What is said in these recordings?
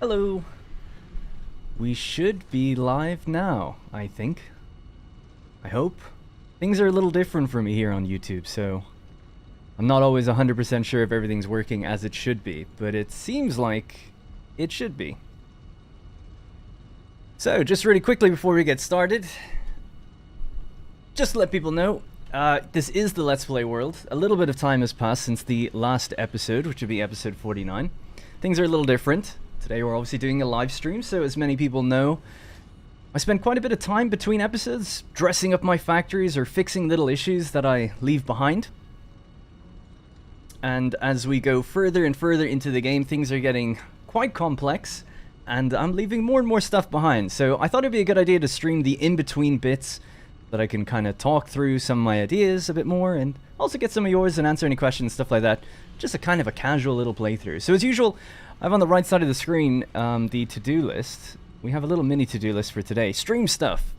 Hello. We should be live now, I think. I hope. Things are a little different for me here on YouTube, so I'm not always 100% sure if everything's working as it should be, but it seems like it should be. So, just really quickly before we get started, just to let people know, this is the Let's Play world. A little bit of time has passed since the last episode, which would be episode 49. Things are a little different. Today we're obviously doing a live stream, so as many people know, I spend quite a bit of time between episodes dressing up my factories or fixing little issues that I leave behind. And as we go further and further into the game, things are getting quite complex, and I'm leaving more and more stuff behind. So I thought it'd be a good idea to stream the in-between bits that I can kind of talk through some of my ideas a bit more, and also get some of yours and answer any questions, stuff like that. Just a kind of a casual little playthrough. So as usual, I have on the right side of the screen the to-do list. We have a little mini to-do list for today. Stream stuff,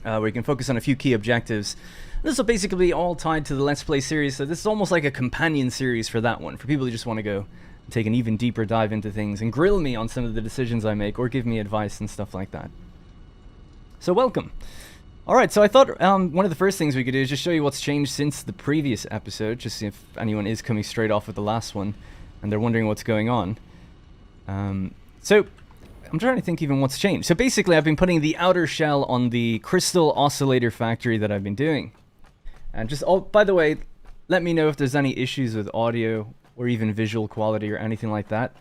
where you can focus on a few key objectives. This will basically be all tied to the Let's Play series, so this is almost like a companion series for that one, for people who just want to go take an even deeper dive into things and grill me on some of the decisions I make, or give me advice and stuff like that. So welcome. Alright, so I thought one of the first things we could do is just show you what's changed since the previous episode, just see if anyone is coming straight off with the last one and they're wondering what's going on. So I'm trying to think even what's changed. So basically I've been putting the outer shell on the crystal oscillator factory that I've been doing. And just, oh, by the way, let me know if there's any issues with audio or even visual quality or anything like that.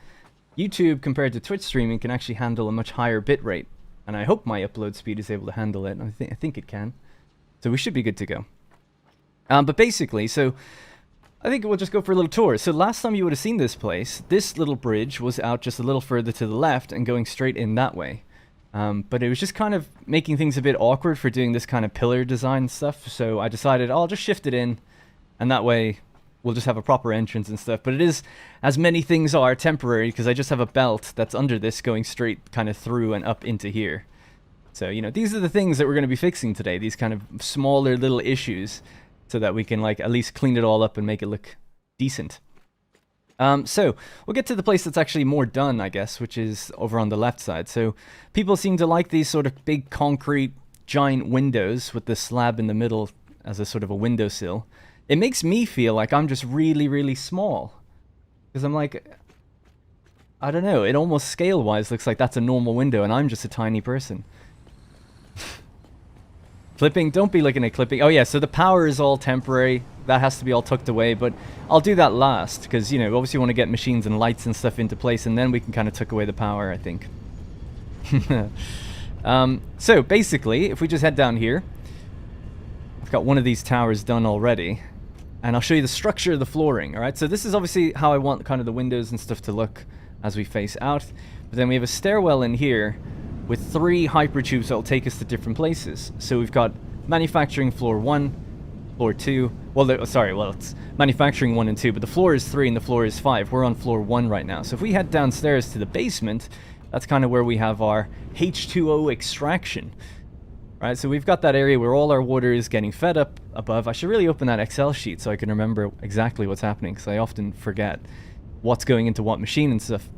YouTube, compared to Twitch streaming, can actually handle a much higher bitrate. And I hope my upload speed is able to handle it. I think it can. So we should be good to go. But basically, so I think we'll just go for a little tour. So last time you would have seen this place, this little bridge was out just a little further to the left and going straight in that way. But it was just kind of making things a bit awkward for doing this kind of pillar design stuff. So I decided I'll just shift it in, and that way we'll just have a proper entrance and stuff. But it is, as many things are, temporary, because I just have a belt that's under this going straight kind of through and up into here. So, you know, these are the things that we're going to be fixing today, these kind of smaller little issues, so that we can, like, at least clean it all up and make it look decent. So, we'll get to the place that's actually more done, I guess, which is over on the left side. So, people seem to like these sort of big concrete giant windows with the slab in the middle as a sort of a windowsill. It makes me feel like I'm just really, really small. Because I'm like, I don't know, it almost scale-wise looks like that's a normal window and I'm just a tiny person. Clipping, don't be looking at clipping. Oh yeah, so the power is all temporary. That has to be all tucked away, but I'll do that last. Because, you know, obviously you want to get machines and lights and stuff into place, and then we can kind of tuck away the power, I think. So basically, if we just head down here, I've got one of these towers done already. And I'll show you the structure of the flooring, alright? So this is obviously how I want kind of the windows and stuff to look as we face out. But then we have a stairwell in here with 3 hypertubes that will take us to different places. So we've got manufacturing floor 1, floor 2. Well, it's manufacturing 1 and 2, but the floor is 3 and the floor is 5. We're on floor 1 right now. So if we head downstairs to the basement, that's kind of where we have our H2O extraction. Right, so we've got that area where all our water is getting fed up above. I should really open that Excel sheet so I can remember exactly what's happening, because I often forget what's going into what machine and stuff.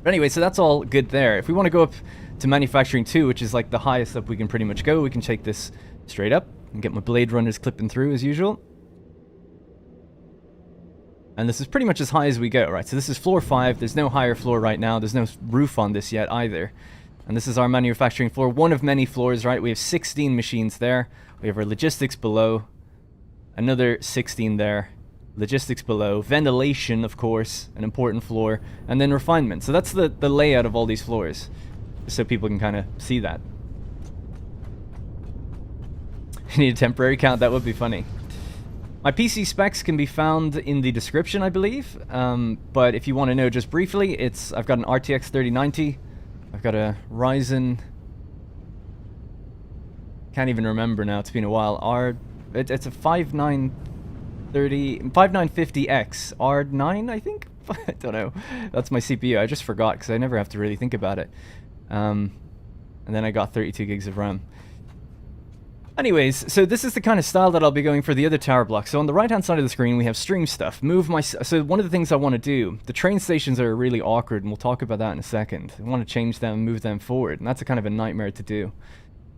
But anyway, so that's all good there. If we want to go up to manufacturing 2, which is like the highest up we can pretty much go, we can take this straight up and get my blade runners clipping through as usual. And this is pretty much as high as we go, right? So this is floor 5. There's no higher floor right now. There's no roof on this yet either. And this is our manufacturing floor, one of many floors, right? We have 16 machines there. We have our logistics below, another 16 there, logistics below, ventilation, of course, an important floor, and then refinement. So that's the layout of all these floors, just so people can kind of see that. You need a temporary count? That would be funny. My PC specs can be found in the description, I believe. But if you want to know just briefly, I've got an RTX 3090. I've got a Ryzen, can't even remember now, it's been a while, it's a 5950X R9, I think? I don't know, that's my CPU, I just forgot because I never have to really think about it. And then I got 32 gigs of RAM. Anyways, so this is the kind of style that I'll be going for the other tower block. So on the right-hand side of the screen, we have stream stuff. So one of the things I want to do, the train stations are really awkward, and we'll talk about that in a second. I want to change them, move them forward, and that's a kind of a nightmare to do.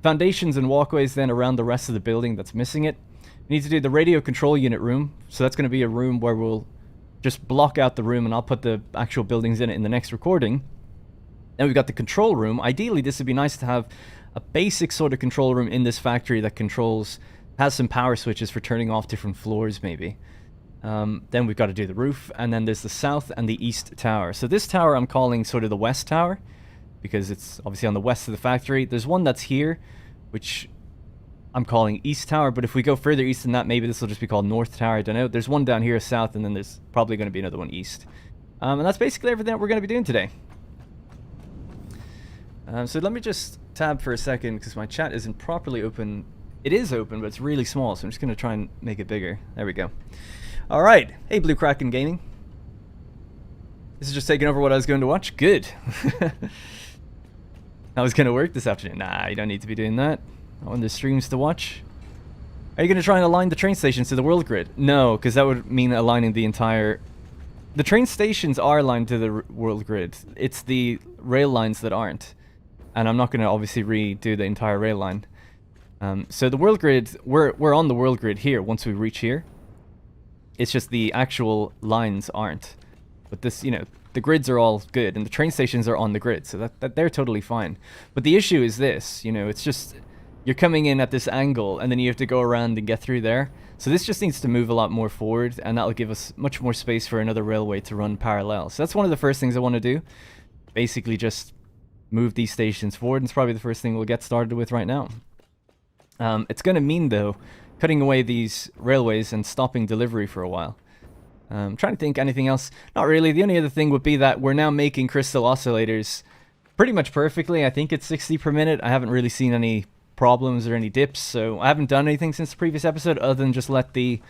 Foundations and walkways then around the rest of the building that's missing it. We need to do the radio control unit room. So that's going to be a room where we'll just block out the room, and I'll put the actual buildings in it in the next recording. Then we've got the control room. Ideally, this would be nice to have a basic sort of control room in this factory that has some power switches for turning off different floors maybe. Then we've got to do the roof, and then there's the south and the east tower. So this tower I'm calling sort of the west tower, because it's obviously on the west of the factory. There's one that's here, which I'm calling east tower, but if we go further east than that, maybe this will just be called north tower, I don't know. There's one down here south, and then there's probably going to be another one east. And that's basically everything that we're going to be doing today. So let me just tab for a second, because my chat isn't properly open. It is open, but it's really small, so I'm just going to try and make it bigger. There we go. Alright. Hey, Blue Kraken Gaming. This is just taking over what I was going to watch. Good. I was going to work this afternoon. Nah, you don't need to be doing that. I want the streams to watch. Are you going to try and align the train stations to the world grid? No, because that would mean aligning the entire... The train stations are aligned to the world grid. It's the rail lines that aren't. And I'm not going to obviously redo the entire rail line. So the world grid, we're on the world grid here once we reach here. It's just the actual lines aren't. But this, you know, the grids are all good, and the train stations are on the grid, so that they're totally fine. But the issue is this, you know, it's just you're coming in at this angle, and then you have to go around and get through there. So this just needs to move a lot more forward, and that'll give us much more space for another railway to run parallel. So that's one of the first things I want to do. Basically just move these stations forward, and it's probably the first thing we'll get started with right now. It's going to mean, though, cutting away these railways and stopping delivery for a while. I'm trying to think anything else. Not really. The only other thing would be that we're now making crystal oscillators pretty much perfectly. I think it's 60 per minute. I haven't really seen any problems or any dips, so I haven't done anything since the previous episode other than just let the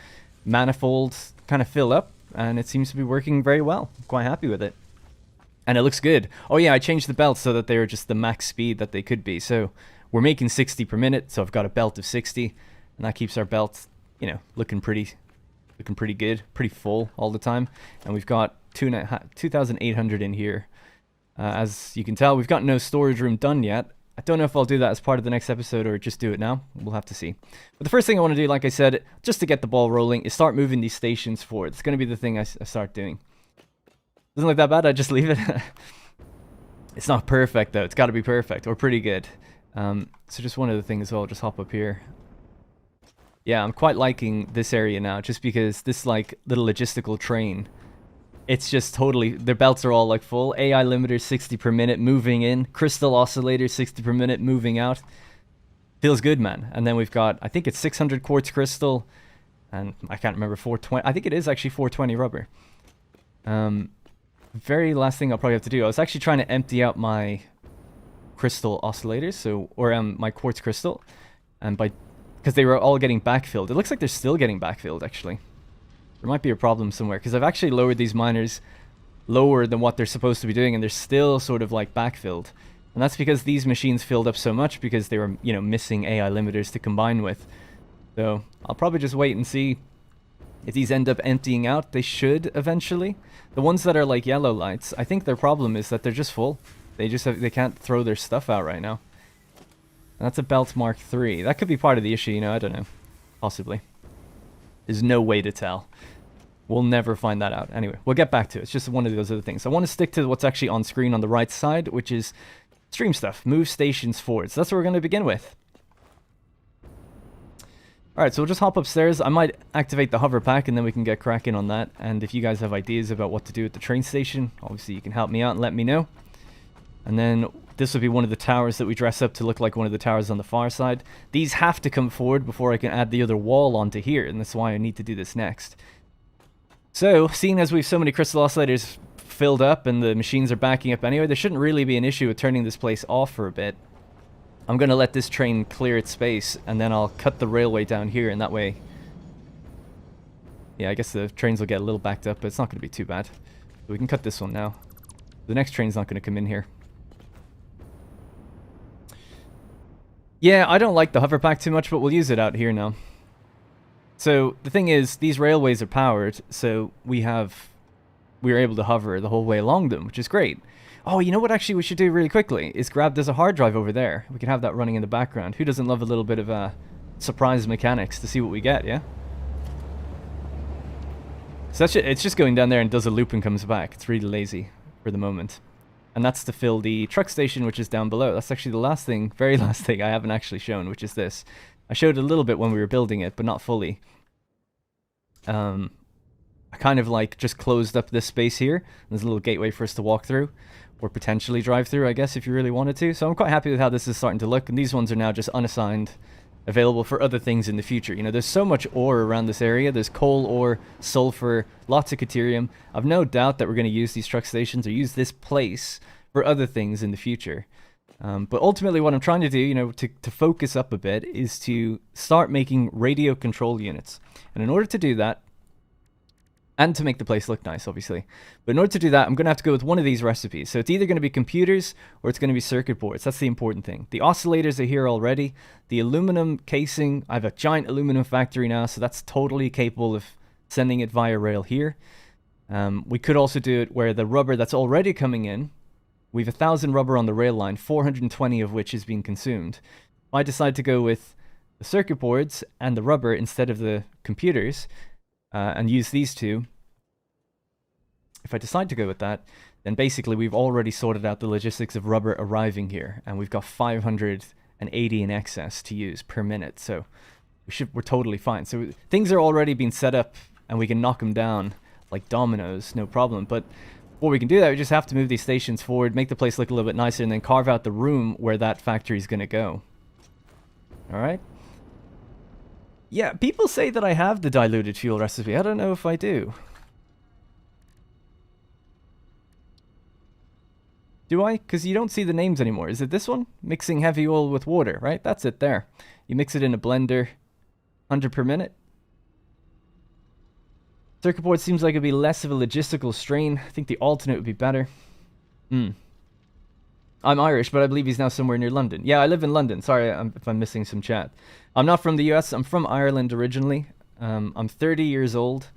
manifold kind of fill up, and it seems to be working very well. I'm quite happy with it. And it looks good. Oh yeah, I changed the belts so that they were just the max speed that they could be. So we're making 60 per minute, so I've got a belt of 60, and that keeps our belt, you know, looking pretty good, pretty full all the time. And we've got 2,800 in here. As you can tell, we've got no storage room done yet. I don't know if I'll do that as part of the next episode or just do it now. We'll have to see. But the first thing I want to do, like I said, just to get the ball rolling, is start moving these stations forward. It's going to be the thing I start doing. Doesn't look that bad, I just leave it. It's not perfect though, it's got to be perfect, or pretty good. So just one other thing as well, just hop up here. Yeah, I'm quite liking this area now, just because this like little logistical train, it's just totally, their belts are all like full. AI limiter 60 per minute moving in, crystal oscillator 60 per minute moving out. Feels good, man. And then we've got, I think it's 600 quartz crystal, and I can't remember, 420, I think it is actually 420 rubber. Very last thing I'll probably have to do, I was actually trying to empty out my crystal oscillators, or my quartz crystal, and because they were all getting backfilled. It looks like they're still getting backfilled, actually. There might be a problem somewhere, because I've actually lowered these miners lower than what they're supposed to be doing, and they're still sort of like backfilled. And that's because these machines filled up so much because they were, you know, missing AI limiters to combine with. So I'll probably just wait and see if these end up emptying out. They should eventually. The ones that are like yellow lights, I think their problem is that they're just full. They can't throw their stuff out right now. And that's a belt Mark III. That could be part of the issue, you know, I don't know. Possibly. There's no way to tell. We'll never find that out. Anyway, we'll get back to it. It's just one of those other things. I want to stick to what's actually on screen on the right side, which is stream stuff. Move stations forward. So that's what we're going to begin with. Alright, so we'll just hop upstairs. I might activate the hover pack and then we can get cracking on that. And if you guys have ideas about what to do at the train station, obviously you can help me out and let me know. And then this will be one of the towers that we dress up to look like one of the towers on the far side. These have to come forward before I can add the other wall onto here, and that's why I need to do this next. So, seeing as we've so many crystal oscillators filled up and the machines are backing up anyway, there shouldn't really be an issue with turning this place off for a bit. I'm going to let this train clear its space, and then I'll cut the railway down here, and that way... Yeah, I guess the trains will get a little backed up, but it's not going to be too bad. So we can cut this one now. The next train's not going to come in here. Yeah, I don't like the hover pack too much, but we'll use it out here now. So the thing is, these railways are powered, so we're able to hover the whole way along them, which is great. Oh, you know what actually we should do really quickly is there's a hard drive over there. We can have that running in the background. Who doesn't love a little bit of surprise mechanics to see what we get, yeah? So it's just going down there and does a loop and comes back. It's really lazy for the moment. And that's to fill the truck station, which is down below. That's actually the last thing, very last thing I haven't actually shown, which is this. I showed a little bit when we were building it, but not fully. I kind of like just closed up this space here. There's a little gateway for us to walk through, or potentially drive through, I guess, if you really wanted to. So I'm quite happy with how this is starting to look. And these ones are now just unassigned, available for other things in the future. You know, there's so much ore around this area. There's coal ore, sulfur, lots of caterium. I've no doubt that we're going to use these truck stations or use this place for other things in the future. But ultimately what I'm trying to do, you know, to focus up a bit is to start making radio control units. And in order to do that, and to make the place look nice, obviously. But in order to do that, I'm going to have to go with one of these recipes. So it's either going to be computers or it's going to be circuit boards. That's the important thing. The oscillators are here already. The aluminum casing, I have a giant aluminum factory now, so that's totally capable of sending it via rail here. We could also do it where the rubber that's already coming in, we have 1,000 rubber on the rail line, 420 of which is being consumed. If I decide to go with the circuit boards and the rubber instead of the computers, and use these two, if I decide to go with that, then basically we've already sorted out the logistics of rubber arriving here, and we've got 580 in excess to use per minute, so we're totally fine. So things are already being set up, and we can knock them down like dominoes, no problem. But before we can do that, we just have to move these stations forward, make the place look a little bit nicer, and then carve out the room where that factory is going to go. All right? Yeah, people say that I have the diluted fuel recipe. I don't know if I do. Do I? Because you don't see the names anymore. Is it this one? Mixing heavy oil with water, right? That's it there. You mix it in a blender, 100 per minute. Circuit board seems like it'd be less of a logistical strain. I think the alternate would be better. I'm Irish, but I believe he's now somewhere near London. Yeah, I live in London. Sorry if I'm missing some chat. I'm not from the US. I'm from Ireland originally. I'm 30 years old,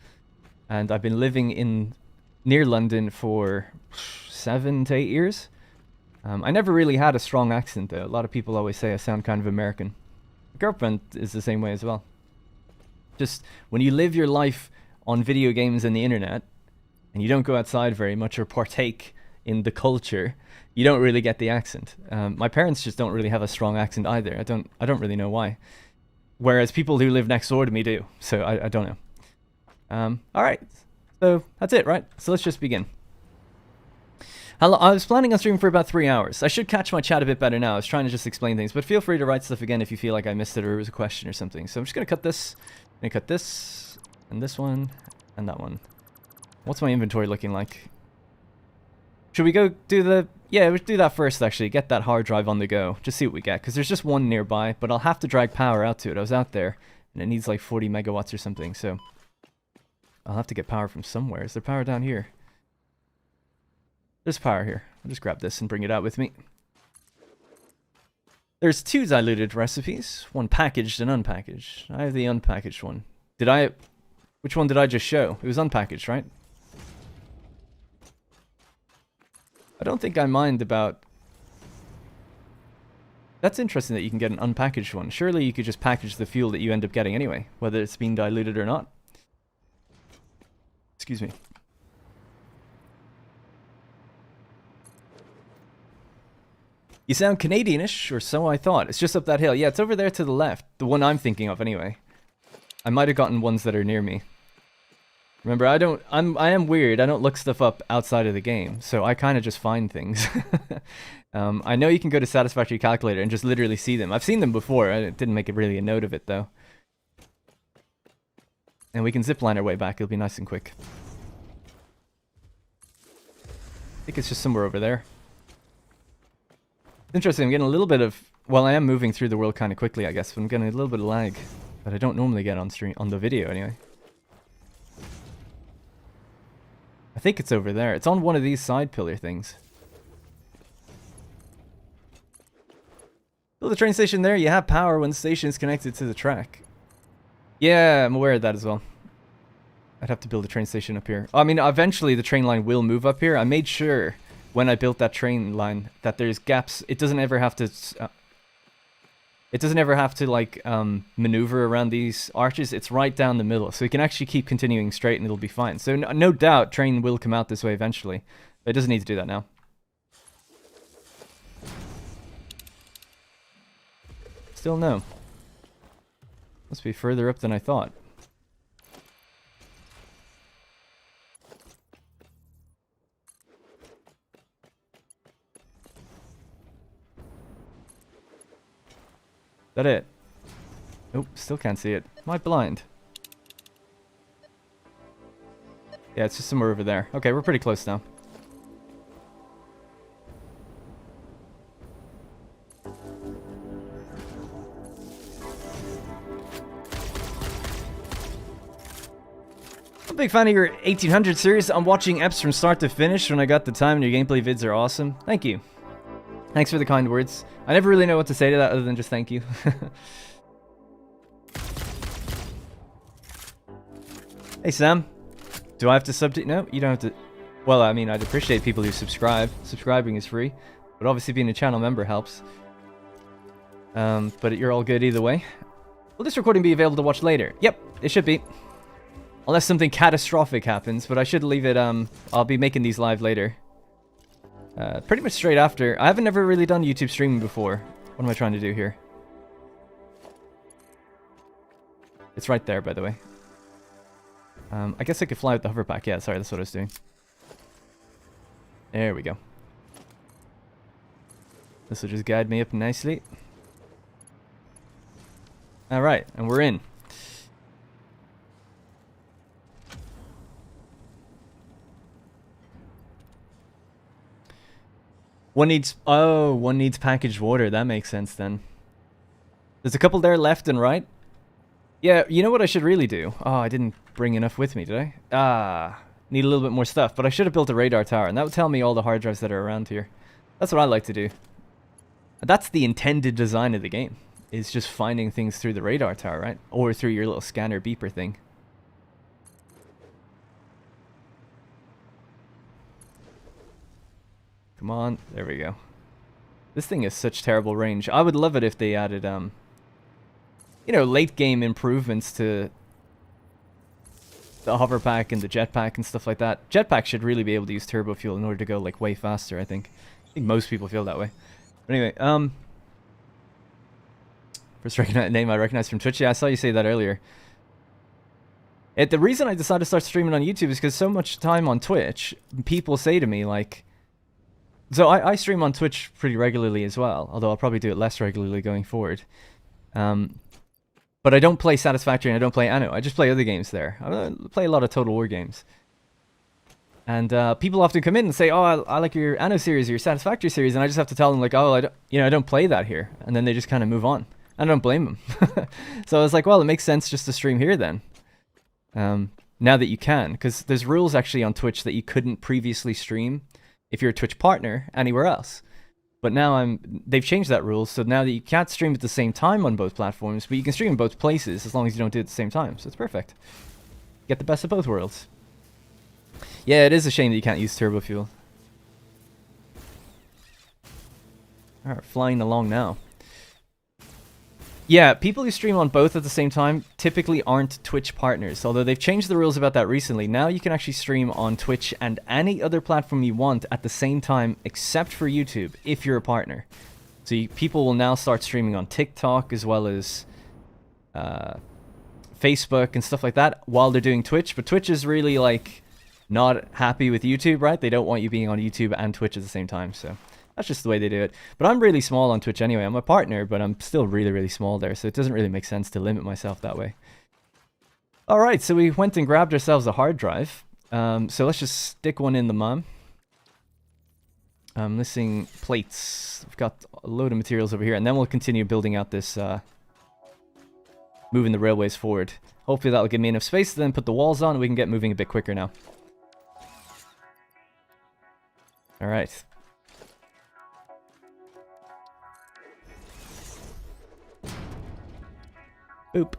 and I've been living near London for 7 to 8 years. I never really had a strong accent, though. A lot of people always say I sound kind of American. My girlfriend is the same way as well. Just when you live your life on video games and the internet, and you don't go outside very much or partake in the culture, you don't really get the accent. My parents just don't really have a strong accent either. I don't really know why. Whereas people who live next door to me do. So I don't know. All right. So that's it, right? So let's just begin. I was planning on streaming for about 3 hours. I should catch my chat a bit better now. I was trying to just explain things, but feel free to write stuff again if you feel like I missed it or it was a question or something. So I'm just going to cut this. I'm going to cut this and this one and that one. What's my inventory looking like? Should we go do the... Yeah, we'll do that first, actually. Get that hard drive on the go. Just see what we get. Because there's just one nearby, but I'll have to drag power out to it. I was out there, and it needs like 40 megawatts or something, so... I'll have to get power from somewhere. Is there power down here? There's power here. I'll just grab this and bring it out with me. There's 2 diluted recipes. One packaged and unpackaged. I have the unpackaged one. Which one did I just show? It was unpackaged, right? I don't think I mind about... That's interesting that you can get an unpackaged one. Surely you could just package the fuel that you end up getting anyway, whether it's been diluted or not. Excuse me. You sound Canadianish, or so I thought. It's just up that hill. Yeah, it's over there to the left. The one I'm thinking of, anyway. I might have gotten ones that are near me. Remember, I am weird. I don't look stuff up outside of the game, so I kind of just find things. I know you can go to Satisfactory Calculator and just literally see them. I've seen them before. I didn't make it really a note of it, though. And we can zipline our way back. It'll be nice and quick. I think it's just somewhere over there. It's interesting. I'm getting a little bit of... Well, I am moving through the world kind of quickly, I guess, but I'm getting a little bit of lag that I don't normally get on stream, on the video, anyway. I think it's over there. It's on one of these side pillar things. Build a train station there. You have power when the station is connected to the track. Yeah, I'm aware of that as well. I'd have to build a train station up here. I mean, eventually the train line will move up here. I made sure when I built that train line that there's gaps. It doesn't ever have to... it doesn't ever have to, like, maneuver around these arches. It's right down the middle. So you can actually keep continuing straight and it'll be fine. So no doubt train will come out this way eventually. But it doesn't need to do that now. Still no. Must be further up than I thought. Is that it? Nope, still can't see it. Am I blind? Yeah, it's just somewhere over there. Okay, we're pretty close now. I'm a big fan of your 1800 series. I'm watching eps from start to finish when I got the time, and your gameplay vids are awesome. Thank you. Thanks for the kind words. I never really know what to say to that other than just thank you. Hey Sam, do I have to sub to... No, you don't have to... Well, I mean, I'd appreciate people who subscribe. Subscribing is free, but obviously being a channel member helps. But you're all good either way. Will this recording be available to watch later? Yep, it should be. Unless something catastrophic happens, but I should leave it... I'll be making these live later. Pretty much straight after. I haven't ever really done YouTube streaming before. What am I trying to do here? It's right there, by the way. I guess I could fly with the hoverpack. Yeah, sorry, that's what I was doing. There we go. This will just guide me up nicely. Alright, and we're in. One needs packaged water. That makes sense then. There's a couple there left and right. Yeah, you know what I should really do? Oh, I didn't bring enough with me, did I? Ah, need a little bit more stuff. But I should have built a radar tower, and that would tell me all the hard drives that are around here. That's what I like to do. That's the intended design of the game. Is just finding things through the radar tower, right? Or through your little scanner beeper thing. Come on, there we go. This thing has such terrible range. I would love it if they added, you know, late game improvements to the hoverpack and the jetpack and stuff like that. Jetpack should really be able to use turbo fuel in order to go, like, way faster, I think. I think most people feel that way. But anyway, first name I recognize from Twitch. Yeah, I saw you say that earlier. The reason I decided to start streaming on YouTube is because so much time on Twitch, people say to me, like... So I stream on Twitch pretty regularly as well, although I'll probably do it less regularly going forward. But I don't play Satisfactory and I don't play Anno. I just play other games there. I play a lot of Total War games. And people often come in and say, "Oh, I like your Anno series or your Satisfactory series," and I just have to tell them, like, "Oh, I don't play that here," and then they just kind of move on. I don't blame them. So I was like, "Well, it makes sense just to stream here then." Now that you can, because there's rules actually on Twitch that you couldn't previously stream if you're a Twitch partner anywhere else. But now they've changed that rule, so now that you can't stream at the same time on both platforms, but you can stream in both places as long as you don't do it at the same time. So it's perfect. Get the best of both worlds. Yeah, it is a shame that you can't use turbo fuel. Alright, flying along now. Yeah, people who stream on both at the same time typically aren't Twitch partners, although they've changed the rules about that recently. Now you can actually stream on Twitch and any other platform you want at the same time except for YouTube if you're a partner. So people will now start streaming on TikTok as well as Facebook and stuff like that while they're doing Twitch. But Twitch is really, like, not happy with YouTube, right? They don't want you being on YouTube and Twitch at the same time, so... That's just the way they do it. But I'm really small on Twitch anyway. I'm a partner, but I'm still really, really small there. So it doesn't really make sense to limit myself that way. Alright, so we went and grabbed ourselves a hard drive. So let's just stick one in the mom. Missing plates. We've got a load of materials over here. And then we'll continue building out this... moving the railways forward. Hopefully that'll give me enough space to then put the walls on and we can get moving a bit quicker now. Alright. Boop.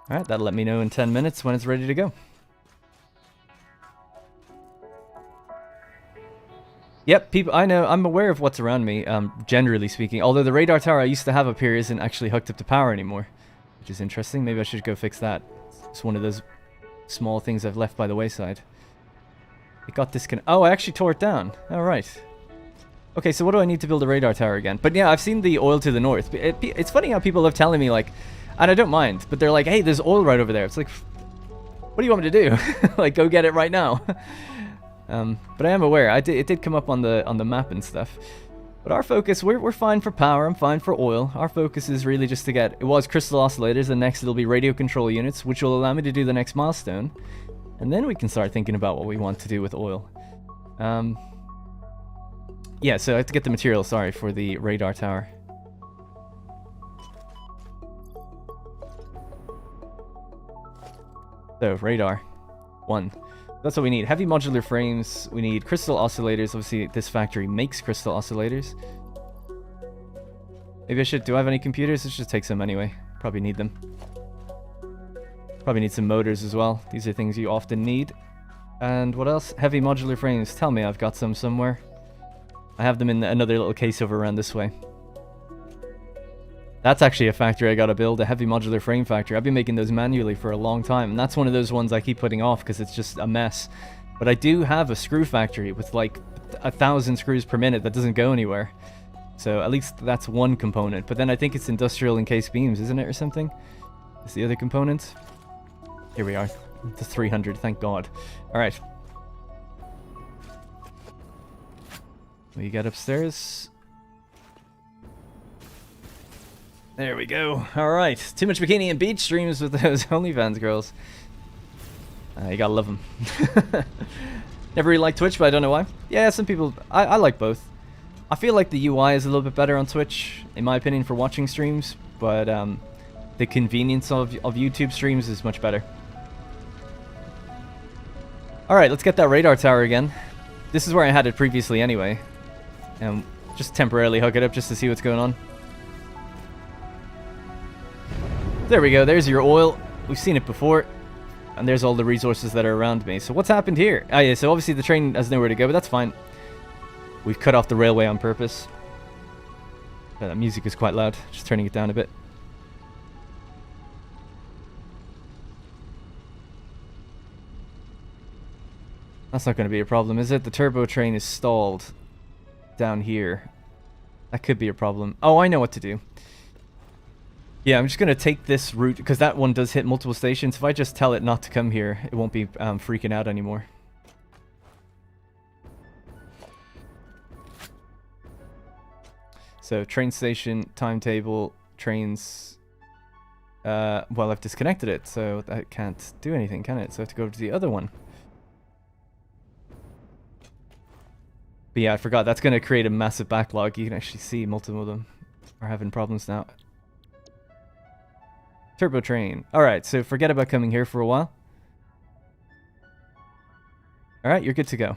Alright, that'll let me know in 10 minutes when it's ready to go. Yep, people, I know, I'm aware of what's around me, generally speaking. Although the radar tower I used to have up here isn't actually hooked up to power anymore, which is interesting. Maybe I should go fix that. It's one of those small things I've left by the wayside. It got disconnected. Oh, I actually tore it down. Alright. Okay, so what do I need to build a radar tower again? But yeah, I've seen the oil to the north. It's funny how people love telling me, like, and I don't mind, but they're like, hey, there's oil right over there. It's like, what do you want me to do? Like, go get it right now. But I am aware. It did come up on the map and stuff. But our focus, we're fine for power. I'm fine for oil. Our focus is really just to get... It was crystal oscillators, and next it'll be radio control units, which will allow me to do the next milestone. And then we can start thinking about what we want to do with oil. Yeah, so I have to get the material, sorry, for the radar tower. So, radar. 1. That's what we need. Heavy modular frames. We need crystal oscillators. Obviously, this factory makes crystal oscillators. Maybe I should... Do I have any computers? Let's just take some anyway. Probably need them. Probably need some motors as well. These are things you often need. And what else? Heavy modular frames. Tell me I've got some somewhere. I have them in another little case over around this way. That's actually a factory I gotta build, a heavy modular frame factory. I've been making those manually for a long time, and that's one of those ones I keep putting off because it's just a mess. But I do have a screw factory with like 1,000 screws per minute that doesn't go anywhere. So at least that's one component. But then I think it's industrial encased beams, isn't it, or something? Is the other component? Here we are. The 300, thank God. Alright. We get upstairs. There we go. Alright. Too much bikini and beach streams with those OnlyFans girls. You gotta love them. Never really liked Twitch, but I don't know why. Yeah, some people... I like both. I feel like the UI is a little bit better on Twitch, in my opinion, for watching streams. But the convenience of YouTube streams is much better. Alright, let's get that radar tower again. This is where I had it previously anyway. Just temporarily hook it up just to see what's going on. There we go, there's your oil. We've seen it before. And there's all the resources that are around me. So what's happened here? Oh yeah, so obviously the train has nowhere to go, but that's fine. We've cut off the railway on purpose. That music is quite loud. Just turning it down a bit. That's not going to be a problem, is it? The turbo train is stalled down here. That could be a problem. Oh, I know what to do. Yeah, I'm just going to take this route, because that one does hit multiple stations. If I just tell it not to come here, it won't be freaking out anymore. So, train station, timetable, trains... well, I've disconnected it, so that can't do anything, can it? So I have to go to the other one. But yeah, I forgot. That's going to create a massive backlog. You can actually see multiple of them are having problems now. Turbo train. Alright, so forget about coming here for a while. Alright, you're good to go.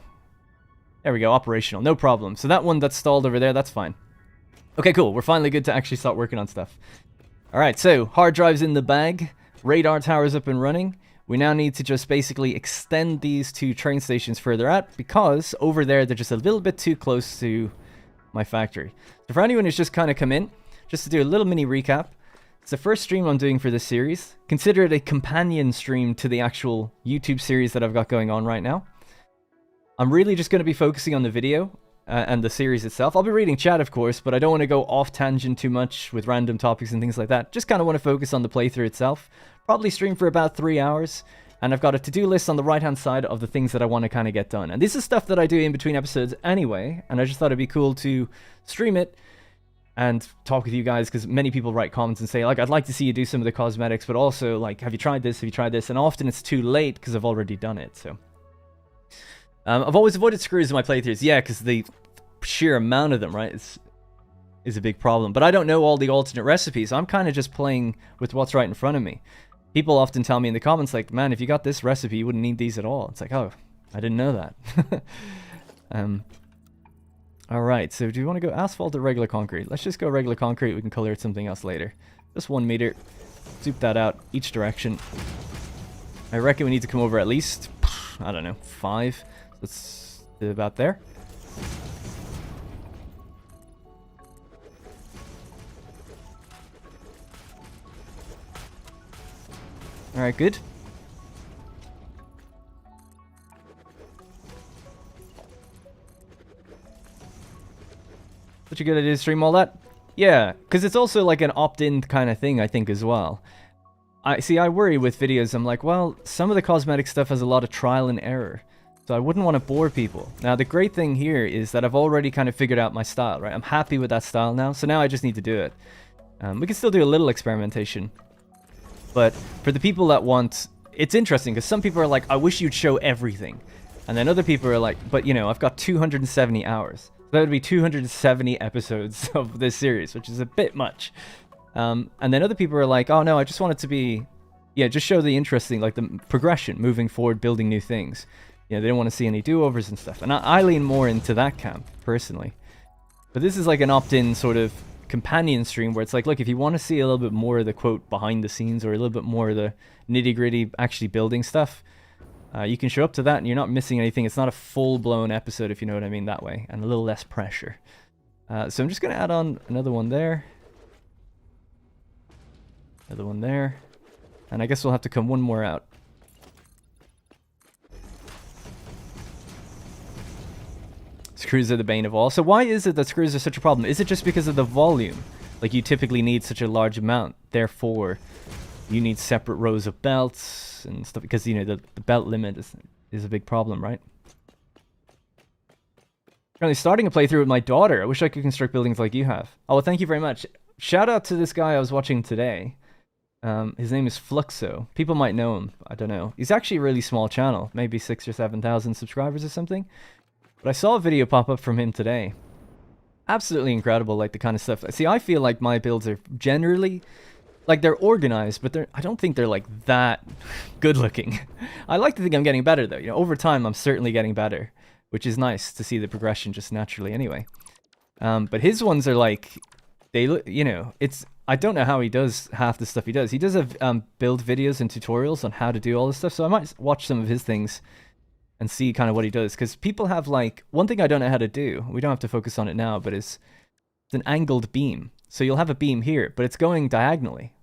There we go, operational. No problem. So that one that's stalled over there, that's fine. Okay, cool. We're finally good to actually start working on stuff. Alright, so hard drive's in the bag. Radar tower's up and running. We now need to just basically extend these two train stations further out because over there they're just a little bit too close to my factory. So for anyone who's just kind of come in, just to do a little mini recap, it's the first stream I'm doing for this series. Consider it a companion stream to the actual YouTube series that I've got going on right now. I'm really just going to be focusing on the video and the series itself. I'll be reading chat, of course, but I don't want to go off tangent too much with random topics and things like that. Just kind of want to focus on the playthrough itself. Probably stream for about 3 hours. And I've got a to-do list on the right-hand side of the things that I want to kind of get done. And this is stuff that I do in between episodes anyway. And I just thought it'd be cool to stream it and talk with you guys, because many people write comments and say, like, I'd like to see you do some of the cosmetics, but also, like, have you tried this? Have you tried this? And often it's too late because I've already done it, so. I've always avoided screws in my playthroughs. Yeah, because the sheer amount of them, right, is a big problem. But I don't know all the alternate recipes. I'm kind of just playing with what's right in front of me. People often tell me in the comments, like, man, if you got this recipe, you wouldn't need these at all. It's like, oh, I didn't know that. Alright, so do you want to go asphalt or regular concrete? Let's just go regular concrete. We can color it something else later. Just 1 meter. zoop that out each direction. I reckon we need to come over at least, I don't know, 5. Let's do about there. Alright, good. Such a good idea to stream all that? Yeah, because it's also like an opt-in kind of thing, I think, as well. I worry with videos, I'm like, well, some of the cosmetic stuff has a lot of trial and error. So I wouldn't want to bore people. Now, the great thing here is that I've already kind of figured out my style, right? I'm happy with that style now, so now I just need to do it. We can still do a little experimentation. But for the people that want... It's interesting, because some people are like, I wish you'd show everything. And then other people are like, but, you know, I've got 270 hours. That would be 270 episodes of this series, which is a bit much. And then other people are like, oh no, I just want it to be... Yeah, just show the interesting, like the progression, moving forward, building new things. You know, they don't want to see any do-overs and stuff. And I lean more into that camp, personally. But this is like an opt-in sort of companion stream where it's like, look, if you want to see a little bit more of the, quote, behind the scenes or a little bit more of the nitty-gritty actually building stuff, you can show up to that and you're not missing anything. It's not a full-blown episode, if you know what I mean, that way. And a little less pressure. So I'm just going to add on another one there. Another one there. And I guess we'll have to come one more out. Screws are the bane of all. So why is it that screws are such a problem? Is it just because of the volume? Like, you typically need such a large amount. Therefore, you need separate rows of belts and stuff. Because, you know, the belt limit is a big problem, right? Currently starting a playthrough with my daughter. I wish I could construct buildings like you have. Oh, well, thank you very much. Shout out to this guy I was watching today. His name is Fluxo. People might know him. I don't know. He's actually a really small channel. Maybe 6,000 or 7,000 subscribers or something. But I saw a video pop up from him today. Absolutely incredible, like the kind of stuff. See, I feel like my builds are generally... Like, they're organized, but I don't think they're, like, that good looking. I like to think I'm getting better, though. You know, over time, I'm certainly getting better. Which is nice to see the progression just naturally anyway. But his ones are, like... They look, you know, it's... I don't know how he does half the stuff he does. He does have build videos and tutorials on how to do all this stuff, so I might watch some of his things and see kind of what he does. Because people have, like... One thing I don't know how to do, we don't have to focus on it now, but it's an angled beam. So you'll have a beam here, but it's going diagonally.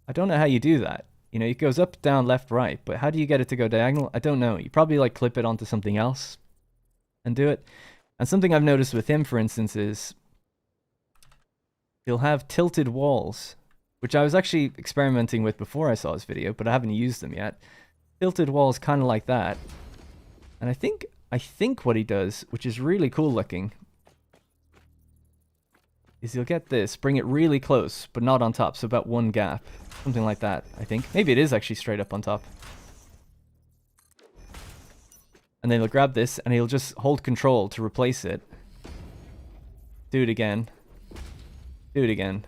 I don't know how you do that. You know, it goes up, down, left, right, but how do you get it to go diagonal? I don't know. You probably, like, clip it onto something else and do it. And something I've noticed with him, for instance, is... He'll have tilted walls, which I was actually experimenting with before I saw his video, but I haven't used them yet. Tilted walls kind of like that. And I think what he does, which is really cool looking, is he'll get this, bring it really close, but not on top, so about one gap. Something like that, I think. Maybe it is actually straight up on top. And then he'll grab this, and he'll just hold control to replace it. Do it again. Do it again.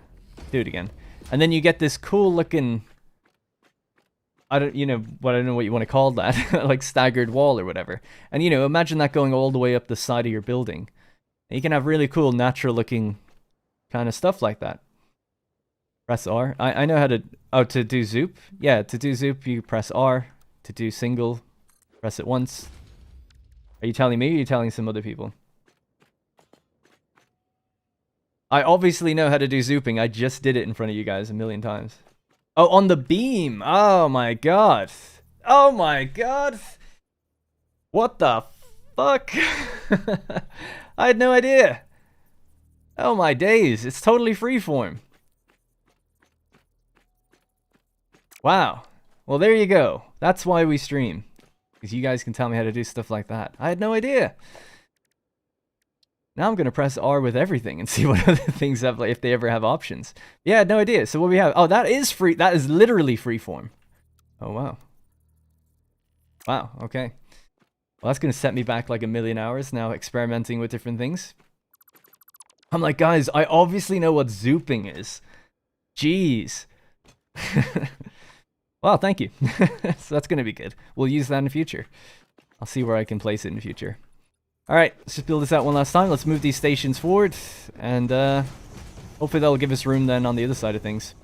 Do it again. And then you get this cool looking... I don't know what you want to call that. Like staggered wall or whatever. And, you know, imagine that going all the way up the side of your building. And you can have really cool, natural looking kind of stuff like that. Press R. I know how to... Oh, to do zoop? Yeah, to do zoop, you press R. To do single, press it once. Are you telling me or are you telling some other people? I obviously know how to do zooping. I just did it in front of you guys a million times. Oh, on the beam. Oh my god. Oh my god. What the fuck? I had no idea. Oh my days. It's totally freeform. Wow. Well, there you go. That's why we stream. Because you guys can tell me how to do stuff like that. I had no idea. Now I'm going to press R with everything and see what other things have, like, if they ever have options. Yeah, I had no idea. So what we have... Oh, that is free. That is literally freeform. Oh, wow. Wow, okay. Well, that's going to set me back like a million hours now experimenting with different things. I'm like, guys, I obviously know what zooping is. Jeez. Well, thank you. So that's going to be good. We'll use that in the future. I'll see where I can place it in the future. Alright, let's just build this out one last time. Let's move these stations forward. And hopefully that'll give us room then on the other side of things.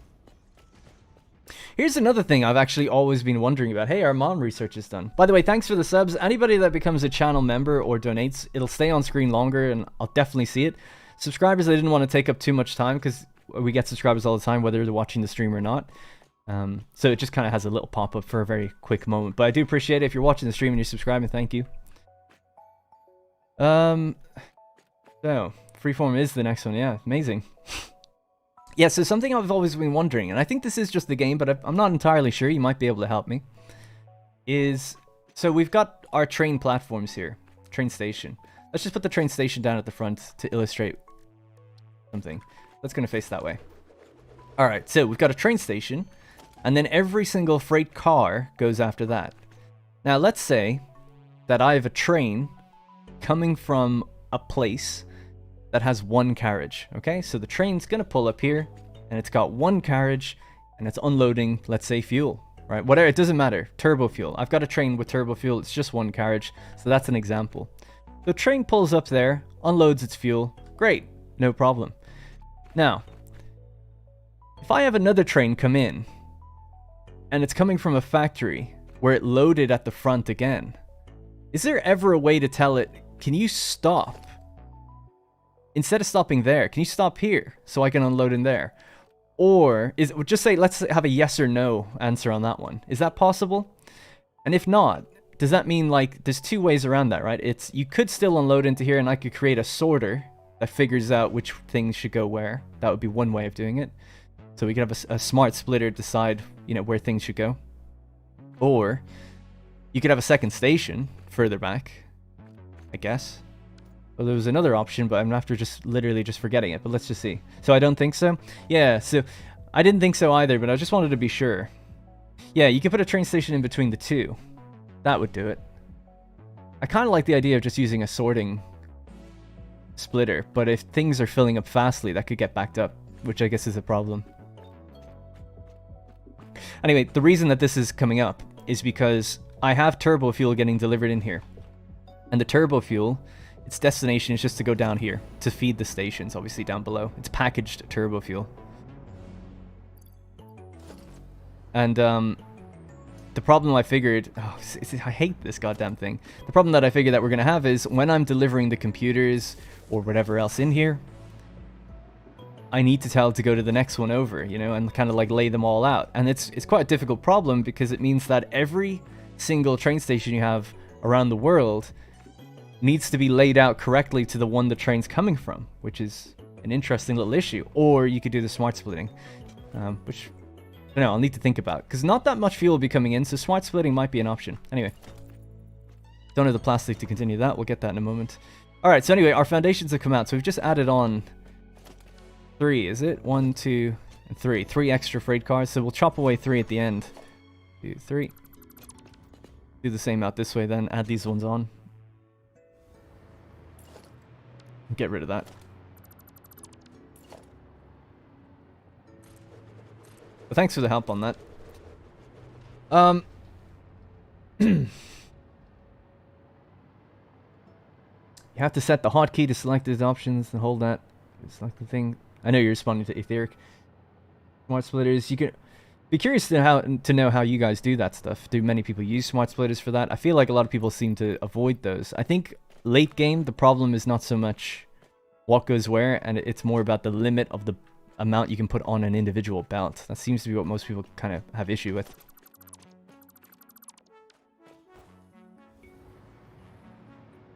Here's another thing I've actually always been wondering about. Hey, our mom research is done. By the way, thanks for the subs. Anybody that becomes a channel member or donates, it'll stay on screen longer and I'll definitely see it. Subscribers, I didn't want to take up too much time because we get subscribers all the time, whether they're watching the stream or not. So it just kind of has a little pop-up for a very quick moment. But I do appreciate it. If you're watching the stream and you're subscribing, thank you. So, Freeform is the next one. Yeah, amazing. Yeah, so something I've always been wondering, and I think this is just the game, but I'm not entirely sure, you might be able to help me, is, so we've got our train platforms here, train station. Let's just put the train station down at the front to illustrate something. That's going to face that way. Alright, so we've got a train station, and then every single freight car goes after that. Now, let's say that I have a train coming from a place that has one carriage, okay? So the train's gonna pull up here, and it's got one carriage, and it's unloading, let's say, fuel, right? Whatever, it doesn't matter, turbo fuel. I've got a train with turbo fuel, it's just one carriage, so that's an example. The train pulls up there, unloads its fuel, great, no problem. Now, if I have another train come in, and it's coming from a factory, where it loaded at the front again, is there ever a way to tell it, can you stop? Instead of stopping there, can you stop here so I can unload in there? Or just say, let's have a yes or no answer on that one. Is that possible? And if not, does that mean like there's two ways around that, right? You could still unload into here and I could create a sorter that figures out which things should go where. That would be one way of doing it. So we could have a smart splitter decide, you know, where things should go. Or you could have a second station further back, I guess. Well, there was another option, but I'm after literally just forgetting it. But let's just see. So I don't think so. Yeah, so I didn't think so either, but I just wanted to be sure. Yeah, you could put a train station in between the two. That would do it. I kind of like the idea of just using a sorting splitter, but if things are filling up fastly, that could get backed up, which I guess is a problem. Anyway, the reason that this is coming up is because I have turbo fuel getting delivered in here. And the turbo fuel, its destination is just to go down here to feed the stations, obviously down below. It's packaged turbo fuel. And the problem I figured, I hate this goddamn thing. The problem that I figured that we're going to have is when I'm delivering the computers or whatever else in here, I need to tell it to go to the next one over, you know, and kind of like lay them all out. And it's quite a difficult problem because it means that every single train station you have around the world needs to be laid out correctly to the one the train's coming from, which is an interesting little issue. Or you could do the smart splitting, which I don't know, I'll need to think about, because not that much fuel will be coming in, so smart splitting might be an option. Anyway, don't have the plastic to continue that. We'll get that in a moment. All right, so anyway, our foundations have come out, so we've just added on 3, is it? 1, 2, and 3. 3 extra freight cars, so we'll chop away 3 at the end. 2, 3. Do the same out this way then, add these ones on. Get rid of that. But thanks for the help on that. You have to set the hotkey to select these options and hold that. Select the thing. I know you're responding to Etheric. Smart splitters. You could be curious to know how you guys do that stuff. Do many people use smart splitters for that? I feel like a lot of people seem to avoid those. I think late game, the problem is not so much what goes where, and it's more about the limit of the amount you can put on an individual belt. That seems to be what most people kind of have issue with.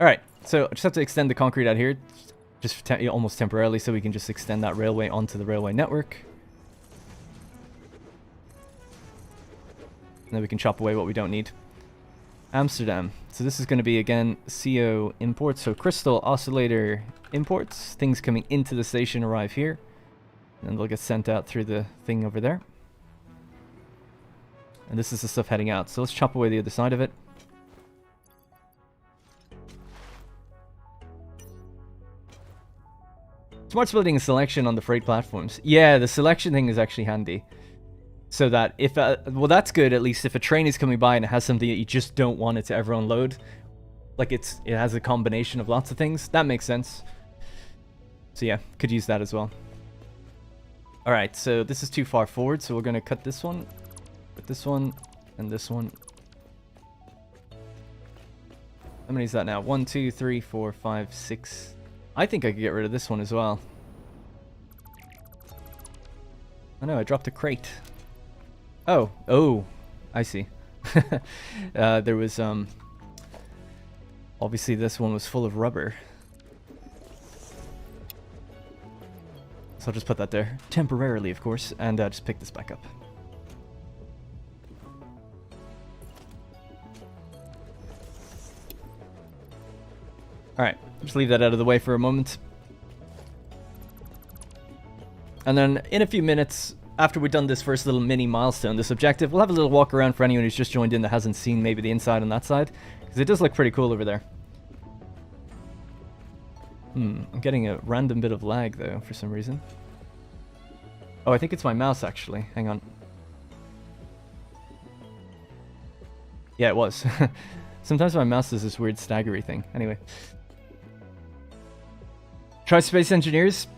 Alright, so I just have to extend the concrete out here, just almost temporarily, so we can just extend that railway onto the railway network. And then we can chop away what we don't need. Amsterdam. So this is going to be, again, CO imports. So crystal oscillator imports. Things coming into the station arrive here. And they'll get sent out through the thing over there. And this is the stuff heading out. So let's chop away the other side of it. Smart splitting and selection on the freight platforms. Yeah, the selection thing is actually handy. So that if, well, that's good, at least if a train is coming by and it has something that you just don't want it to ever unload, like it has a combination of lots of things, that makes sense. So yeah, could use that as well. Alright, so this is too far forward, so we're going to cut this one, put this one, and this one. How many is that now? 1, 2, 3, 4, 5, 6. I think I could get rid of this one as well. Oh no, I dropped a crate. Oh, I see. There was, obviously this one was full of rubber. So I'll just put that there. Temporarily, of course, and just pick this back up. Alright, just leave that out of the way for a moment. And then in a few minutes, after we've done this first little mini milestone, this objective, we'll have a little walk around for anyone who's just joined in that hasn't seen maybe the inside on that side. Because it does look pretty cool over there. I'm getting a random bit of lag though, for some reason. Oh, I think it's my mouse actually. Hang on. Yeah, it was. Sometimes my mouse does this weird staggery thing. Anyway. Try Space Engineers?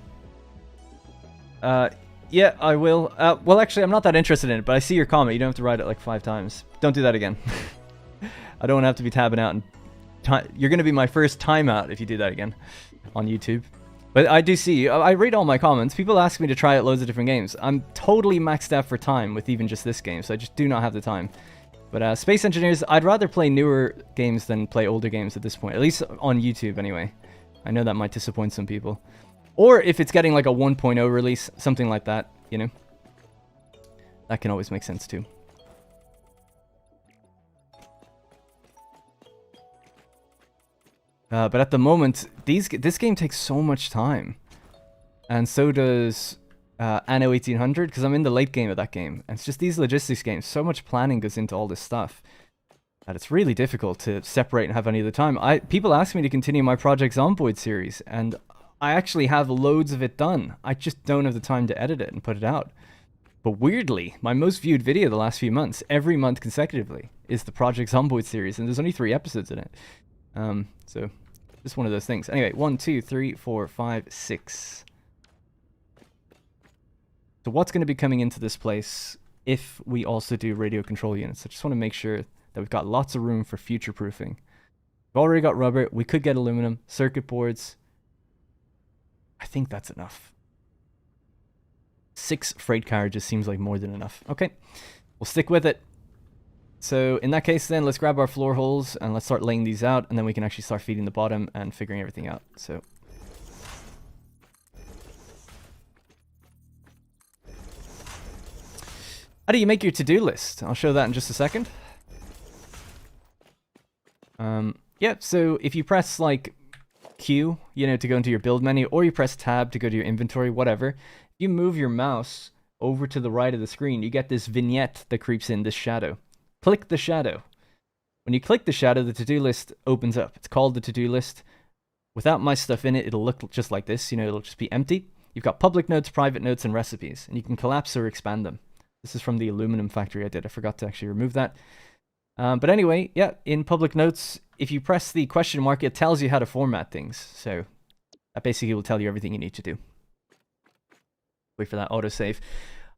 Yeah, I will. Well, actually, I'm not that interested in it, but I see your comment. You don't have to write it like 5 times. Don't do that again. I don't want to have to be tabbing out. And you're going to be my first timeout if you do that again on YouTube. But I do see, I read all my comments. People ask me to try out loads of different games. I'm totally maxed out for time with even just this game, so I just do not have the time. But Space Engineers, I'd rather play newer games than play older games at this point. At least on YouTube, anyway. I know that might disappoint some people. Or if it's getting like a 1.0 release, something like that, you know? That can always make sense too. But at the moment, this game takes so much time. And so does Anno 1800, because I'm in the late game of that game. And it's just these logistics games, so much planning goes into all this stuff. And it's really difficult to separate and have any of the time. People ask me to continue my Project Zomboid series, and I actually have loads of it done. I just don't have the time to edit it and put it out. But weirdly, my most viewed video the last few months, every month consecutively, is the Project Zomboid series, and there's only 3 episodes in it. So, just one of those things. Anyway, 1, 2, 3, 4, 5, 6. So what's going to be coming into this place if we also do radio control units? I just want to make sure that we've got lots of room for future-proofing. We've already got rubber. We could get aluminum, circuit boards. I think that's enough. 6 freight carriages seems like more than enough. Okay, we'll stick with it. So in that case then, let's grab our floor holes and let's start laying these out, and then we can actually start feeding the bottom and figuring everything out. So how do you make your to-do list? I'll show that in just a second. Yeah, so if you press like Q, you know, to go into your build menu, or you press tab to go to your inventory, whatever, if you move your mouse over to the right of the screen, you get this vignette that creeps in, this shadow. Click the shadow. When you click the shadow, the to-do list opens up. It's called the to-do list. Without my stuff in it, it'll look just like this. You know, it'll just be empty. You've got public notes, private notes, and recipes, and you can collapse or expand them. This is from the aluminum factory I did. I forgot to actually remove that. But anyway, yeah, in public notes, if you press the question mark, it tells you how to format things. So that basically will tell you everything you need to do. Wait for that autosave.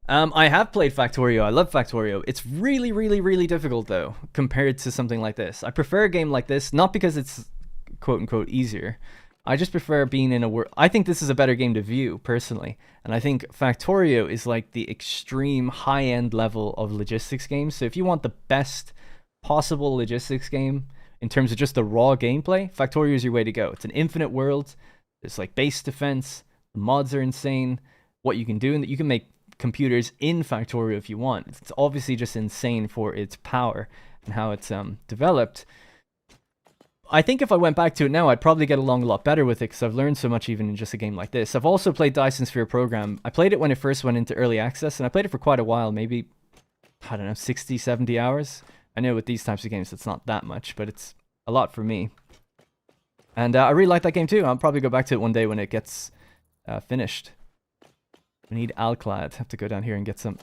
I have played Factorio. I love Factorio. It's really, really, really difficult, though, compared to something like this. I prefer a game like this, not because it's quote-unquote easier. I just prefer being in a world. I think this is a better game to view, personally. And I think Factorio is like the extreme high-end level of logistics games. So if you want the best possible logistics game in terms of just the raw gameplay, Factorio is your way to go. It's an infinite world. There's like base defense. The mods are insane. What you can do, and that you can make computers in Factorio if you want. It's obviously just insane for its power and how it's developed. I think if I went back to it now, I'd probably get along a lot better with it because I've learned so much even in just a game like this. I've also played Dyson Sphere Program. I played it when it first went into early access, and I played it for quite a while, maybe, I don't know, 60, 70 hours. I know with these types of games it's not that much, but it's a lot for me. And I really like that game too. I'll probably go back to it one day when it gets finished. We need Alclad. Have to go down here and get some.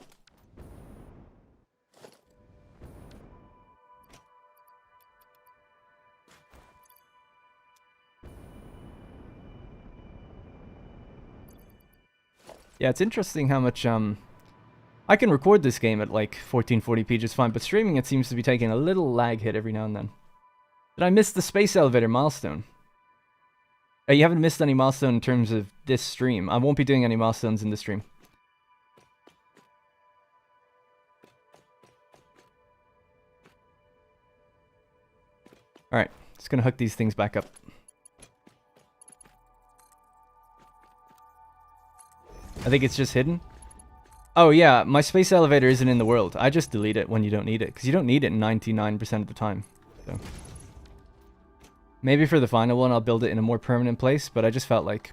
Yeah, it's interesting how much I can record this game at like 1440p just fine, but streaming it seems to be taking a little lag hit every now and then. Did I miss the space elevator milestone? You haven't missed any milestone in terms of this stream. I won't be doing any milestones in this stream. Alright, just gonna hook these things back up. I think it's just hidden. Oh yeah, my space elevator isn't in the world. I just delete it when you don't need it, because you don't need it 99% of the time. So maybe for the final one I'll build it in a more permanent place, but I just felt like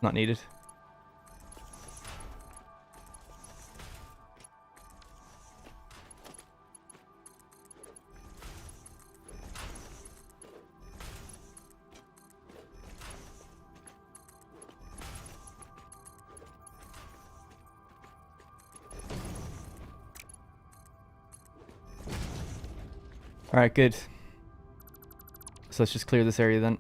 not needed. Alright, good. So let's just clear this area then.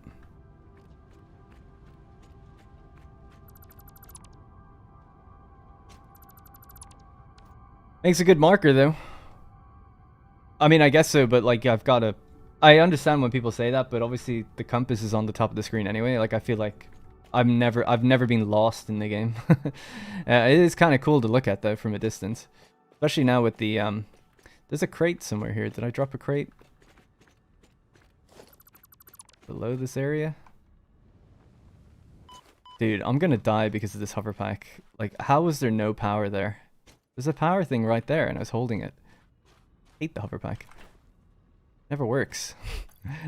Makes a good marker though. I mean, I guess so, but like I've got to... I understand when people say that, but obviously the compass is on the top of the screen anyway. Like I feel like I've never been lost in the game. It is kind of cool to look at though from a distance. Especially now with the... There's a crate somewhere here. Did I drop a crate? Below this area? Dude, I'm gonna die because of this hover pack. Like, how was there no power there? There's a power thing right there and I was holding it. Hate the hover pack. Never works.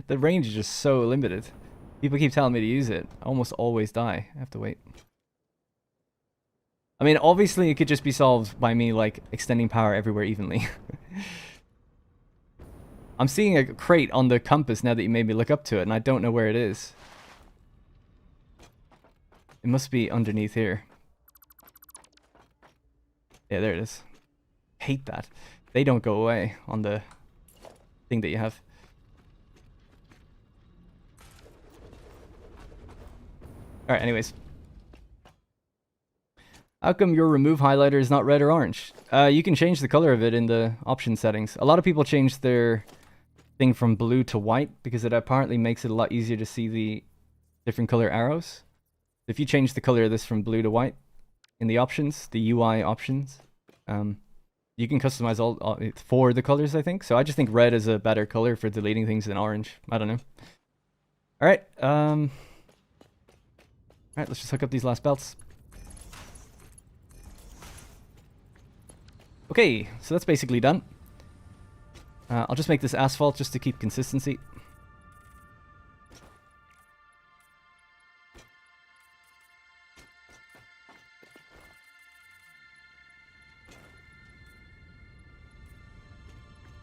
The range is just so limited. People keep telling me to use it. I almost always die. I have to wait. I mean, obviously it could just be solved by me, like, extending power everywhere evenly. I'm seeing a crate on the compass now that you made me look up to it, and I don't know where it is. It must be underneath here. Yeah, there it is. Hate that. They don't go away on the thing that you have. Alright, anyways. How come your remove highlighter is not red or orange? You can change the color of it in the option settings. A lot of people change their thing from blue to white because it apparently makes it a lot easier to see the different color arrows. If you change the color of this from blue to white in the options, the UI options, you can customize all for the colors, I think. So I just think red is a better color for deleting things than orange. I don't know. Alright, alright, let's just hook up these last belts. Okay, so that's basically done. I'll just make this asphalt just to keep consistency.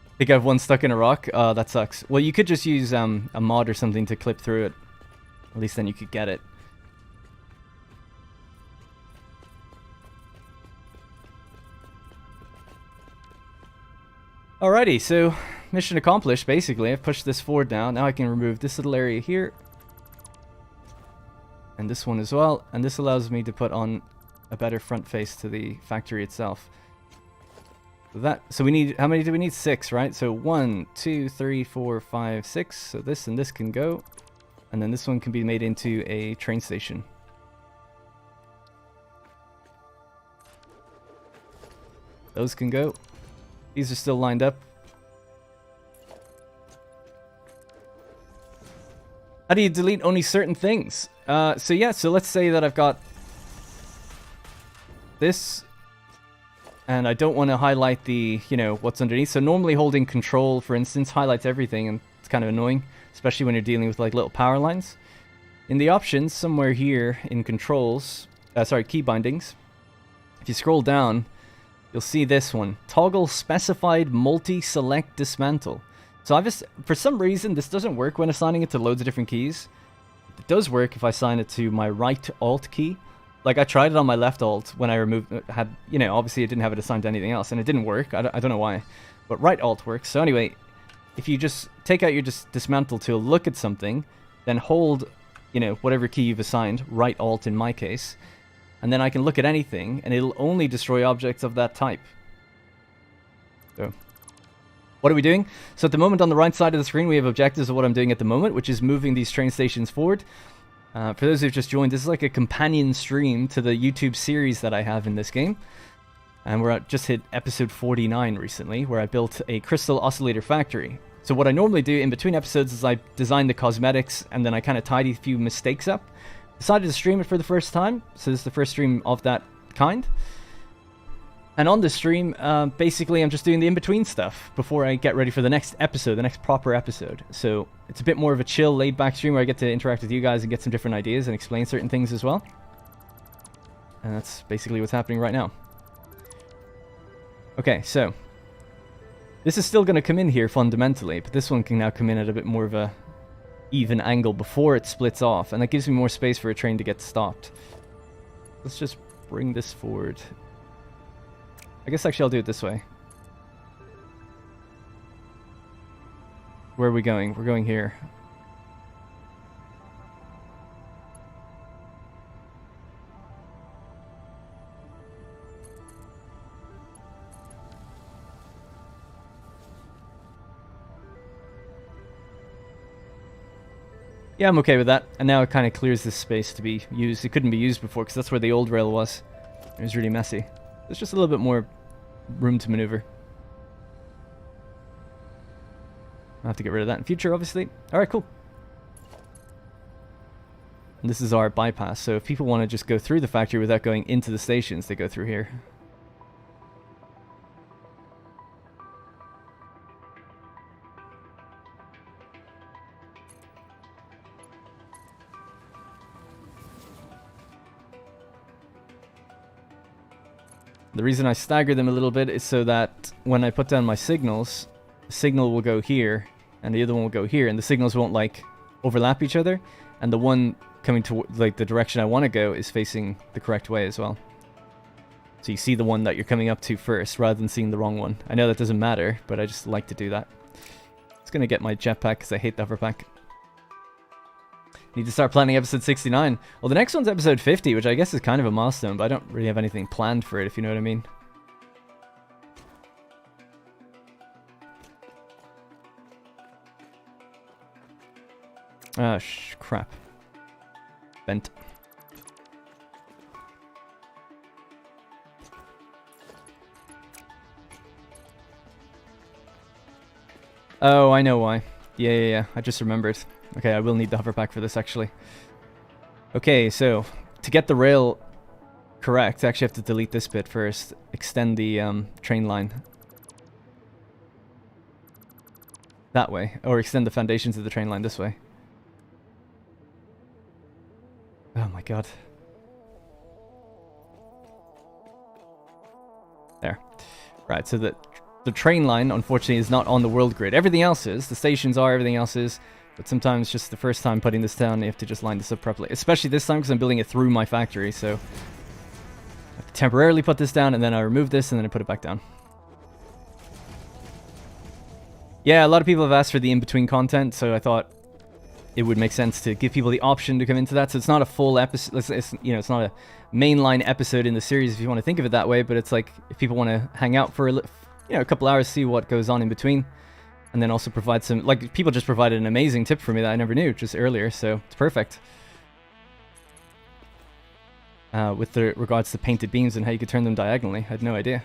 I think I have one stuck in a rock. That sucks. Well, you could just use a mod or something to clip through it. At least then you could get it. Alrighty, so mission accomplished, basically. I've pushed this forward now. Now I can remove this little area here. And this one as well. And this allows me to put on a better front face to the factory itself. So we need, how many do we need? 6, right? So 1, 2, 3, 4, 5, 6. So this and this can go. And then this one can be made into a train station. Those can go. These are still lined up. How do you delete only certain things? So yeah, so let's say that I've got this, and I don't want to highlight the, you know, what's underneath. So normally holding control, for instance, highlights everything, and it's kind of annoying, especially when you're dealing with like little power lines. In the options, somewhere here in controls, key bindings, if you scroll down, you'll see this one. Toggle specified multi-select dismantle. So I've just, for some reason, this doesn't work when assigning it to loads of different keys. It does work if I assign it to my right alt key. Like I tried it on my left alt when I removed, you know, obviously it didn't have it assigned to anything else and it didn't work. I don't know why, but right alt works. So anyway, if you just take out your dismantle tool, look at something, then hold, you know, whatever key you've assigned, right alt in my case, and then I can look at anything, and it'll only destroy objects of that type. So, what are we doing? So at the moment on the right side of the screen, we have objectives of what I'm doing at the moment, which is moving these train stations forward. For those who've just joined, this is like a companion stream to the YouTube series that I have in this game. And we're just hit episode 49 recently, where I built a crystal oscillator factory. So what I normally do in between episodes is I design the cosmetics, and then I kind of tidy a few mistakes up. Decided to stream it for the first time, so this is the first stream of that kind. And on this stream, basically I'm just doing the in-between stuff before I get ready for the next episode, the next proper episode. So it's a bit more of a chill, laid-back stream where I get to interact with you guys and get some different ideas and explain certain things as well. And that's basically what's happening right now. Okay, so this is still going to come in here fundamentally, but this one can now come in at a bit more of a even angle before it splits off, and that gives me more space for a train to get stopped. Let's just bring this forward. I guess actually I'll do it this way. Where are we going? We're going here. Yeah, I'm okay with that. And now it kind of clears this space to be used. It couldn't be used before because that's where the old rail was. It was really messy. There's just a little bit more room to maneuver. I'll have to get rid of that in future, obviously. Alright, cool. And this is our bypass, so if people want to just go through the factory without going into the stations, they go through here. The reason I stagger them a little bit is so that when I put down my signals, the signal will go here, and the other one will go here, and the signals won't, like, overlap each other, and the one coming to, like, the direction I want to go is facing the correct way as well. So you see the one that you're coming up to first, rather than seeing the wrong one. I know that doesn't matter, but I just like to do that. Just gonna get my jetpack, because I hate the hoverpack. Need to start planning episode 69. Well, the next one's episode 50, which I guess is kind of a milestone, but I don't really have anything planned for it, if you know what I mean. Ah, crap. Bent. Oh, I know why. Yeah. I just remembered. Okay, I will need the hoverpack for this, actually. Okay, so to get the rail correct, I actually have to delete this bit first. Extend the train line. That way. Or extend the foundations of the train line this way. Oh my god. There. Right, so the train line, unfortunately, is not on the world grid. Everything else is. The stations are, everything else is. But sometimes just the first time putting this down, you have to just line this up properly. Especially this time because I'm building it through my factory, so I have to temporarily put this down, and then I remove this, and then I put it back down. Yeah, a lot of people have asked for the in-between content, so I thought it would make sense to give people the option to come into that. So it's not a full episode, it's it's not a mainline episode in the series if you want to think of it that way, but it's like if people want to hang out for a couple hours, see what goes on in between. And then also provide some, like, people just provided an amazing tip for me that I never knew just earlier, so it's perfect. With regards to painted beams and how you could turn them diagonally, I had no idea.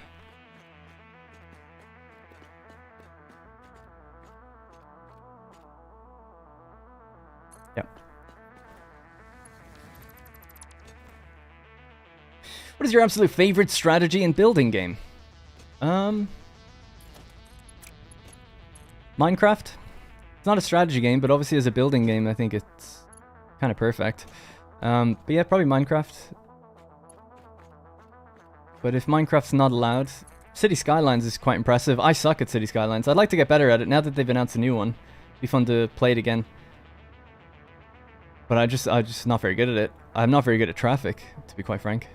Yep. What is your absolute favorite strategy and building game? Minecraft. It's not a strategy game, but obviously as a building game, I think it's kind of perfect. But yeah, probably Minecraft. But if Minecraft's not allowed, City Skylines is quite impressive. I suck at City Skylines. I'd like to get better at it now that they've announced a new one. It'd be fun to play it again. But I'm just not very good at it. I'm not very good at traffic, to be quite frank.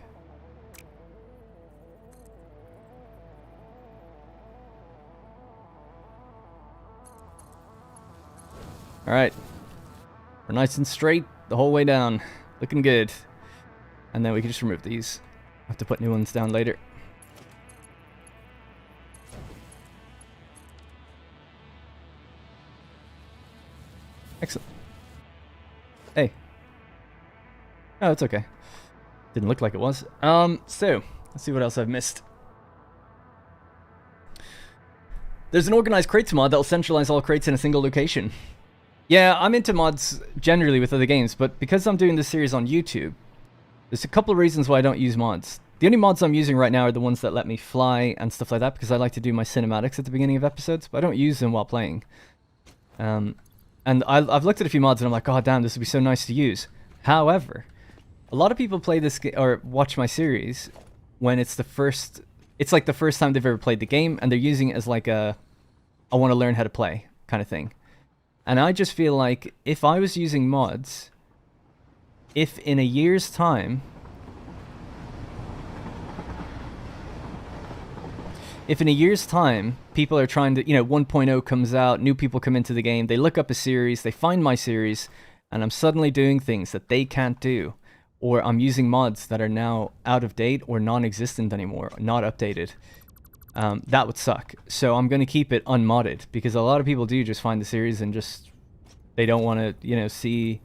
Alright. We're nice and straight the whole way down. Looking good. And then we can just remove these. Have to put new ones down later. Excellent. Hey. Oh, it's okay. Didn't look like it was. So, let's see what else I've missed. There's an organized crates mod that will centralize all crates in a single location. Yeah, I'm into mods generally with other games, but because I'm doing this series on YouTube, there's a couple of reasons why I don't use mods. The only mods I'm using right now are the ones that let me fly and stuff like that, because I like to do my cinematics at the beginning of episodes, but I don't use them while playing. And I've looked at a few mods and I'm like, oh damn, this would be so nice to use. However, a lot of people play this or watch my series when it's the first time they've ever played the game, and they're using it as like a I want to learn how to play kind of thing. And I just feel like if I was using mods, if in a year's time people are trying to, 1.0 comes out, new people come into the game, they look up a series, they find my series, and I'm suddenly doing things that they can't do, or I'm using mods that are now out of date or non-existent anymore, not updated, that would suck. So I'm going to keep it unmodded, because a lot of people do just find the series and just, they don't want to, see...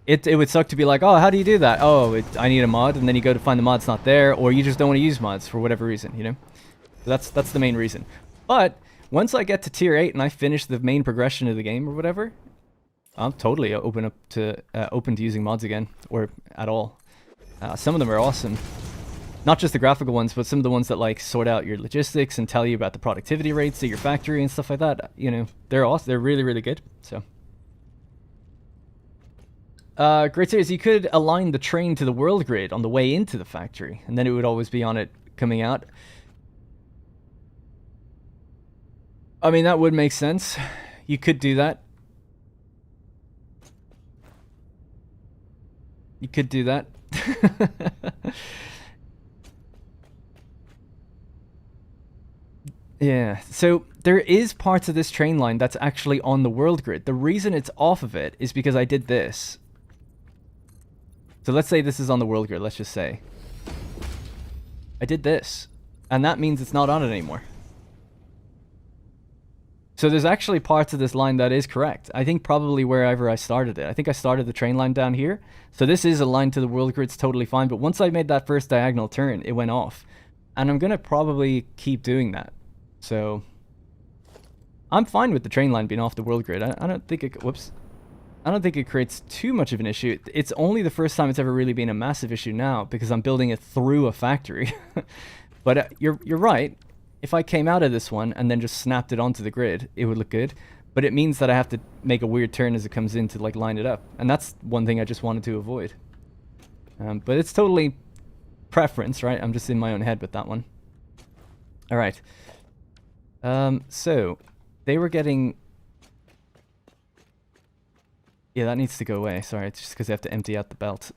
It would suck to be like, oh, how do you do that? Oh, I need a mod, and then you go to find the mod's not there, or you just don't want to use mods for whatever reason, That's the main reason. But once I get to tier 8 and I finish the main progression of the game or whatever, I'm totally open to using mods again, or at all. Some of them are awesome. Not just the graphical ones, but some of the ones that like sort out your logistics and tell you about the productivity rates at your factory and stuff like that. They're awesome. They're really, really good. So. Great series. You could align the train to the world grid on the way into the factory, and then it would always be on it coming out. I mean, that would make sense. You could do that. You could do that. Yeah, so there is parts of this train line that's actually on the world grid. The reason it's off of it is because I did this. So let's say this is on the world grid, let's just say. I did this, and that means it's not on it anymore. So there's actually parts of this line that is correct. I think probably wherever I started it. I think I started the train line down here. So this is a line to the world grid, it's totally fine. But once I made that first diagonal turn, it went off. And I'm going to probably keep doing that. So I'm fine with the train line being off the world grid. I don't think it... Whoops. I don't think it creates too much of an issue. It's only the first time it's ever really been a massive issue now because I'm building it through a factory. But you're right. If I came out of this one and then just snapped it onto the grid, it would look good. But it means that I have to make a weird turn as it comes in to like line it up. And that's one thing I just wanted to avoid. But it's totally preference, right? I'm just in my own head with that one. All right. So they were getting... Yeah, that needs to go away. Sorry, it's just because they have to empty out the belt.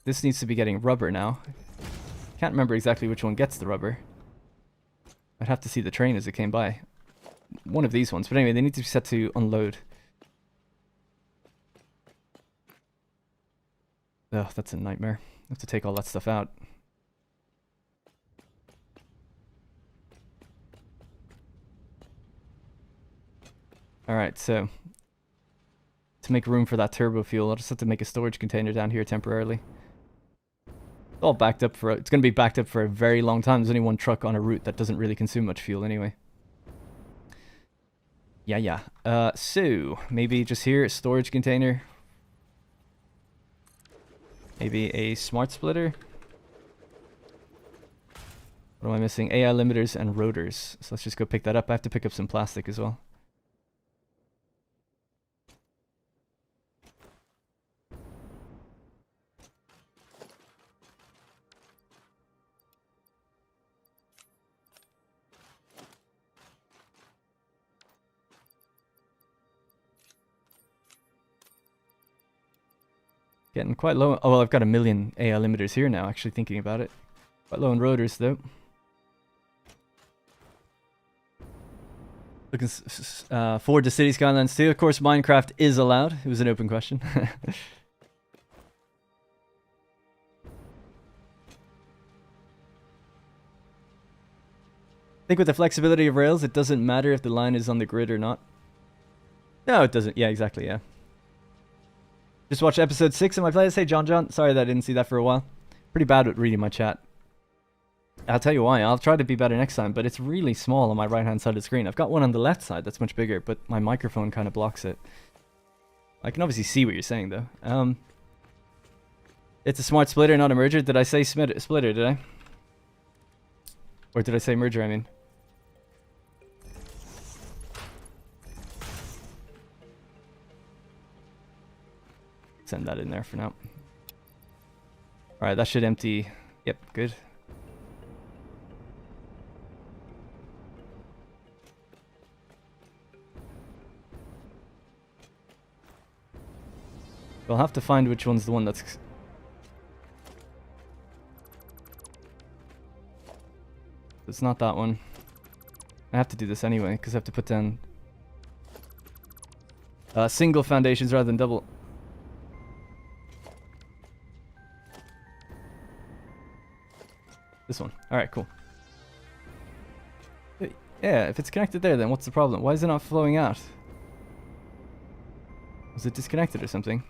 This needs to be getting rubber now. Can't remember exactly which one gets the rubber. I'd have to see the train as it came by. One of these ones. But anyway, they need to be set to unload. Ugh, that's a nightmare. I have to take all that stuff out. Alright, so... to make room for that turbo fuel, I'll just have to make a storage container down here temporarily. It's all backed up for... It's going to be backed up for a very long time. There's only one truck on a route that doesn't really consume much fuel anyway. Yeah. So, maybe just here, a storage container. Maybe a smart splitter. What am I missing? AI limiters and rotors. So let's just go pick that up. I have to pick up some plastic as well. Getting quite low. Oh, well, I've got a million AI limiters here now, actually thinking about it. Quite low on rotors, though. Looking forward to City Skylines 2. Of course, Minecraft is allowed. It was an open question. think with the flexibility of rails, it doesn't matter if the line is on the grid or not. No, it doesn't. Yeah, exactly, yeah. Just watched episode 6 of my playlist. Hey, John. Sorry that I didn't see that for a while. Pretty bad at reading my chat. I'll tell you why. I'll try to be better next time, but it's really small on my right-hand side of the screen. I've got one on the left side that's much bigger, but my microphone kind of blocks it. I can obviously see what you're saying, though. It's a smart splitter, not a merger. Did I say splitter, did I? Or did I say merger, I mean? Send that in there for now. Alright, that should empty. Yep, good. We'll have to find which one's the one that's... It's not that one. I have to do this anyway, because I have to put down... single foundations rather than double. This one. Alright, cool. Yeah, if it's connected there, then what's the problem? Why is it not flowing out? Was it disconnected or something?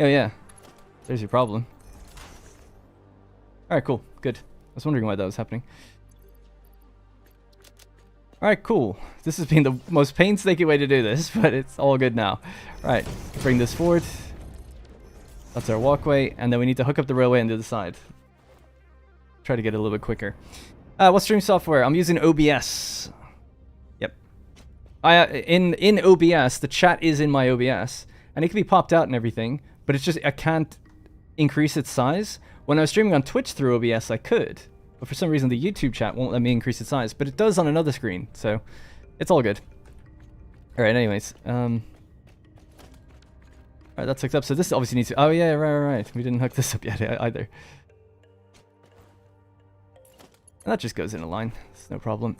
Oh yeah. There's your problem. Alright, cool. Good. I was wondering why that was happening. Alright, cool. This has been the most painstaking way to do this, but it's all good now. Right, bring this forward. That's our walkway, and then we need to hook up the railway into the side. Try to get it a little bit quicker. What stream software? I'm using OBS. Yep. In OBS, the chat is in my OBS, and it can be popped out and everything, but it's just I can't increase its size. When I was streaming on Twitch through OBS, I could, but for some reason the YouTube chat won't let me increase its size, but it does on another screen, so it's all good. All right, anyways. Alright, that's hooked up. So this obviously needs to... Oh, yeah, right. We didn't hook this up yet either. And that just goes in a line. It's no problem.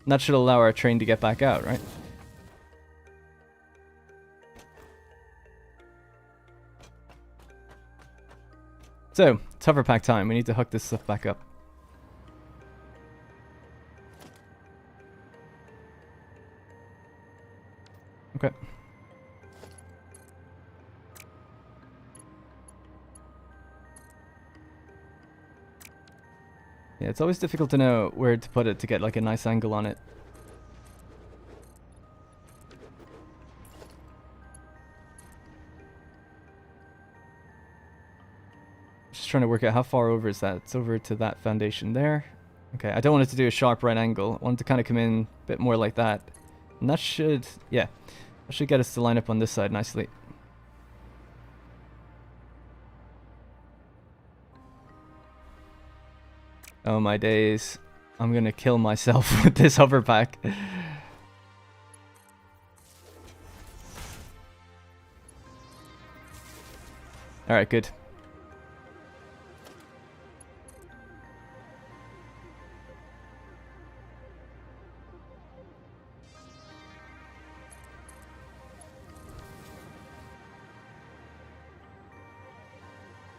And that should allow our train to get back out, right? So, it's hover pack time. We need to hook this stuff back up. Okay. Yeah, it's always difficult to know where to put it to get like a nice angle on it. Just trying to work out how far over is that. It's over to that foundation there. Okay, I don't want it to do a sharp right angle. I want it to kind of come in a bit more like that. And that should, yeah, that should get us to line up on this side nicely. Oh my days. I'm gonna kill myself with this hover pack. Alright, good.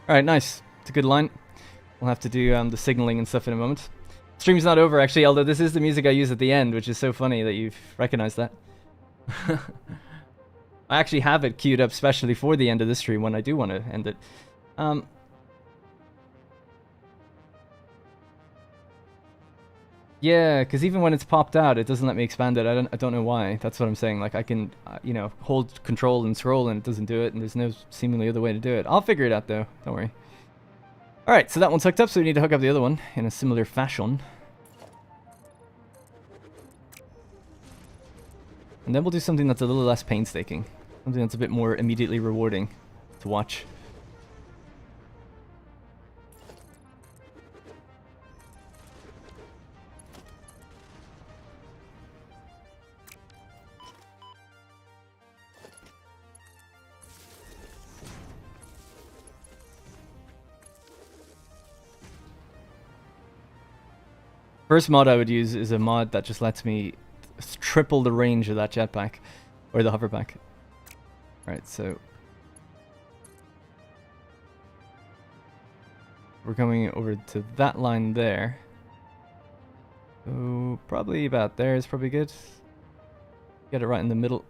Alright, nice. It's a good line. We'll have to do the signaling and stuff in a moment. Stream's not over, actually, although this is the music I use at the end, which is so funny that you've recognized that. I actually have it queued up specially for the end of this stream when I do want to end it. Yeah, because even when it's popped out, it doesn't let me expand it. I don't know why. That's what I'm saying. Like, I can, you know, hold control and scroll and it doesn't do it, and there's no seemingly other way to do it. I'll figure it out, though. Don't worry. Alright, so that one's hooked up, so we need to hook up the other one in a similar fashion. And then we'll do something that's a little less painstaking. Something that's a bit more immediately rewarding to watch. First mod I would use is a mod that just lets me triple the range of that jetpack, or the hoverpack. Right, so we're going over to that line there. So probably about there is probably good. Get it right in the middle.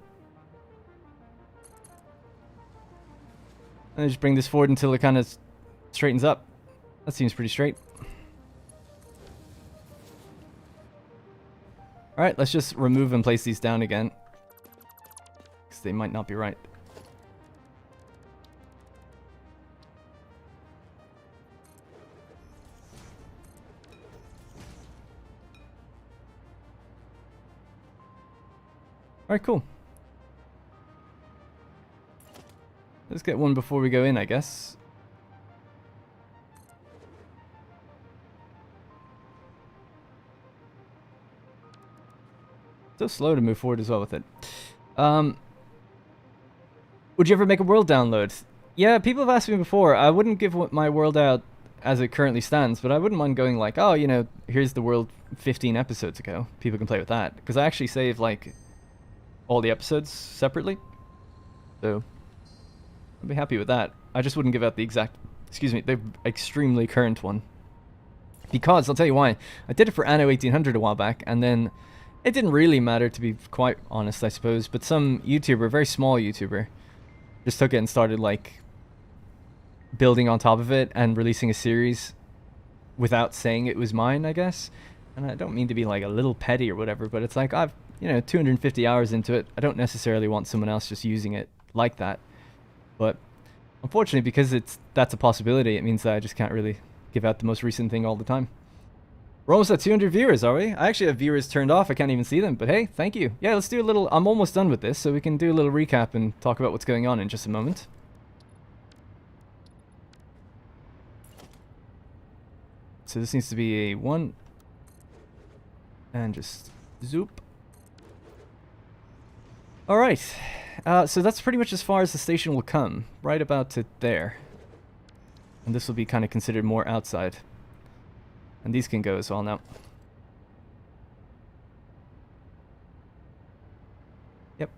And just bring this forward until it kind of straightens up. That seems pretty straight. Alright, let's just remove and place these down again. Because they might not be right. Alright, cool. Let's get one before we go in, I guess. So slow to move forward as well with it. Would you ever make a world download? Yeah, people have asked me before. I wouldn't give my world out as it currently stands, but I wouldn't mind going like, oh, you know, here's the world 15 episodes ago. People can play with that. Because I actually save, like, all the episodes separately. So I'd be happy with that. I just wouldn't give out the exact, excuse me, the extremely current one. Because, I'll tell you why. I did it for Anno 1800 a while back, and then it didn't really matter, to be quite honest, I suppose. But some YouTuber, very small YouTuber, just took it and started, like, building on top of it and releasing a series without saying it was mine, I guess. And I don't mean to be, like, a little petty or whatever, but it's like, I've, you know, 250 hours into it. I don't necessarily want someone else just using it like that. But unfortunately, because that's a possibility, it means that I just can't really give out the most recent thing all the time. We're almost at 200 viewers, are we? I actually have viewers turned off. I can't even see them, but hey, thank you. Yeah, let's do a little... I'm almost done with this, so we can do a little recap and talk about what's going on in just a moment. So this needs to be a 1. And just zoop. Alright. So that's pretty much as far as the station will come. Right about to there. And this will be kind of considered more outside. And these can go as well now. Yep.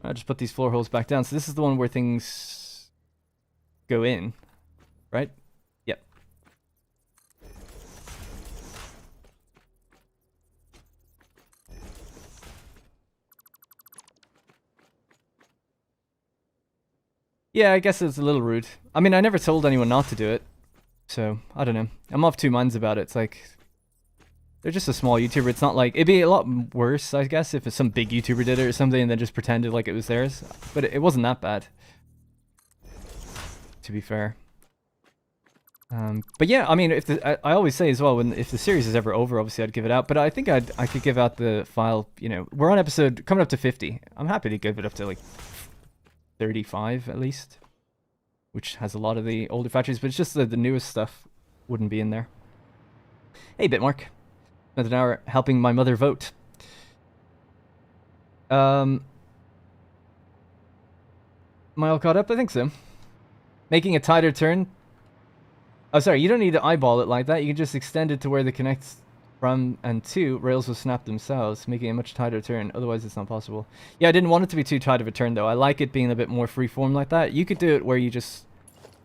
I'll just put these floor holes back down. So this is the one where things go in, right? Yep. Yeah, I guess it's a little rude. I mean, I never told anyone not to do it. So, I don't know. I'm of two minds about it. It's like, they're just a small YouTuber. It's not like, it'd be a lot worse, I guess, if some big YouTuber did it or something and then just pretended like it was theirs. But it wasn't that bad, to be fair. But yeah, I mean, if I always say as well, if the series is ever over, obviously I'd give it out. But I think I could give out the file, you know, we're on episode, coming up to 50. I'm happy to give it up to like 35 at least, which has a lot of the older factories, but it's just that the newest stuff wouldn't be in there. Hey, Bitmark. Spent an hour helping my mother vote. Am I all caught up? I think so. Making a tighter turn. Oh, sorry, you don't need to eyeball it like that. You can just extend it to where the connects from and to rails will snap themselves, making a much tighter turn. Otherwise, it's not possible. Yeah, I didn't want it to be too tight of a turn, though. I like it being a bit more freeform like that. You could do it where you just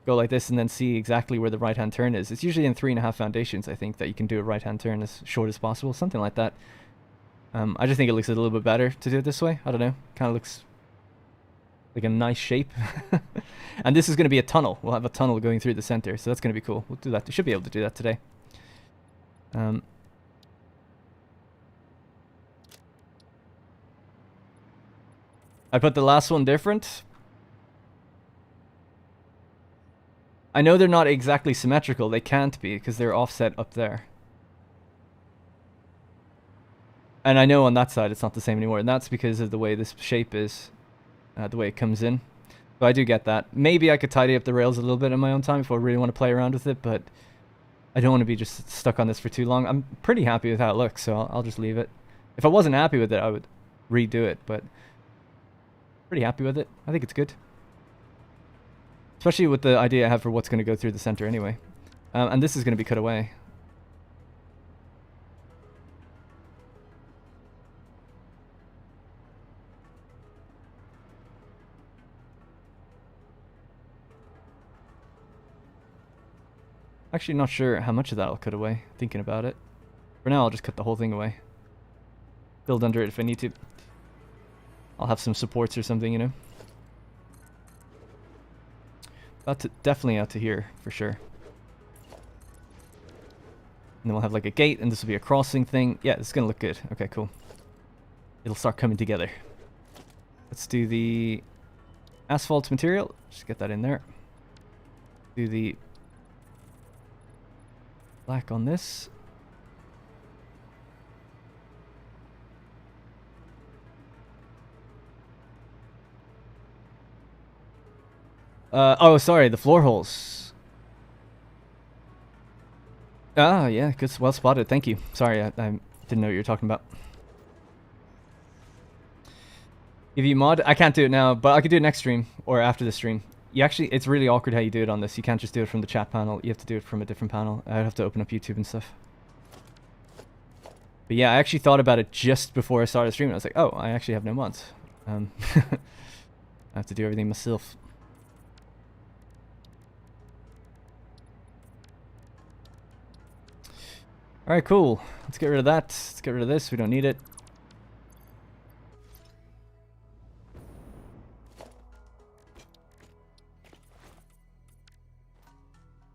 go like this and then see exactly where the right-hand turn is. It's usually in 3.5 foundations, I think, that you can do a right-hand turn as short as possible. Something like that. I just think it looks a little bit better to do it this way. I don't know. Kind of looks like a nice shape. And this is going to be a tunnel. We'll have a tunnel going through the center, so that's going to be cool. We'll do that. We should be able to do that today. I put the last one different. I know they're not exactly symmetrical. They can't be because they're offset up there. And I know on that side it's not the same anymore. And that's because of the way this shape is. The way it comes in. So I do get that. Maybe I could tidy up the rails a little bit in my own time if I really want to play around with it. But I don't want to be just stuck on this for too long. I'm pretty happy with how it looks. So I'll just leave it. If I wasn't happy with it, I would redo it. But pretty happy with it. I think it's good. Especially with the idea I have for what's going to go through the center anyway. And this is going to be cut away. Actually, not sure how much of that I'll cut away, thinking about it. For now, I'll just cut the whole thing away. Build under it if I need to. I'll have some supports or something, you know. Definitely out to here, for sure. And then we'll have like a gate, and this will be a crossing thing. Yeah, this is gonna look good. Okay, cool. It'll start coming together. Let's do the asphalt material. Just get that in there. Do the black on this. Oh, sorry, the floor holes. Ah, yeah, good, well spotted. Thank you. Sorry, I didn't know what you were talking about. Give you mod? I can't do it now, but I could do it next stream or after the stream. You actually, it's really awkward how you do it on this. You can't just do it from the chat panel. You have to do it from a different panel. I'd have to open up YouTube and stuff. But yeah, I actually thought about it just before I started streaming. I was like, oh, I actually have no mods. I have to do everything myself. Alright, cool. Let's get rid of that. Let's get rid of this. We don't need it.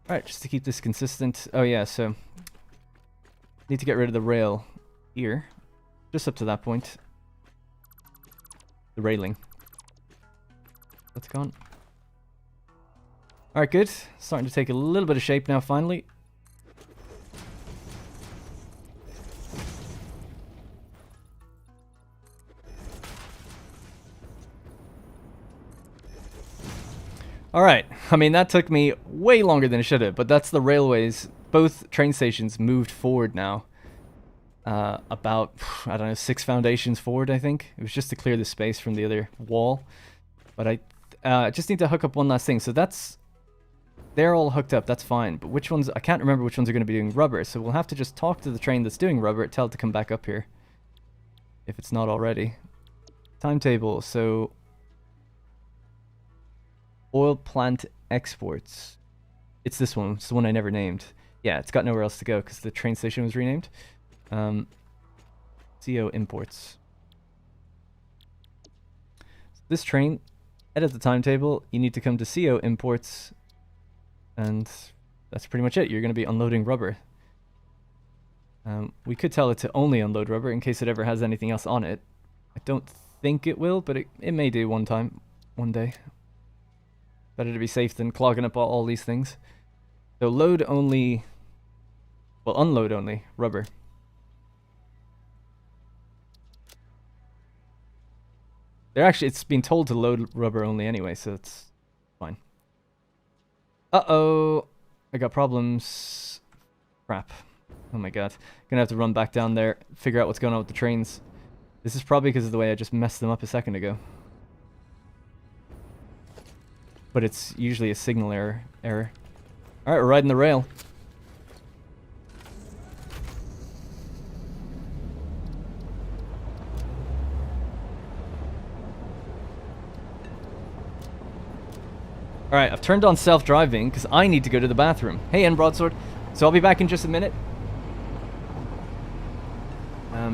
Alright, just to keep this consistent. Oh yeah, so need to get rid of the rail here. Just up to that point. The railing. That's gone. Alright, good. Starting to take a little bit of shape now, finally. Alright, I mean that took me way longer than it should have, but that's the railways. Both train stations moved forward now. About, I don't know, 6 foundations forward, I think. It was just to clear the space from the other wall. But I just need to hook up one last thing. So that's, they're all hooked up, that's fine. But which ones, I can't remember which ones are going to be doing rubber. So we'll have to just talk to the train that's doing rubber, tell it to come back up here. If it's not already. Timetable, so oil plant exports. It's this one. It's the one I never named. Yeah, it's got nowhere else to go because the train station was renamed. CO imports. So this train, edit the timetable. You need to come to CO imports, and that's pretty much it. You're going to be unloading rubber. We could tell it to only unload rubber in case it ever has anything else on it. I don't think it will, but it may do one day. Better to be safe than clogging up all these things. So load only, well, unload only rubber. They're actually, it's been told to load rubber only anyway, so it's fine. Uh-oh, I got problems. Crap. Oh my god. Gonna have to run back down there, figure out what's going on with the trains. This is probably because of the way I just messed them up a second ago. But it's usually a signal error. Alright, we're riding the rail. Alright, I've turned on self-driving because I need to go to the bathroom. Hey, N Broadsword. So I'll be back in just a minute.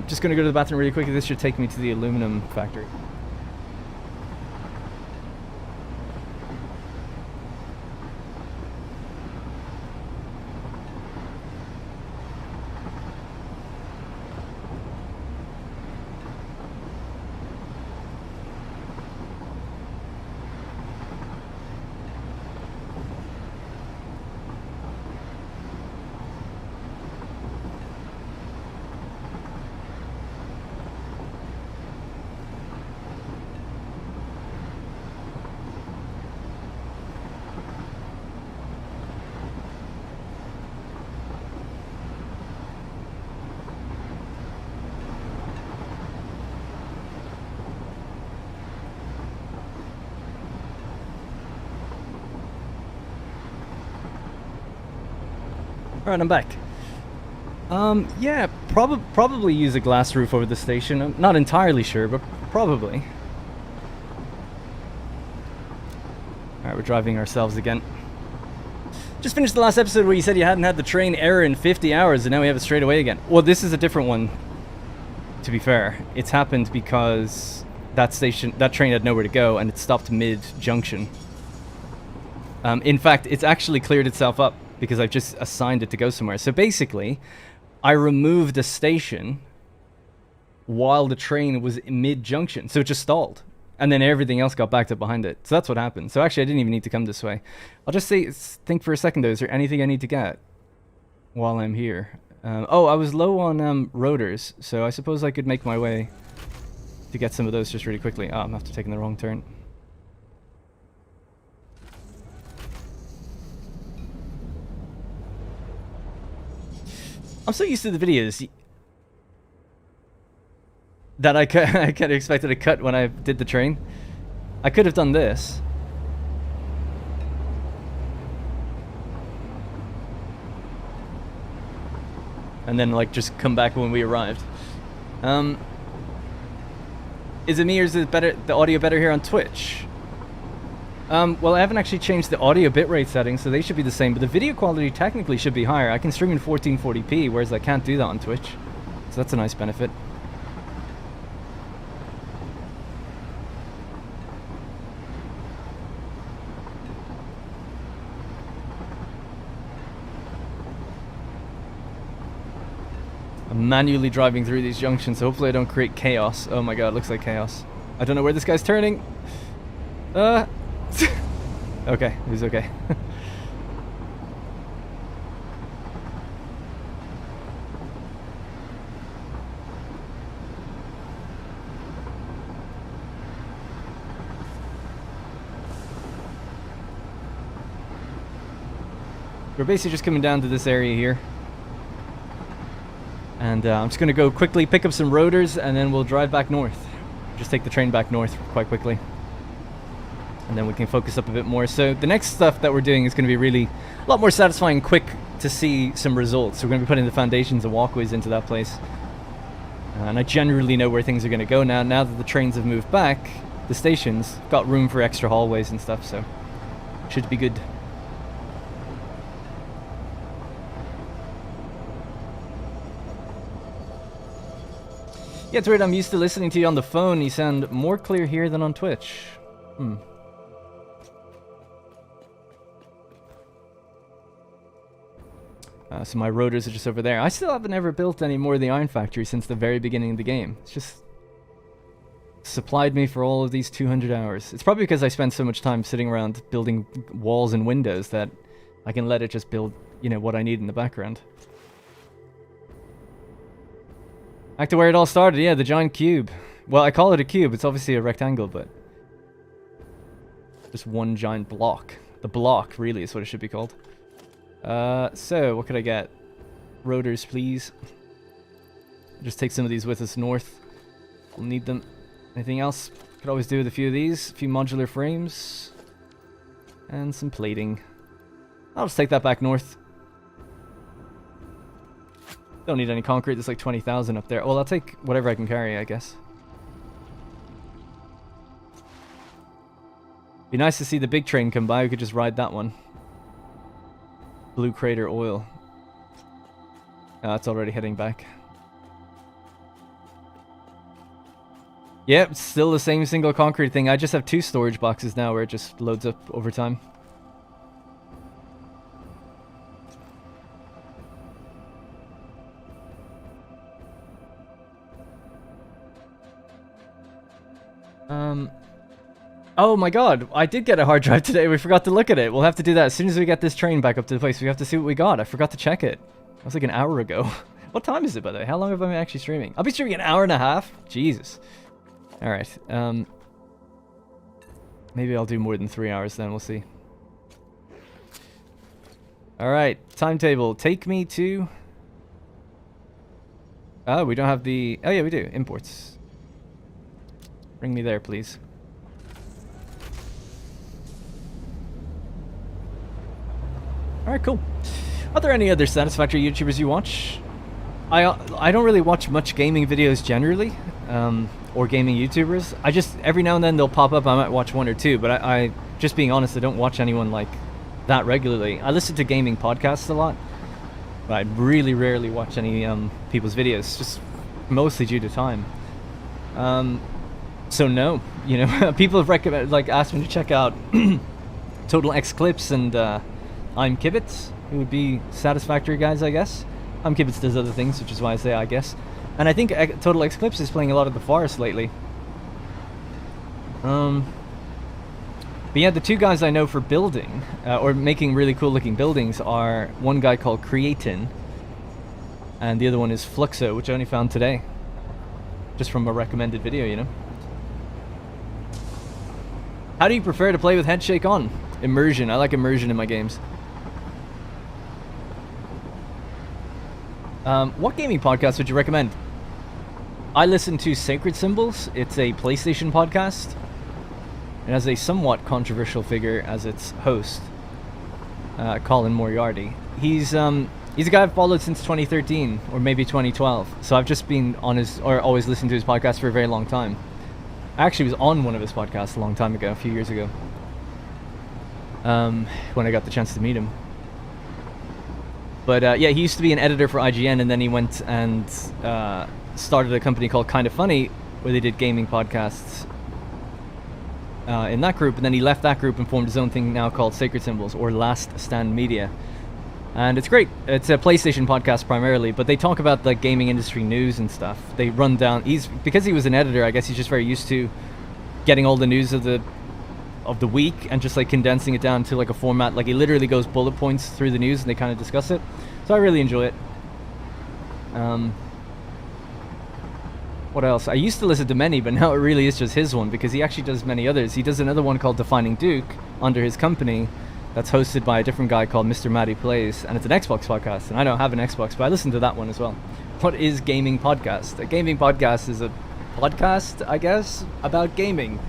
Just gonna go to the bathroom really quickly. This should take me to the aluminum factory. Alright, I'm back. Yeah, probably use a glass roof over the station. I'm not entirely sure, but probably. Alright, we're driving ourselves again. Just finished the last episode where you said you hadn't had the train error in 50 hours, and now we have it straight away again. Well, this is a different one, to be fair. It's happened because that train had nowhere to go, and it stopped mid-junction. In fact, it's actually cleared itself up because I've just assigned it to go somewhere. So basically, I removed a station while the train was mid-junction, so it just stalled. And then everything else got backed up behind it. So that's what happened. So actually, I didn't even need to come this way. I'll just think for a second, though. Is there anything I need to get while I'm here? Oh, I was low on rotors, so I suppose I could make my way to get some of those just really quickly. Oh, I'm after taking the wrong turn. I'm so used to the videos that I kind of expected a cut when I did the train. I could have done this. And then, like, just come back when we arrived. Is it me or is it better, the audio better here on Twitch? Well, I haven't actually changed the audio bitrate settings, so they should be the same, but the video quality technically should be higher. I can stream in 1440p, whereas I can't do that on Twitch. So that's a nice benefit. I'm manually driving through these junctions, so hopefully I don't create chaos. Oh my god, it looks like chaos. I don't know where this guy's turning. Okay, it was okay. We're basically just coming down to this area here. And I'm just going to go quickly pick up some rotors, and then we'll drive back north. Just take the train back north quite quickly. And then we can focus up a bit more. So the next stuff that we're doing is going to be really a lot more satisfying, quick to see some results. So we're going to be putting the foundations and walkways into that place. And I generally know where things are going to go now. Now that the trains have moved back, the station's got room for extra hallways and stuff, so should be good. Yeah, it's weird, I'm used to listening to you on the phone. You sound more clear here than on Twitch. So my rotors are just over there. I still haven't ever built any more of the Iron Factory since the very beginning of the game. It's just supplied me for all of these 200 hours. It's probably because I spend so much time sitting around building walls and windows that I can let it just build, you know, what I need in the background. Back to where it all started, yeah, the giant cube. Well, I call it a cube, it's obviously a rectangle, but just one giant block. The block, really, is what it should be called. So, what could I get? Rotors, please. Just take some of these with us north. We'll need them. Anything else? Could always do with a few of these. A few modular frames. And some plating. I'll just take that back north. Don't need any concrete, there's like 20,000 up there. Well, I'll take whatever I can carry, I guess. Be nice to see the big train come by, we could just ride that one. Blue Crater Oil. It's already heading back. Yep, it's still the same single concrete thing. I just have 2 storage boxes now where it just loads up over time. Oh my god, I did get a hard drive today, we forgot to look at it. We'll have to do that as soon as we get this train back up to the place. We have to see what we got. I forgot to check it. That was like an hour ago. What time is it, by the way? How long have I been actually streaming? I'll be streaming an hour and a half? Jesus. Alright, maybe I'll do more than 3 hours then, we'll see. Alright, timetable. Take me to... Oh, we don't have the... Oh yeah, we do. Imports. Bring me there, please. Alright, cool. Are there any other Satisfactory YouTubers you watch? I don't really watch much gaming videos generally, or gaming YouTubers. I just, every now and then they'll pop up, I might watch 1 or 2, but I just being honest, I don't watch anyone like that regularly. I listen to gaming podcasts a lot, but I really rarely watch any people's videos, just mostly due to time. So no, you know, people have recommended, like, asked me to check out Total X Clips and I'm Kibitz, who would be Satisfactory guys, I guess. I'm Kibitz does other things, which is why I say I guess. And I think Total X Clips is playing a lot of The Forest lately. But yeah, the two guys I know for building, or making really cool looking buildings, are one guy called Creatin, and the other one is Fluxo, which I only found today. Just from a recommended video, you know. How do you prefer to play with headshake on? Immersion. I like immersion in my games. What gaming podcast would you recommend? I listen to Sacred Symbols. It's a PlayStation podcast. It has a somewhat controversial figure as its host, Colin Moriarty. He's a guy I've followed since 2013 or maybe 2012. So I've just been on his, or always listened to his podcast for a very long time. I actually was on one of his podcasts a long time ago, a few years ago, when I got the chance to meet him. But yeah, he used to be an editor for IGN, and then he went and started a company called Kinda Funny, where they did gaming podcasts in that group, and then he left that group and formed his own thing now called Sacred Symbols, or Last Stand Media. And it's great. It's a PlayStation podcast primarily, but they talk about the gaming industry news and stuff. They run down, because he was an editor, I guess he's just very used to getting all the news of the week and just like condensing it down to like a format. Like he literally goes bullet points through the news and they kind of discuss it. So I really enjoy it. What else? I used to listen to many, but now it really is just his one, because he actually does many others. He does another one called Defining Duke under his company that's hosted by a different guy called Mr. Matty Plays, and it's an Xbox podcast, and I don't have an Xbox, but I listen to that one as well. What is gaming podcast? A gaming podcast is a podcast, I guess, about gaming.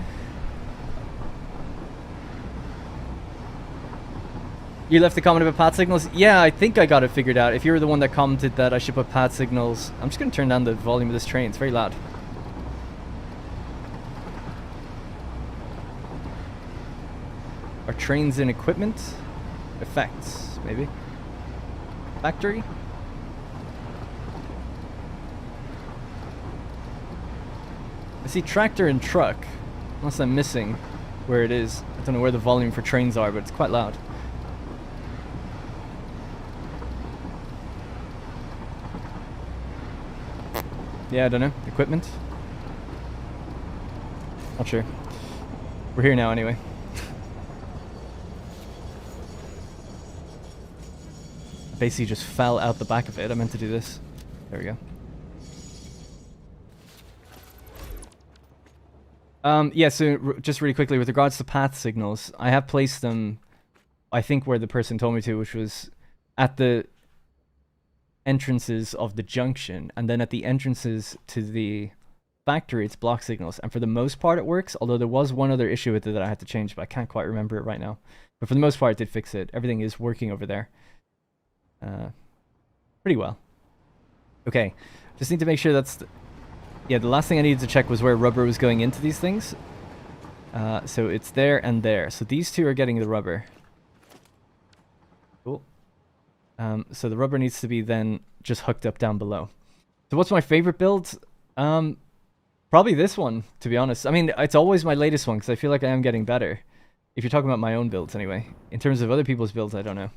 You left a comment about path signals? Yeah, I think I got it figured out. If you were the one that commented that I should put path signals... I'm just going to turn down the volume of this train. It's very loud. Are trains in equipment? Effects, maybe. Factory? I see tractor and truck. Unless I'm missing where it is. I don't know where the volume for trains are, but it's quite loud. Yeah, I don't know. Equipment? Not sure. We're here now anyway. Basically just fell out the back of it. I meant to do this. There we go. Yeah, so just really quickly, with regards to path signals, I have placed them, I think, where the person told me to, which was at the entrances of the junction, and then at the entrances to the factory, it's block signals. And for the most part, it works, although there was one other issue with it that I had to change, but I can't quite remember it right now. But for the most part, it did fix it. Everything is working over there. Pretty well. Okay, just need to make sure that's... Yeah, the last thing I needed to check was where rubber was going into these things. So it's there and there. So these two are getting the rubber. Cool. So the rubber needs to be then just hooked up down below. So what's my favorite build? Probably this one, to be honest. I mean, it's always my latest one because I feel like I am getting better. If you're talking about my own builds anyway. In terms of other people's builds, I don't know.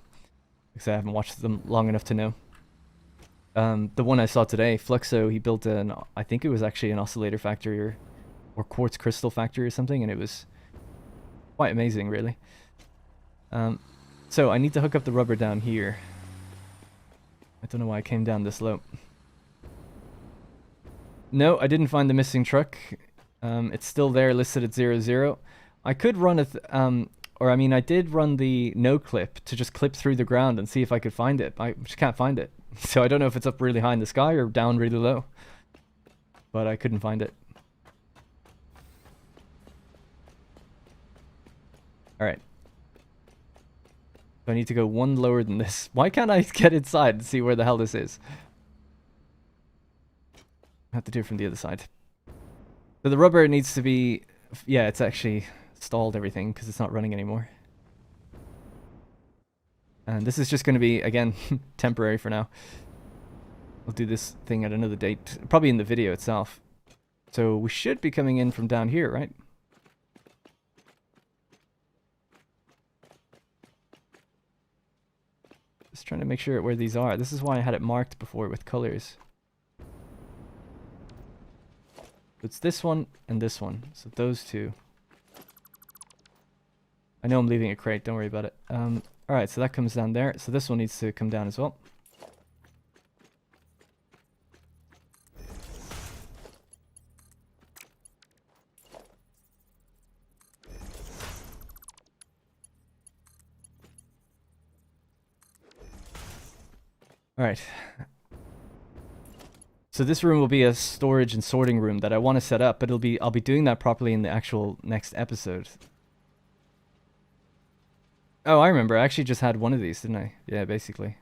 Because I haven't watched them long enough to know. The one I saw today, Fluxo, he built an, I think it was actually an oscillator factory or quartz crystal factory or something, and it was quite amazing, really. So I need to hook up the rubber down here. I don't know why I came down this low. No, I didn't find the missing truck. It's still there, listed at 00. I could run it, or I mean, I did run the no clip to just clip through the ground and see if I could find it. I just can't find it. So I don't know if it's up really high in the sky or down really low. But I couldn't find it. Alright. So I need to go one lower than this. Why can't I get inside and see where the hell this is? I have to do it from the other side. So the rubber needs to be... Yeah, it's actually stalled everything because it's not running anymore. And this is just going to be, again, temporary for now. We'll do this thing at another date, probably in the video itself. So we should be coming in from down here, right? Just trying to make sure where these are. This is why I had it marked before with colors. It's this one and this one. So those two. I know I'm leaving a crate, don't worry about it. Alright, so that comes down there. So this one needs to come down as well. Alright. So this room will be a storage and sorting room that I want to set up, but I'll be doing that properly in the actual next episode. Oh, I remember. I actually just had one of these, didn't I? Yeah, basically.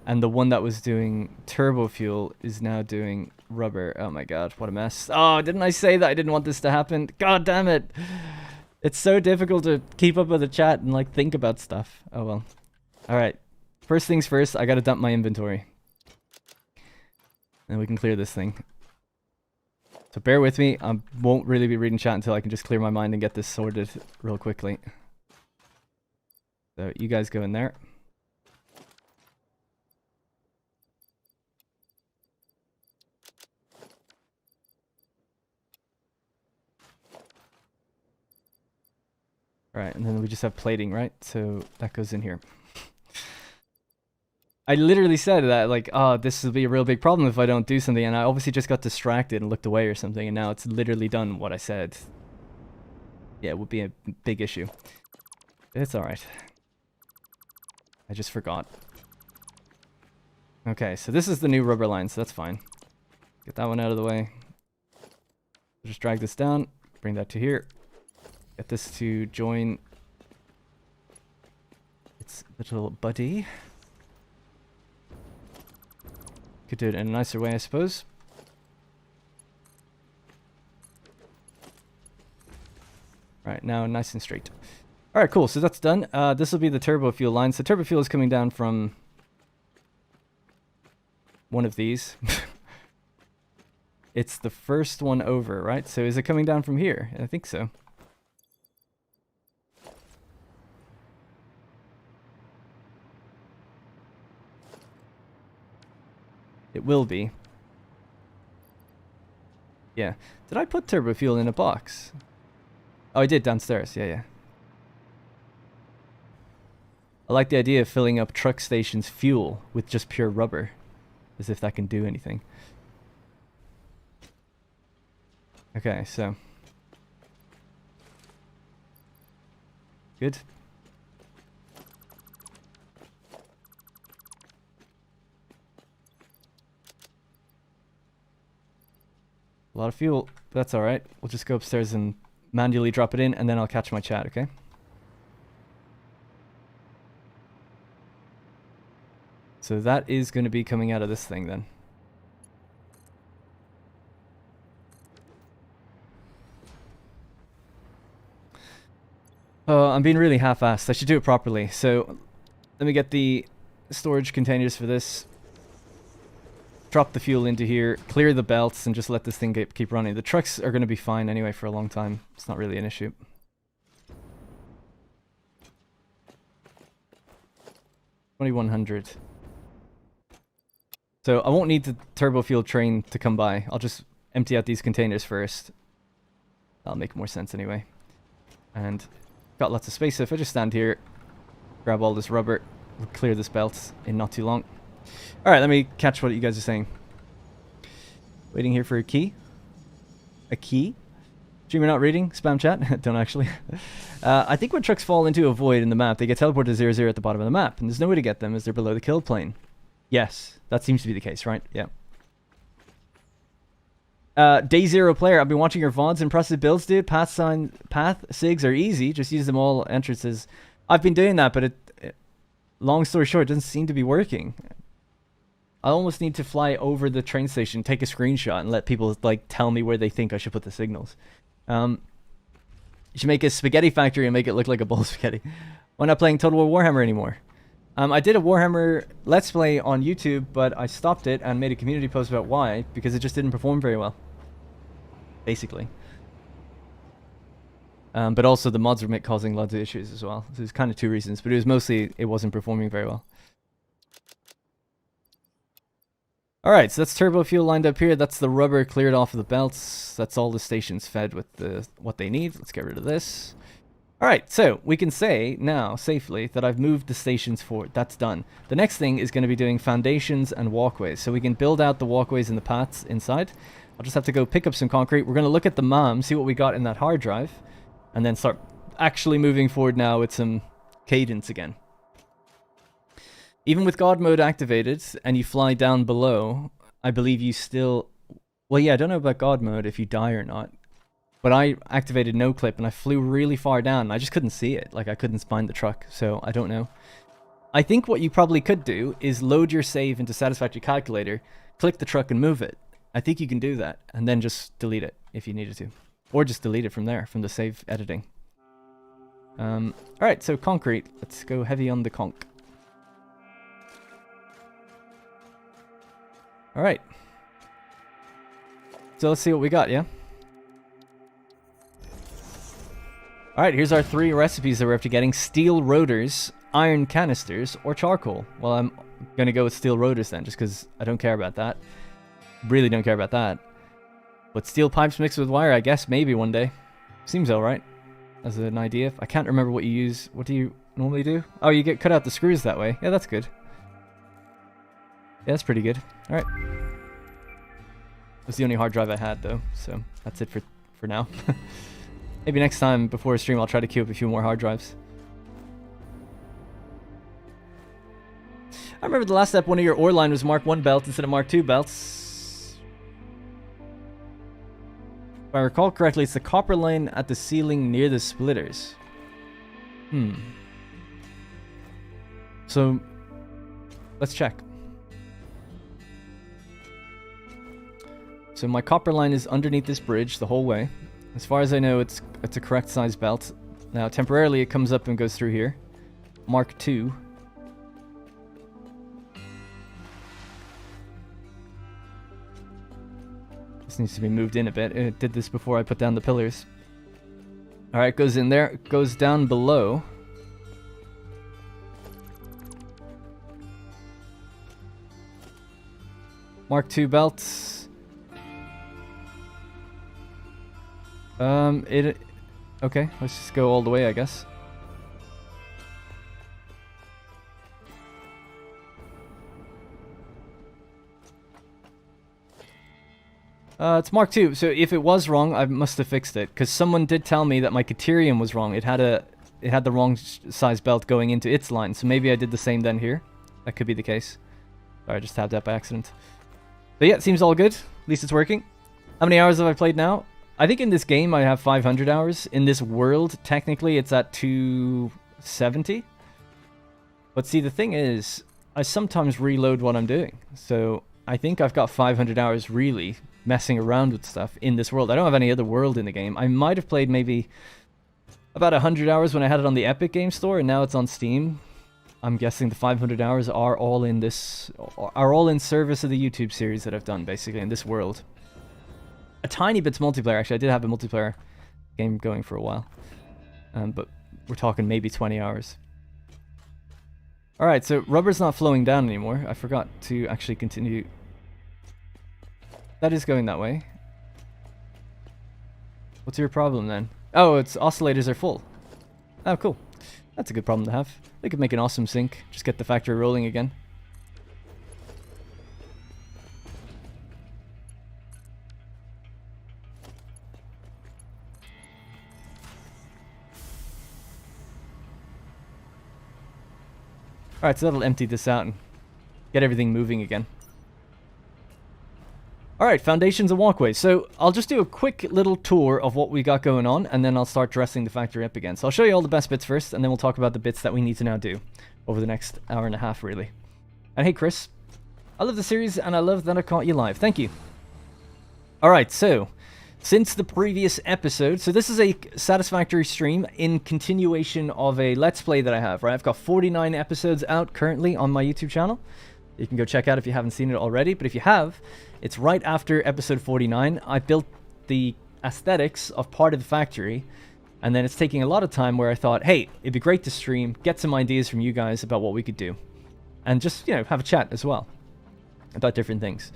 And the one that was doing turbo fuel is now doing rubber. Oh my god, what a mess. Oh, didn't I say that I didn't want this to happen? God damn it. It's so difficult to keep up with the chat and like think about stuff. Oh well. Alright. First things first, I gotta dump my inventory. And we can clear this thing. So bear with me, I won't really be reading chat until I can just clear my mind and get this sorted real quickly. So you guys go in there. Alright, and then we just have plating, right? So that goes in here. I literally said that, like, oh, this will be a real big problem if I don't do something, and I obviously just got distracted and looked away or something, and now it's literally done what I said. Yeah, it would be a big issue. It's alright. I just forgot. Okay, so this is the new rubber line, so that's fine. Get that one out of the way. Just drag this down, bring that to here. Get this to join its little buddy. Could do it in a nicer way, I suppose. Right, now nice and straight. Alright, cool, so that's done. This will be the turbo fuel line. So turbo fuel is coming down from one of these. It's the first one over, right? So is it coming down from here? I think so. It will be. Yeah. Did I put turbo fuel in a box? Oh, I did downstairs. Yeah, yeah. I like the idea of filling up truck stations' fuel with just pure rubber. As if that can do anything. Okay, so. Good. A lot of fuel. That's alright. We'll just go upstairs and manually drop it in, and then I'll catch my chat, okay? So that is going to be coming out of this thing then. Oh, I'm being really half-assed. I should do it properly. So let me get the storage containers for this. Drop the fuel into here, clear the belts, and just let this thing keep running. The trucks are going to be fine anyway for a long time. It's not really an issue. $2,100. So I won't need the turbo fuel train to come by. I'll just empty out these containers first. That'll make more sense anyway. And got lots of space, so if I just stand here, grab all this rubber, we'll clear this belt in not too long. Alright, let me catch what you guys are saying. Waiting here for a key. A key? Dream you're not reading? Spam chat? Don't actually. I think when trucks fall into a void in the map, they get teleported to 0, 0 at the bottom of the map, and there's no way to get them as they're below the kill plane. Yes, that seems to be the case, right? Yeah. Day Zero player, I've been watching your VODs. Impressive builds, dude. Path SIGs are easy. Just use them all entrances. I've been doing that, but long story short, it doesn't seem to be working. I almost need to fly over the train station, take a screenshot, and let people like tell me where they think I should put the signals. You should make a spaghetti factory and make it look like a bowl of spaghetti. Why not playing Total War Warhammer anymore? I did a Warhammer Let's Play on YouTube, but I stopped it and made a community post about why, because it just didn't perform very well. Basically. But also the mods were causing lots of issues as well. So there's kind of two reasons, but it was mostly it wasn't performing very well. Alright, so that's turbo fuel lined up here. That's the rubber cleared off of the belts. That's all the stations fed with what they need. Let's get rid of this. Alright, so we can say now safely that I've moved the stations forward. That's done. The next thing is going to be doing foundations and walkways. So we can build out the walkways and the paths inside. I'll just have to go pick up some concrete. We're going to look at the MOM, see what we got in that hard drive, and then start actually moving forward now with some cadence again. Even with God mode activated and you fly down below, I believe you still... Well, yeah, I don't know about God mode if you die or not. But I activated no clip and I flew really far down and I just couldn't see it. Like, I couldn't find the truck, so I don't know. I think what you probably could do is load your save into Satisfactory Calculator, click the truck and move it. I think you can do that, and then just delete it if you needed to. Or just delete it from there, from the save editing. Alright, so concrete. Let's go heavy on the conch. Alright. So let's see what we got, yeah? Alright, here's our 3 recipes that we're after getting. Steel rotors, iron canisters, or charcoal. Well, I'm going to go with steel rotors then, just because I don't care about that. Really don't care about that. But steel pipes mixed with wire, I guess, maybe one day. Seems alright. As an idea. I can't remember what you use. What do you normally do? Oh, you get cut out the screws that way. Yeah, that's good. Yeah, that's pretty good. Alright. That's the only hard drive I had, though. So, that's it for now. Maybe next time, before a stream, I'll try to queue up a few more hard drives. I remember the last step, one of your ore line was Mark 1 belt instead of Mark 2 belts. If I recall correctly, it's the copper line at the ceiling near the splitters. So, let's check. So my copper line is underneath this bridge the whole way. As far as I know, it's a correct size belt. Now, temporarily, it comes up and goes through here. Mark 2. This needs to be moved in a bit. It did this before I put down the pillars. Alright, goes in there. Goes down below. Mark 2 belts. Okay, let's just go all the way, I guess. It's Mark 2, so if it was wrong, I must have fixed it, because someone did tell me that my Caterium was wrong. It had the wrong size belt going into its line, so maybe I did the same then here. That could be the case. Sorry, I just tabbed that by accident. But yeah, it seems all good. At least it's working. How many hours have I played now? I think in this game I have 500 hours. In this world, technically, it's at 270. But see, the thing is, I sometimes reload what I'm doing. So I think I've got 500 hours really messing around with stuff in this world. I don't have any other world in the game. I might have played maybe about 100 hours when I had it on the Epic Game Store, and now it's on Steam. I'm guessing the 500 hours are all in service of the YouTube series that I've done, basically, in this world. A tiny bit's multiplayer, actually. I did have a multiplayer game going for a while. But we're talking maybe 20 hours. Alright, so rubber's not flowing down anymore. I forgot to actually continue. That is going that way. What's your problem then? Oh, its oscillators are full. Oh, cool. That's a good problem to have. They could make an awesome sync. Just get the factory rolling again. Alright, so that'll empty this out and get everything moving again. Alright, foundations and walkways. So I'll just do a quick little tour of what we got going on, and then I'll start dressing the factory up again. So I'll show you all the best bits first, and then we'll talk about the bits that we need to now do over the next hour and a half, really. And hey, Chris. I love the series, and I love that I caught you live. Thank you. Alright, so since the previous episode. So this is a Satisfactory stream in continuation of a Let's Play that I have, right? I've got 49 episodes out currently on my YouTube channel. You can go check out if you haven't seen it already, but if you have, it's right after episode 49. I built the aesthetics of part of the factory, and then it's taking a lot of time where I thought, hey, it'd be great to stream, get some ideas from you guys about what we could do, and just, you know, have a chat as well about different things.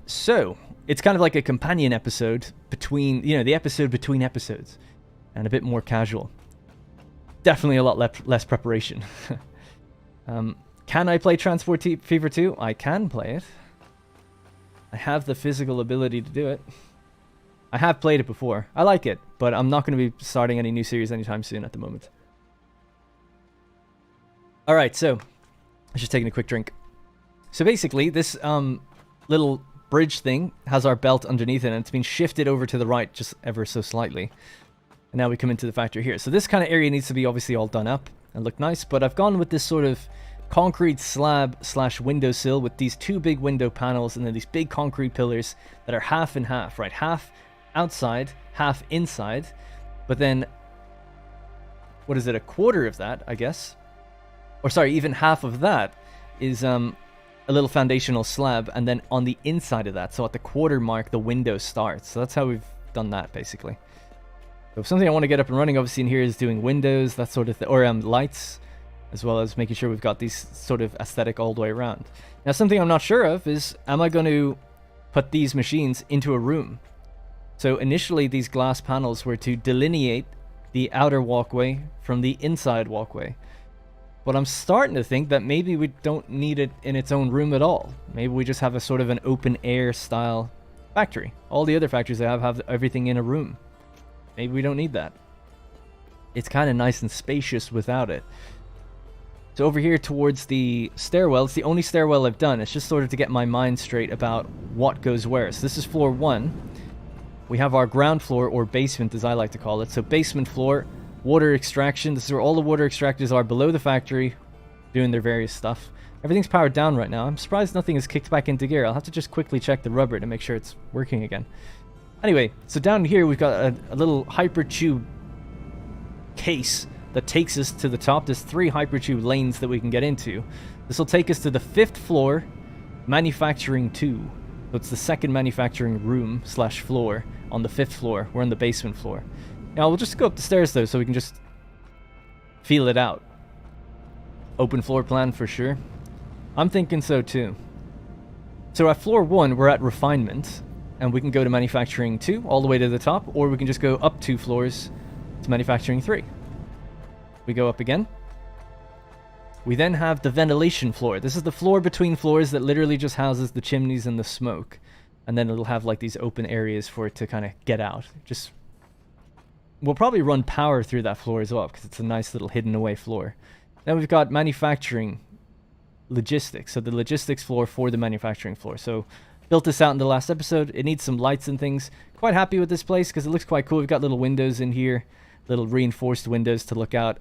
So it's kind of like a companion episode between, you know, the episode between episodes, and a bit more casual. Definitely a lot less preparation. Can I play Transport Fever 2? I can play it. I have the physical ability to do it. I have played it before. I like it, but I'm not going to be starting any new series anytime soon at the moment. Alright, so I'm just taking a quick drink. So basically, this little bridge thing has our belt underneath it, and it's been shifted over to the right just ever so slightly. And now we come into the factory here. So this kind of area needs to be obviously all done up and look nice, but I've gone with this sort of concrete slab slash windowsill with these two big window panels and then these big concrete pillars that are half and half, right? Half outside, half inside. But then, what is it, a quarter of that, I guess? Or sorry, even half of that is a little foundational slab, and then on the inside of that, so at the quarter mark, the window starts. So that's how we've done that, basically. So something I want to get up and running, obviously, in here is doing windows, that sort of thing, or lights, as well as making sure we've got these sort of aesthetic all the way around. Now, something I'm not sure of is, am I going to put these machines into a room? So initially, these glass panels were to delineate the outer walkway from the inside walkway. But I'm starting to think that maybe we don't need it in its own room at all. Maybe we just have a sort of an open air style factory. All the other factories I have everything in a room. Maybe we don't need that. It's kind of nice and spacious without it. So over here towards the stairwell, it's the only stairwell I've done. It's just sort of to get my mind straight about what goes where. So this is floor 1. We have our ground floor, or basement as I like to call it. So basement floor, water extraction. This is where all the water extractors are below the factory, doing their various stuff. Everything's powered down right now. I'm surprised nothing is kicked back into gear. I'll have to just quickly check the rubber to make sure it's working again. Anyway, so down here we've got a little hypertube case that takes us to the top. There's 3 hypertube lanes that we can get into. This will take us to the 5th floor, manufacturing 2. So it's the second manufacturing room slash floor on the 5th floor. We're on the basement floor. Now we'll just go up the stairs though, so we can just feel it out. Open floor plan for sure. I'm thinking so too. So at floor 1, we're at refinement, and we can go to manufacturing 2 all the way to the top, or we can just go up 2 floors to manufacturing 3. We go up again. We then have the ventilation floor. This is the floor between floors that literally just houses the chimneys and the smoke. And then it'll have like these open areas for it to kind of get out. We'll probably run power through that floor as well, because it's a nice little hidden away floor. Then we've got manufacturing logistics. So the logistics floor for the manufacturing floor. So built this out in the last episode. It needs some lights and things. Quite happy with this place because it looks quite cool. We've got little windows in here. Little reinforced windows to look out.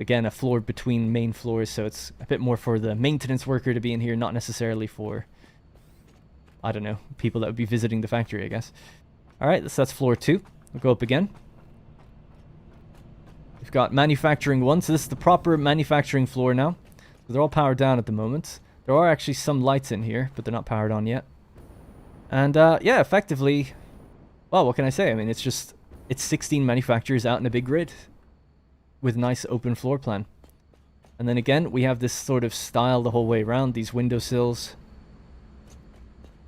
Again, a floor between main floors, so it's a bit more for the maintenance worker to be in here, not necessarily for, I don't know, people that would be visiting the factory, I guess. Alright, so that's floor 2. We'll go up again. We've got manufacturing 1, so this is the proper manufacturing floor now. So they're all powered down at the moment. There are actually some lights in here, but they're not powered on yet. And yeah, effectively, well, what can I say? I mean, it's 16 manufacturers out in a big grid with nice open floor plan. And then again, we have this sort of style the whole way around, these windowsills.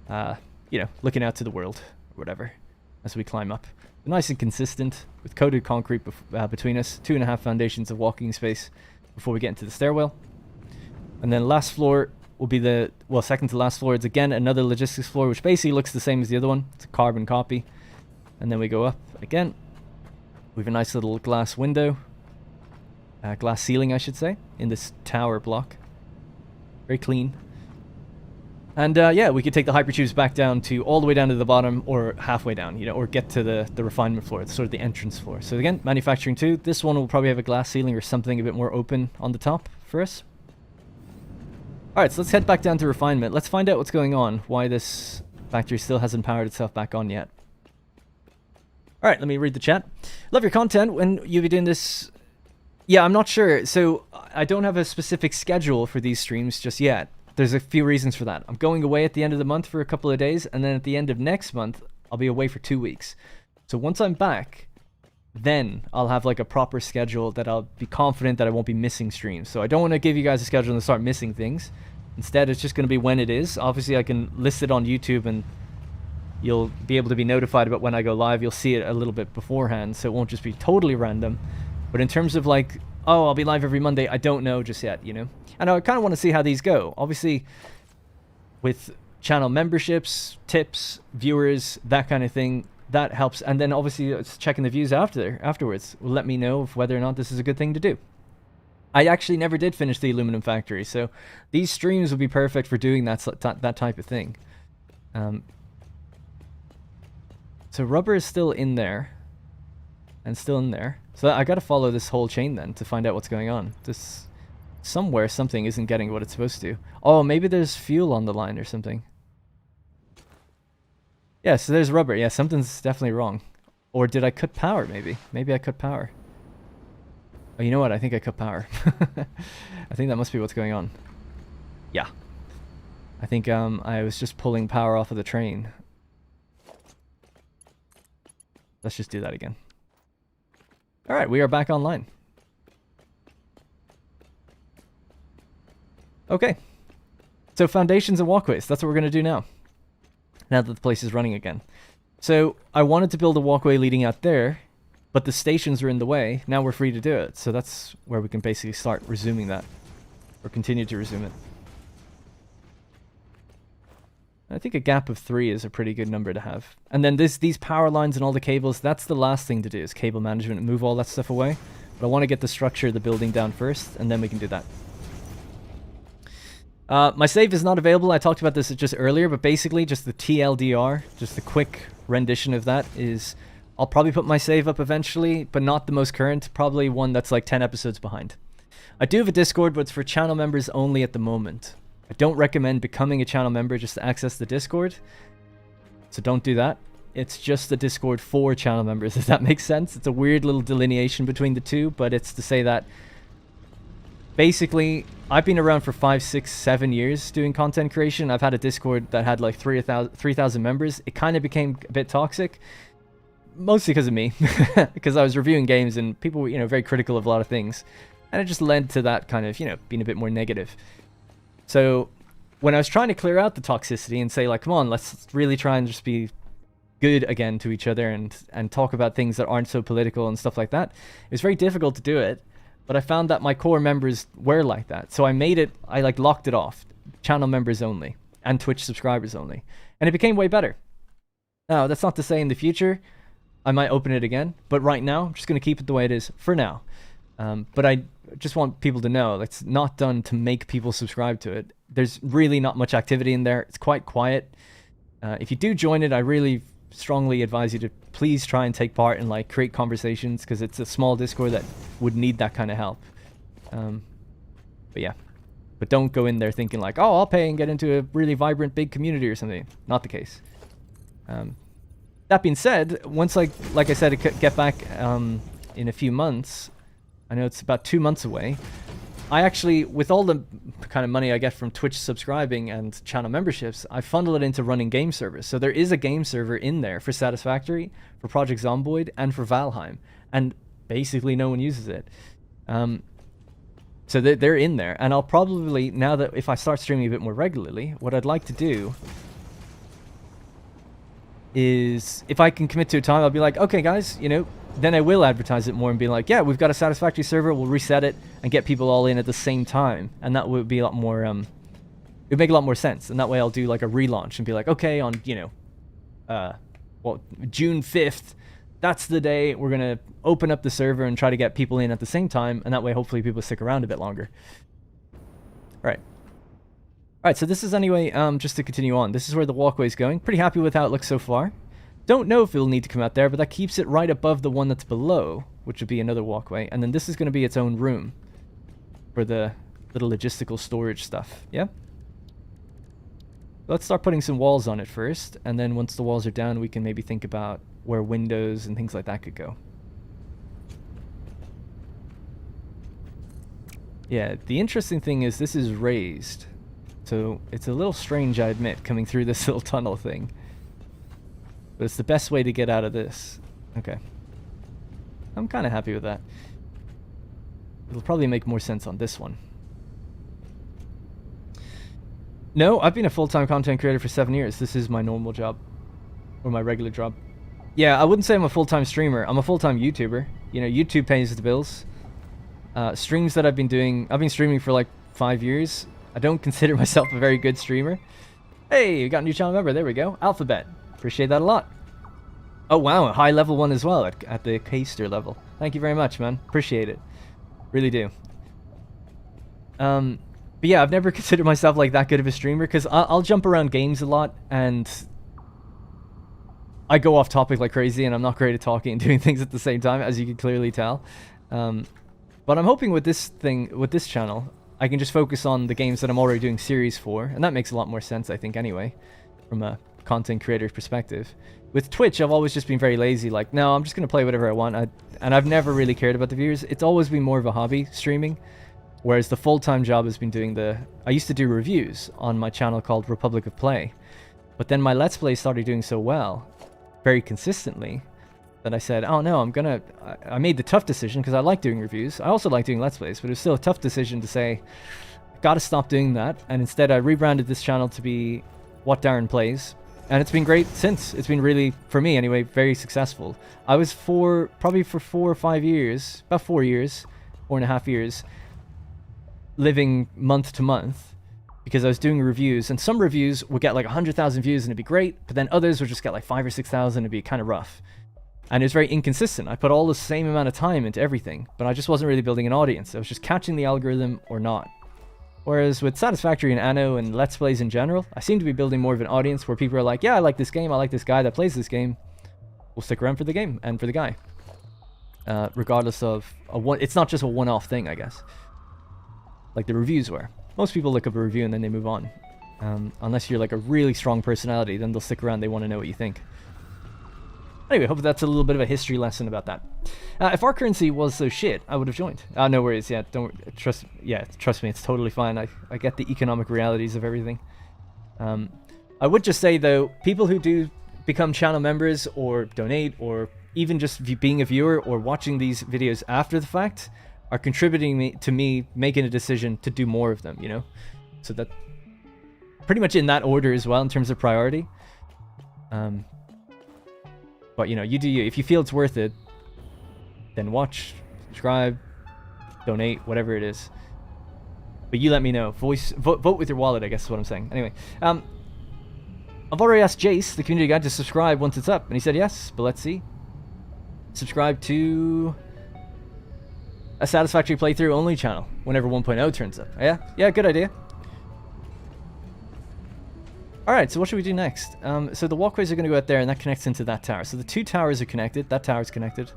You know, looking out to the world, or whatever, as we climb up. Nice and consistent, with coated concrete between us. 2.5 foundations of walking space before we get into the stairwell. And then last floor will be the, well, second to last floor. It's again another logistics floor, which basically looks the same as the other one. It's a carbon copy. And then we go up again. We have a nice little glass window. Glass ceiling, I should say, in this tower block. Very clean. And yeah, we could take the hypertubes back down to all the way down to the bottom, or halfway down, you know, or get to the refinement floor. It's sort of the entrance floor. So again, manufacturing 2. This one will probably have a glass ceiling or something a bit more open on the top for us. Alright, so let's head back down to refinement. Let's find out what's going on, why this factory still hasn't powered itself back on yet. All right, let me read the chat. Love your content. When you be doing this? Yeah, I'm not sure. So I don't have a specific schedule for these streams just yet. There's a few reasons for that. I'm going away at the end of the month for a couple of days, and then at the end of next month, I'll be away for 2 weeks. So once I'm back, then I'll have like a proper schedule that I'll be confident that I won't be missing streams. So I don't want to give you guys a schedule and start missing things. Instead, it's just going to be when it is. Obviously, I can list it on YouTube and you'll be able to be notified about when I go live. You'll see it a little bit beforehand, so it won't just be totally random. But in terms of like, oh, I'll be live every Monday, I don't know just yet, you know? And I kind of want to see how these go. Obviously, with channel memberships, tips, viewers, that kind of thing, that helps. And then obviously it's checking the views afterwards will let me know of whether or not this is a good thing to do. I actually never did finish the aluminum factory, so these streams would be perfect for doing that type of thing. So rubber is still in there, and still in there. So I got to follow this whole chain then to find out what's going on. This somewhere something isn't getting what it's supposed to. Oh, maybe there's fuel on the line or something. Yeah, so there's rubber. Yeah, something's definitely wrong. Or did I cut power, maybe? Maybe I cut power. Oh, you know what? I think I cut power. I think that must be what's going on. Yeah. I think I was just pulling power off of the train. Let's just do that again. Alright, we are back online. Okay. So foundations and walkways. That's what we're going to do now. Now that the place is running again. So I wanted to build a walkway leading out there, but the stations are in the way. Now we're free to do it. So that's where we can basically start resuming that. Or continue to resume it. I think a gap of 3 is a pretty good number to have. And then these power lines and all the cables, that's the last thing to do, is cable management and move all that stuff away. But I want to get the structure of the building down first, and then we can do that. My save is not available. I talked about this just earlier, but basically just the TLDR, just the quick rendition of that is... I'll probably put my save up eventually, but not the most current. Probably one that's like 10 episodes behind. I do have a Discord, but it's for channel members only at the moment. I don't recommend becoming a channel member just to access the Discord. So don't do that. It's just the Discord for channel members, if that makes sense. It's a weird little delineation between the two, but it's to say that basically, I've been around for 5, 6, 7 years doing content creation. I've had a Discord that had like 3,000 members. It kind of became a bit toxic. Mostly because of me, because I was reviewing games and people were, you know, very critical of a lot of things. And it just led to that kind of, you know, being a bit more negative. So when I was trying to clear out the toxicity and say, like, come on, let's really try and just be good again to each other and talk about things that aren't so political and stuff like that, it was very difficult to do it. But I found that my core members were like that. So I made it, I like locked it off. Channel members only and Twitch subscribers only. And it became way better. Now, that's not to say in the future I might open it again, but right now I'm just going to keep it the way it is for now. But I just want people to know it's not done to make people subscribe to it. There's really not much activity in there. It's quite quiet. If you do join it, I really strongly advise you to please try and take part and like create conversations, because it's a small Discord that would need that kind of help. But yeah, but don't go in there thinking like, oh, I'll pay and get into a really vibrant big community or something. Not the case. That being said, once like I said, I get back in a few months. I know it's about 2 months away. I actually, with all the kind of money I get from Twitch subscribing and channel memberships, I funnel it into running game servers. So there is a game server in there for Satisfactory, for Project Zomboid, and for Valheim. And basically no one uses it. So they're in there. And I'll probably, now that if I start streaming a bit more regularly, what I'd like to do is, if I can commit to a time, I'll be like, okay guys, you know, then I will advertise it more and be like, yeah, we've got a Satisfactory server, we'll reset it and get people all in at the same time. And that would be a lot more, it would make a lot more sense. And that way I'll do like a relaunch and be like, okay, on, you know, well, June 5th, that's the day we're going to open up the server and try to get people in at the same time. And that way, hopefully people stick around a bit longer. All right, so this is anyway, just to continue on. This is where the walkway is going. Pretty happy with how it looks so far. Don't know if it'll need to come out there, but that keeps it right above the one that's below, which would be another walkway. And then this is going to be its own room for the little logistical storage stuff. Yeah? Let's start putting some walls on it first, and then once the walls are down, we can maybe think about where windows and things like that could go. Yeah, the interesting thing is this is raised. So it's a little strange, I admit, coming through this little tunnel thing. But it's the best way to get out of this. Okay. I'm kind of happy with that. It'll probably make more sense on this one. No, I've been a full-time content creator for 7 years. This is my normal job. Or my regular job. Yeah, I wouldn't say I'm a full-time streamer. I'm a full-time YouTuber. You know, YouTube pays the bills. Streams that I've been streaming for like 5 years. I don't consider myself a very good streamer. Hey, we got a new channel member. There we go. Alphabet. Appreciate that a lot. Oh, wow. A high level one as well at the caster level. Thank you very much, man. Appreciate it. Really do. But yeah, I've never considered myself like that good of a streamer because I'll jump around games a lot and I go off topic like crazy and I'm not great at talking and doing things at the same time, as you can clearly tell. But I'm hoping with this channel, I can just focus on the games that I'm already doing series for, and that makes a lot more sense, I think, anyway, from a content creator's perspective. With Twitch, I've always just been very lazy, like, no, I'm just going to play whatever I want, and I've never really cared about the viewers. It's always been more of a hobby, streaming. Whereas the full-time job has been doing I used to do reviews on my channel called Republic of Play. But then my Let's Play started doing so well, very consistently, that I said, oh no, I made the tough decision because I like doing reviews. I also like doing Let's Plays, but it was still a tough decision to say, gotta stop doing that. And instead I rebranded this channel to be What Darren Plays. And it's been great since. It's been really, for me anyway, very successful. I was probably for 4 or 5 years, about 4 years, 4.5 years, living month to month because I was doing reviews, and some reviews would get like 100,000 views and it'd be great, but then others would just get like 5,000 or 6,000 and it'd be kind of rough. And it was very inconsistent. I put all the same amount of time into everything, but I just wasn't really building an audience. I was just catching the algorithm or not. Whereas with Satisfactory and Anno and Let's Plays in general, I seem to be building more of an audience where people are like, yeah, I like this game, I like this guy that plays this game. We'll stick around for the game and for the guy. Regardless of, it's not just a one-off thing, I guess. Like the reviews were. Most people look up a review and then they move on. Unless you're like a really strong personality, then they'll stick around, they want to know what you think. Anyway, hope that's a little bit of a history lesson about that. If our currency was so shit, I would have joined. No worries, yeah, trust me, it's totally fine. I get the economic realities of everything. I would just say though, people who do become channel members or donate or even just being a viewer or watching these videos after the fact are contributing to me making a decision to do more of them, you know? So that pretty much in that order as well in terms of priority. But you know, you do you. If you feel it's worth it, then watch, subscribe, donate, whatever it is. But you let me know. Vote with your wallet, I guess is what I'm saying. Anyway, I've already asked Jace, the community guy, to subscribe once it's up, and he said yes, but let's see. Subscribe to a Satisfactory playthrough only channel whenever 1.0 turns up. Yeah, good idea. Alright, so what should we do next? So the walkways are going to go out there, and that connects into that tower. So the two towers are connected. That tower's connected.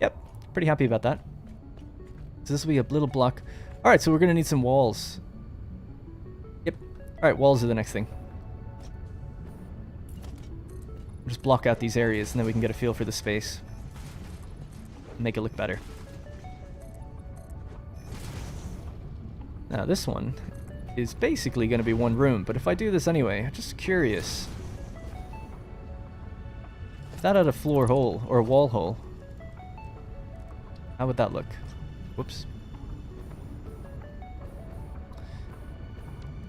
Yep, pretty happy about that. So this will be a little block. Alright, so we're going to need some walls. Yep. Alright, walls are the next thing. We'll just block out these areas, and then we can get a feel for the space. Make it look better. Now this one is basically going to be one room, but if I do this anyway, I'm just curious. If that had a floor hole, or a wall hole, how would that look? Whoops.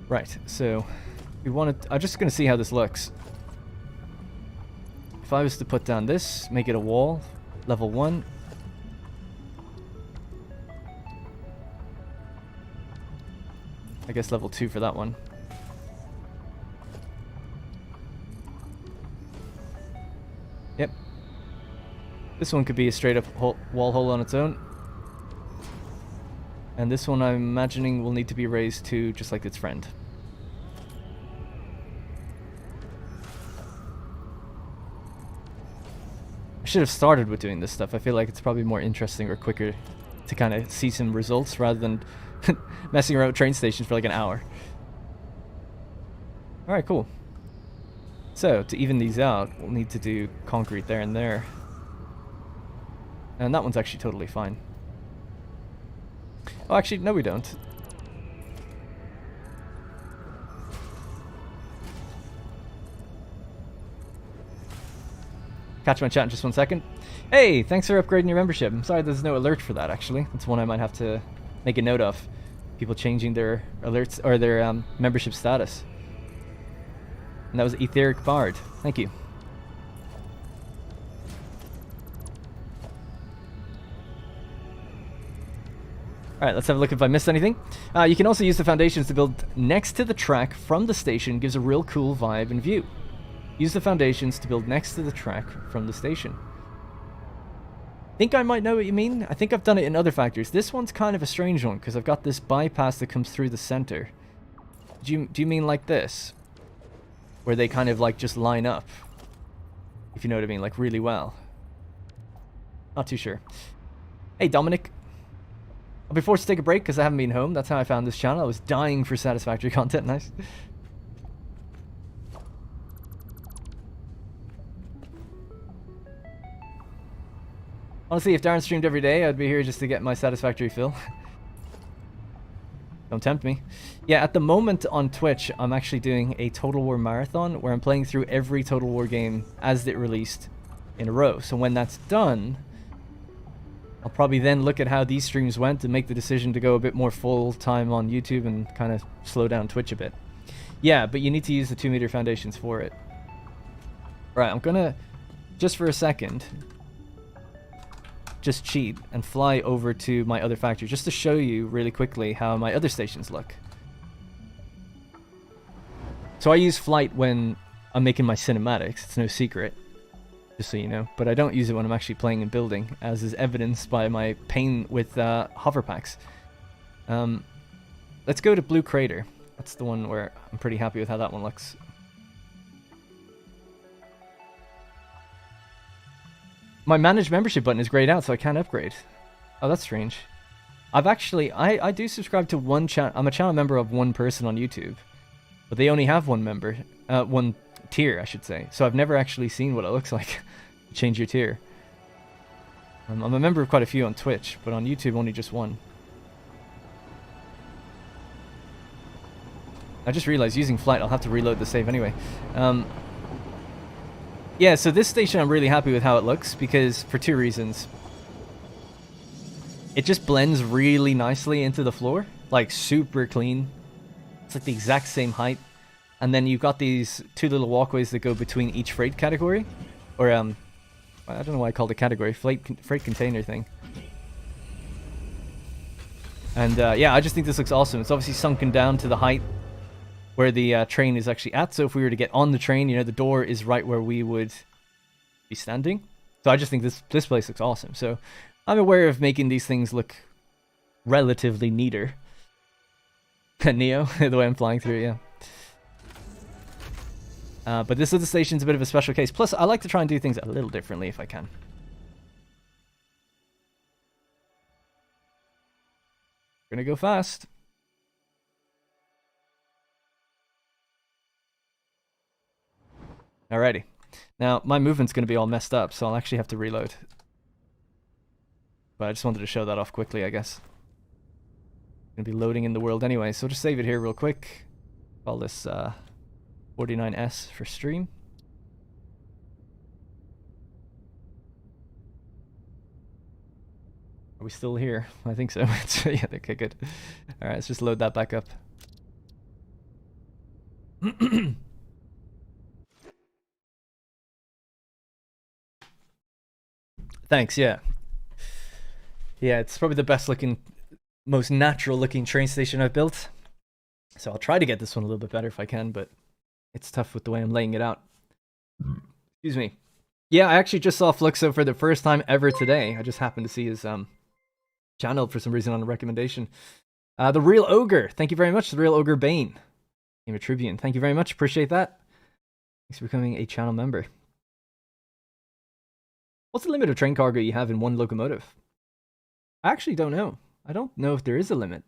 Right, so we want to, I'm just going to see how this looks. If I was to put down this, make it a wall, level 1. I guess level 2 for that one. Yep. This one could be a straight up wall hole on its own. And this one I'm imagining will need to be raised to just like its friend. I should have started with doing this stuff. I feel like it's probably more interesting or quicker to kind of see some results rather than messing around with train stations for like an hour. Alright, cool. So, to even these out, we'll need to do concrete there and there. And that one's actually totally fine. Oh, actually, no we don't. Catch my chat in just 1 second. Hey, thanks for upgrading your membership. I'm sorry there's no alert for that, actually. That's one I might have to make a note of. People changing their alerts or their membership status. And that was Etheric Bard. Thank you. Alright, let's have a look if I missed anything. You can also use the foundations to build next to the track from the station. Gives a real cool vibe and view. Use the foundations to build next to the track from the station. Think I might know what you mean. I think I've done it in other factories. This one's kind of a strange one because I've got this bypass that comes through the center. Do you mean like this? Where they kind of like just line up? If you know what I mean, like really well. Not too sure. Hey Dominic. I'll be forced to take a break because I haven't been home. That's how I found this channel. I was dying for Satisfactory content. Nice. Honestly, if Darren streamed every day, I'd be here just to get my Satisfactory fill. Don't tempt me. Yeah, at the moment on Twitch, I'm actually doing a Total War marathon where I'm playing through every Total War game as it released in a row. So when that's done, I'll probably then look at how these streams went and make the decision to go a bit more full time on YouTube and kind of slow down Twitch a bit. Yeah, but you need to use the 2-meter foundations for it. Right, I'm gonna, just for a second, just cheat and fly over to my other factory just to show you really quickly how my other stations look. So I use flight when I'm making my cinematics, it's no secret, just so you know, but I don't use it when I'm actually playing and building, as is evidenced by my pain with hover packs. Let's go to Blue Crater. That's the one where I'm pretty happy with how that one looks. My manage membership button is grayed out, so I can't upgrade. Oh, that's strange. I've actually, I do subscribe to one channel. I'm a channel member of one person on YouTube, but they only have one member, one tier, I should say. So I've never actually seen what it looks like. Change your tier. I'm a member of quite a few on Twitch, but on YouTube only just one. I just realized using flight, I'll have to reload the save anyway. Yeah, so this station I'm really happy with how it looks because for 2 reasons. It just blends really nicely into the floor, like super clean. It's like the exact same height. And then you've got these 2 little walkways that go between each freight category. Or, I don't know why I called it category, freight container thing. And yeah, I just think this looks awesome. It's obviously sunken down to the height where the train is actually at. So if we were to get on the train, you know, the door is right where we would be standing. So I just think this place looks awesome. So I'm aware of making these things look relatively neater. Neo, the way I'm flying through it, yeah. But this other station's a bit of a special case. Plus, I like to try and do things a little differently if I can. We're gonna go fast. Alrighty. Now, my movement's going to be all messed up, so I'll actually have to reload. But I just wanted to show that off quickly, I guess. Going to be loading in the world anyway, so just save it here real quick. Call this 49S for stream. Are we still here? I think so. Yeah, okay, good. Alright, let's just load that back up. Thanks, yeah. Yeah, it's probably the best looking, most natural looking train station I've built. So I'll try to get this one a little bit better if I can, but it's tough with the way I'm laying it out. Excuse me. Yeah, I actually just saw Fluxo for the first time ever today. I just happened to see his channel for some reason on a recommendation. The Real Ogre, thank you very much. The Real Ogre Bane. Game of Tribune, thank you very much. Appreciate that. Thanks for becoming a channel member. What's the limit of train cargo you have in one locomotive? I actually don't know. I don't know if there is a limit.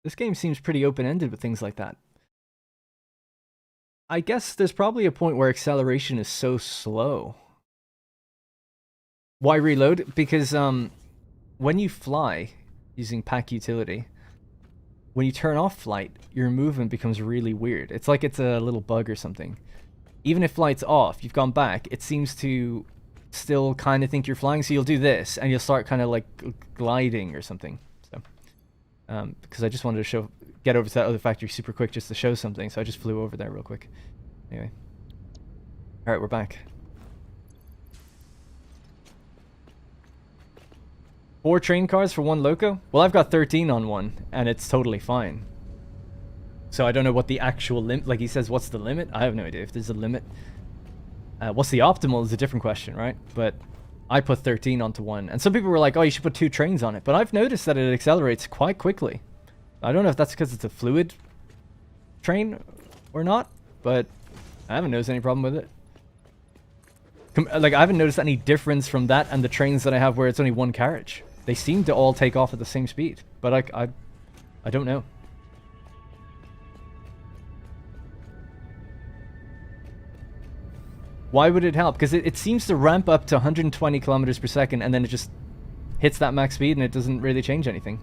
This game seems pretty open-ended with things like that. I guess there's probably a point where acceleration is so slow. Why reload? Because when you fly using pack utility, when you turn off flight, your movement becomes really weird. It's like it's a little bug or something. Even if flight's off, you've gone back, it seems to still kind of think you're flying, so you'll do this, and you'll start kind of like gliding or something. So, because I just wanted to get over to that other factory super quick just to show something, so I just flew over there real quick. Anyway. Alright, we're back. 4 train cars for 1 loco? Well, I've got 13 on one, and it's totally fine. So I don't know what the actual limit, like he says, what's the limit? I have no idea if there's a limit. What's the optimal is a different question, right? But I put 13 onto one. And some people were like, oh, you should put 2 trains on it. But I've noticed that it accelerates quite quickly. I don't know if that's because it's a fluid train or not, but I haven't noticed any problem with it. Like, I haven't noticed any difference from that and the trains that I have where it's only 1 carriage. They seem to all take off at the same speed, but I don't know. Why would it help? Because it seems to ramp up to 120 kilometers per second and then it just hits that max speed and it doesn't really change anything.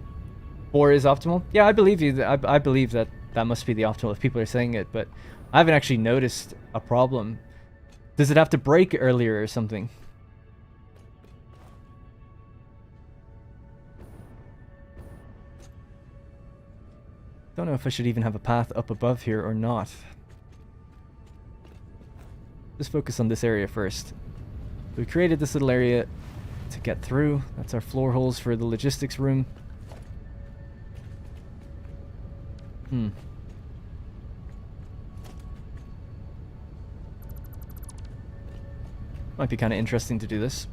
4 is optimal? Yeah, I believe you. I believe that must be the optimal if people are saying it, but I haven't actually noticed a problem. Does it have to brake earlier or something? Don't know if I should even have a path up above here or not. Just focus on this area first. We created this little area to get through. That's our floor holes for the logistics room. Might be kind of interesting to do this.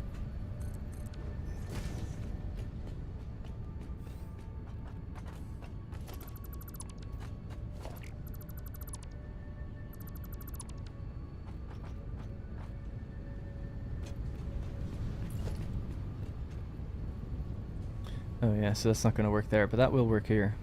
Oh yeah, so that's not going to work there, but that will work here.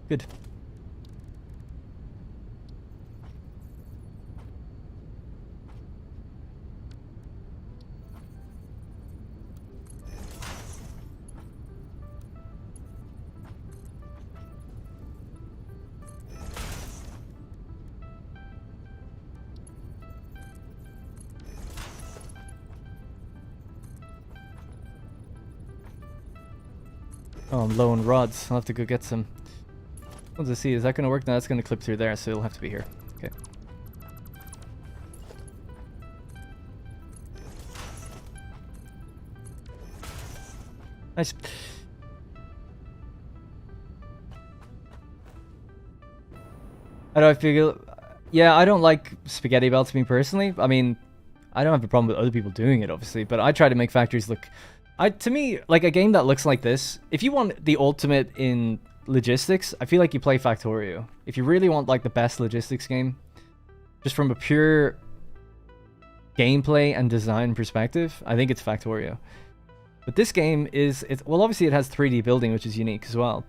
Good. Oh, I'm low on rods. I'll have to go get some. Once I see, is that going to work? No, that's going to clip through there, so it'll have to be here. Okay. Nice. How do I feel? Yeah, I don't like spaghetti belts, me personally. I mean, I don't have a problem with other people doing it, obviously, but I try to make factories look... to me, like a game that looks like this, if you want the ultimate in logistics, I feel like you play Factorio. If you really want like the best logistics game, just from a pure gameplay and design perspective, I think it's Factorio. But this game is, well, obviously it has 3D building, which is unique as well.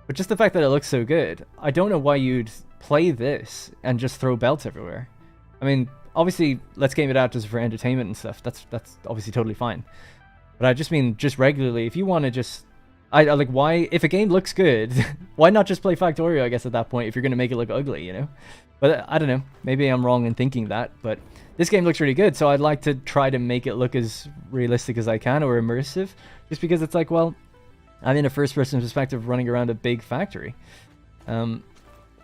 But just the fact that it looks so good, I don't know why you'd play this and just throw belts everywhere. I mean, obviously, let's game it out just for entertainment and stuff. That's obviously totally fine. But I just mean, just regularly, if you want to just... I like, why... If a game looks good, why not just play Factorio, I guess, at that point, if you're going to make it look ugly, you know? But I don't know. Maybe I'm wrong in thinking that, but this game looks really good, so I'd like to try to make it look as realistic as I can, or immersive, just because it's like, well, I'm in a first-person perspective running around a big factory. And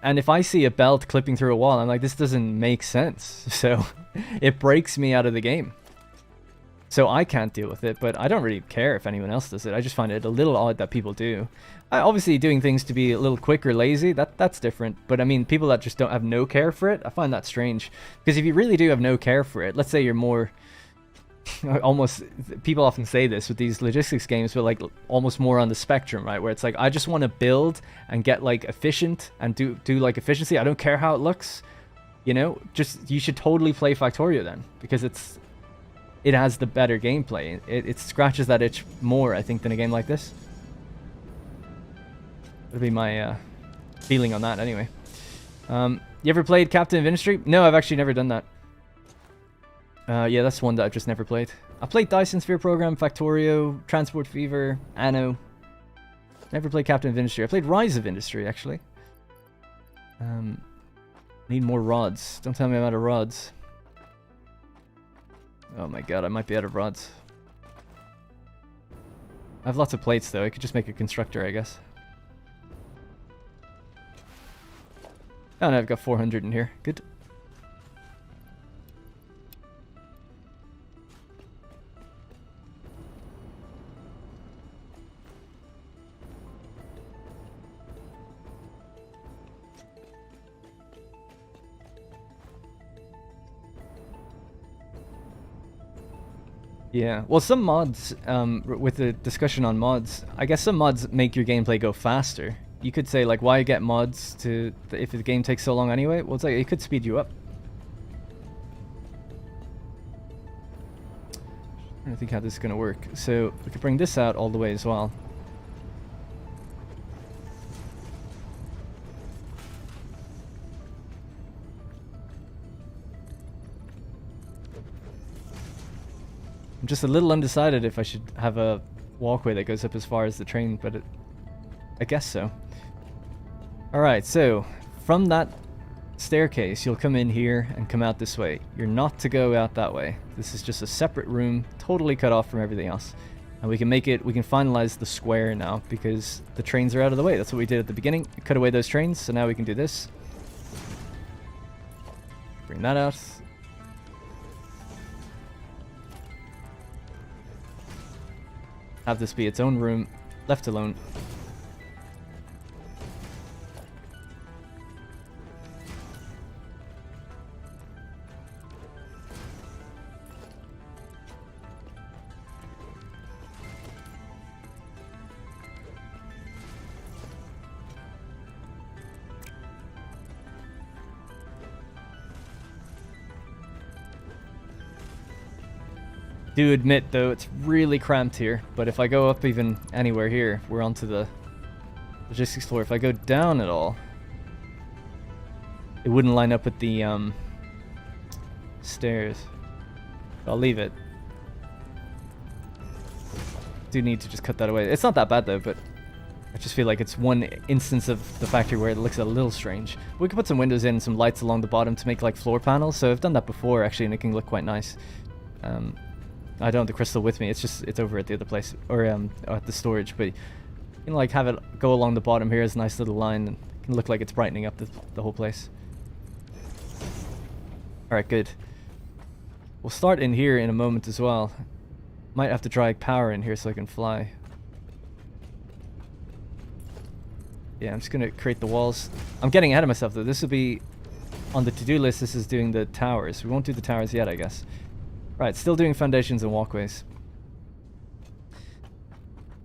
if I see a belt clipping through a wall, I'm like, this doesn't make sense. So it breaks me out of the game. So I can't deal with it, but I don't really care if anyone else does it. I just find it a little odd that people do. Obviously, doing things to be a little quick or lazy, that's different. But I mean, people that just don't have no care for it, I find that strange. Because if you really do have no care for it, let's say you're more almost, people often say this with these logistics games, but like almost more on the spectrum, right? Where it's like, I just want to build and get like efficient and do like efficiency. I don't care how it looks, you know. Just, you should totally play Factorio then, because it has the better gameplay. It scratches that itch more, I think, than a game like this. That'd be my feeling on that anyway. You ever played Captain of Industry? No, I've actually never done that. Yeah, that's one that I've just never played. I played Dyson Sphere Program, Factorio, Transport Fever, Anno. Never played Captain of Industry. I played Rise of Industry, actually. Need more rods. Don't tell me I'm out of rods. Oh my god, I might be out of rods. I have lots of plates, though. I could just make a constructor, I guess. Oh no, I've got 400 in here. Good. Yeah, well, some mods, with the discussion on mods, I guess some mods make your gameplay go faster. You could say, like, why get mods to if the game takes so long anyway? Well, it's like, it could speed you up. I don't think how this is going to work. So, we could bring this out all the way as well. I'm just a little undecided if I should have a walkway that goes up as far as the train, but I guess so. Alright, so from that staircase, you'll come in here and come out this way. You're not to go out that way. This is just a separate room, totally cut off from everything else. And we can finalize the square now because the trains are out of the way. That's what we did at the beginning. We cut away those trains, so now we can do this. Bring that out. Have this be its own room, left alone. Do admit though, it's really cramped here, but if I go up even anywhere here, we're onto the logistics floor. If I go down at all, it wouldn't line up with the stairs. I'll leave it. Do need to just cut that away. It's not that bad though, but I just feel like it's one instance of the factory where it looks a little strange. We could put some windows in, some lights along the bottom to make like floor panels. So I've done that before actually, and it can look quite nice. I don't have the crystal with me. It's over at the other place, or at the storage. But you can like have it go along the bottom here as a nice little line, and it can look like it's brightening up the whole place. All right, good. We'll start in here in a moment as well. Might have to drag power in here so I can fly. Yeah, I'm just gonna create the walls. I'm getting ahead of myself though. This will be on the to-do list. This is doing the towers. We won't do the towers yet, I guess. Right, still doing foundations and walkways.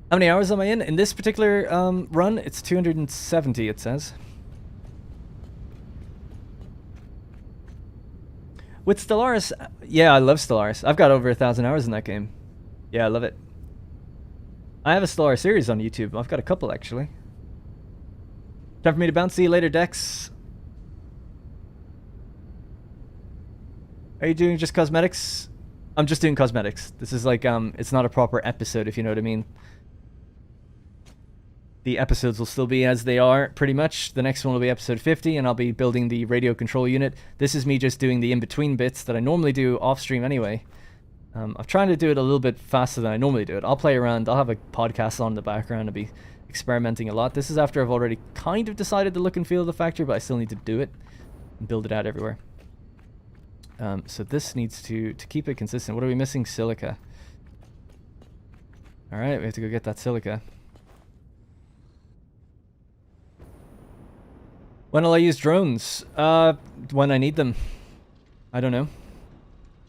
How many hours am I in? In this particular run, it's 270, it says. With Stellaris, yeah, I love Stellaris. I've got over 1,000 hours in that game. Yeah, I love it. I have a Stellaris series on YouTube. I've got a couple, actually. Time for me to bounce. See you later, Dex. Are you doing just cosmetics? I'm just doing cosmetics. This is like, it's not a proper episode, if you know what I mean. The episodes will still be as they are, pretty much. The next one will be episode 50, and I'll be building the radio control unit. This is me just doing the in-between bits that I normally do off-stream anyway. I'm trying to do it a little bit faster than I normally do it. I'll play around. I'll have a podcast on in the background and be experimenting a lot. This is after I've already kind of decided the look and feel of the factory, but I still need to do it and build it out everywhere. So this needs to keep it consistent. What are we missing? Silica. Alright, we have to go get that silica. When will I use drones? When I need them. I don't know.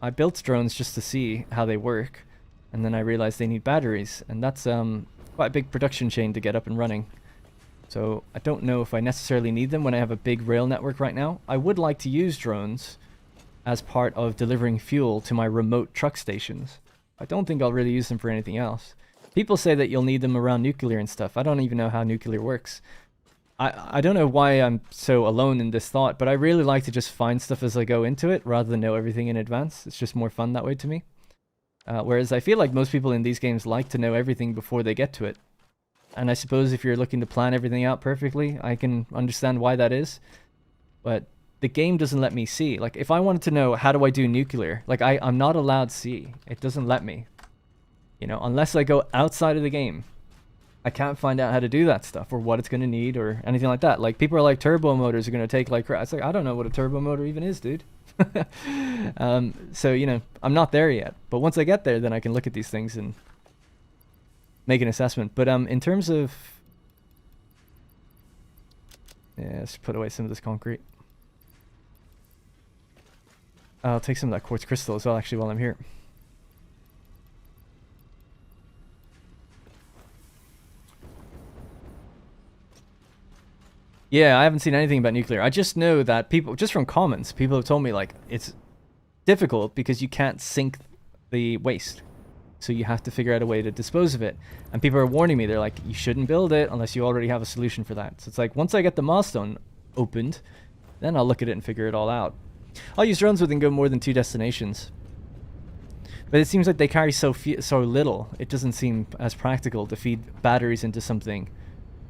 I built drones just to see how they work, and then I realized they need batteries, and that's quite a big production chain to get up and running. So I don't know if I necessarily need them when I have a big rail network right now. I would like to use drones as part of delivering fuel to my remote truck stations. I don't think I'll really use them for anything else. People say that you'll need them around nuclear and stuff. I don't even know how nuclear works. I don't know why I'm so alone in this thought, but I really like to just find stuff as I go into it rather than know everything in advance. It's just more fun that way to me. Whereas I feel like most people in these games like to know everything before they get to it. And I suppose if you're looking to plan everything out perfectly, I can understand why that is. But the game doesn't let me see. Like, if I wanted to know how do I do nuclear, like, I'm not allowed to see. It doesn't let me. You know, unless I go outside of the game, I can't find out how to do that stuff or what it's going to need or anything like that. Like, people are like, turbo motors are going to take like crap. It's like, I don't know what a turbo motor even is, dude. So, you know, I'm not there yet. But once I get there, then I can look at these things and make an assessment. But in terms of... Yeah, let's put away some of this concrete. I'll take some of that quartz crystal as well, actually, while I'm here. Yeah, I haven't seen anything about nuclear. I just know that people, just from comments, people have told me, like, it's difficult because you can't sink the waste. So you have to figure out a way to dispose of it. And people are warning me. They're like, you shouldn't build it unless you already have a solution for that. So it's like, once I get the milestone opened, then I'll look at it and figure it all out. I'll use drones with and go more than 2 destinations. But it seems like they carry so little, it doesn't seem as practical to feed batteries into something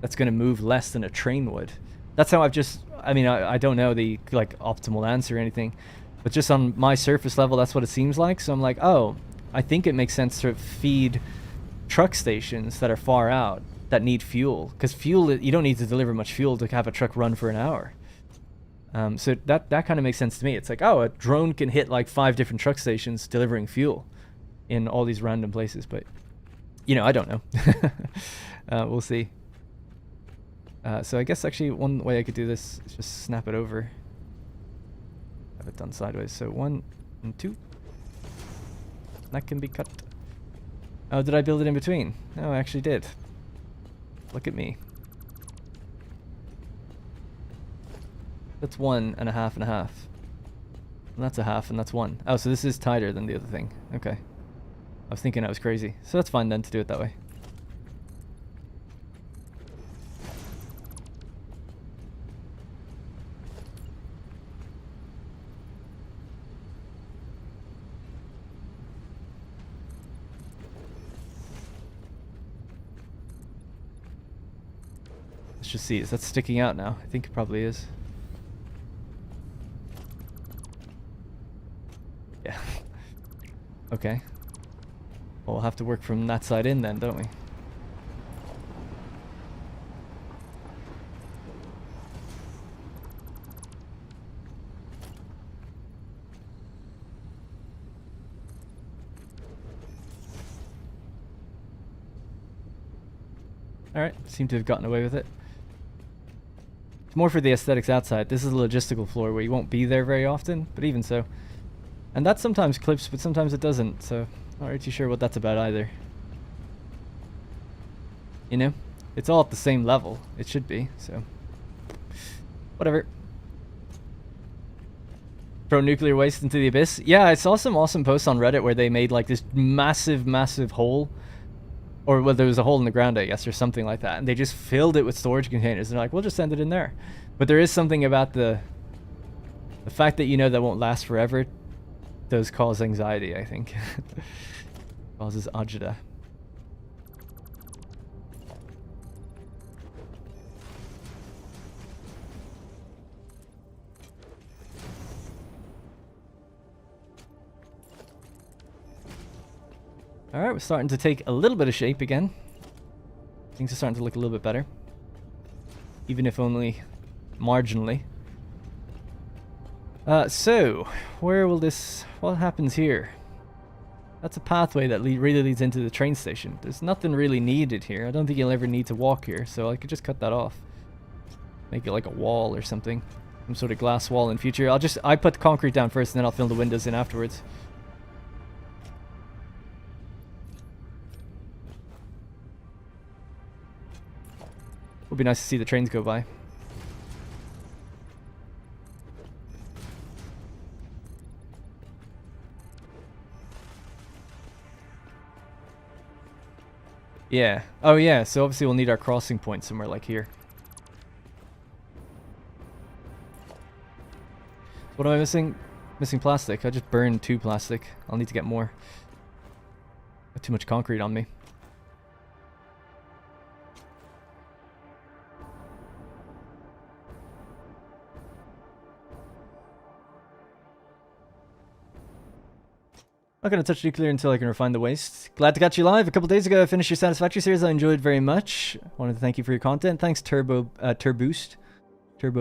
that's going to move less than a train would. That's how I've just... I mean, I don't know the, like, optimal answer or anything. But just on my surface level, that's what it seems like. So I'm like, oh, I think it makes sense to feed truck stations that are far out that need fuel. Because fuel, you don't need to deliver much fuel to have a truck run for an hour. So that kind of makes sense to me. It's like, oh, a drone can hit like 5 different truck stations delivering fuel in all these random places. But, you know, I don't know. We'll see. So I guess actually one way I could do this is just snap it over. Have it done sideways. So 1 and 2. That can be cut. Oh, did I build it in between? No, I actually did. Look at me. That's 1 and a half and a half. And that's a half and that's 1. Oh, so this is tighter than the other thing. Okay. I was thinking I was crazy. So that's fine then to do it that way. Let's just see. Is that sticking out now? I think it probably is. Yeah. Okay. Well, we'll have to work from that side in then, don't we? Alright, seem to have gotten away with it. It's more for the aesthetics outside. This is a logistical floor where you won't be there very often, but even so. And that sometimes clips, but sometimes it doesn't, so not really too sure what that's about either. You know? It's all at the same level. It should be, so... whatever. Throw nuclear waste into the abyss? Yeah, I saw some awesome posts on Reddit where they made like this massive hole. Or well, there was a hole in the ground, I guess, or something like that. And they just filled it with storage containers. And they're like, we'll just send it in there. But there is something about the fact that you know that won't last forever does cause anxiety, I think. Causes agita. Alright, we're starting to take a little bit of shape again. Things are starting to look a little bit better. Even if only marginally. So, where will this... what happens here? That's a pathway that really leads into the train station. There's nothing really needed here. I don't think you'll ever need to walk here, so I could just cut that off. Make it like a wall or something. Some sort of glass wall in future. I put the concrete down first and then I'll fill the windows in afterwards. Would be nice to see the trains go by. Yeah. Oh yeah, so obviously we'll need our crossing point somewhere like here. What am I missing? Missing plastic. I just burned 2 plastic. I'll need to get more. Got too much concrete on me. Not going to touch nuclear until I can refine the waste. Glad to catch you live. A couple days ago I finished your Satisfactory series. I enjoyed very much. Wanted to thank you for your content. Thanks Turbo Boost. Sorry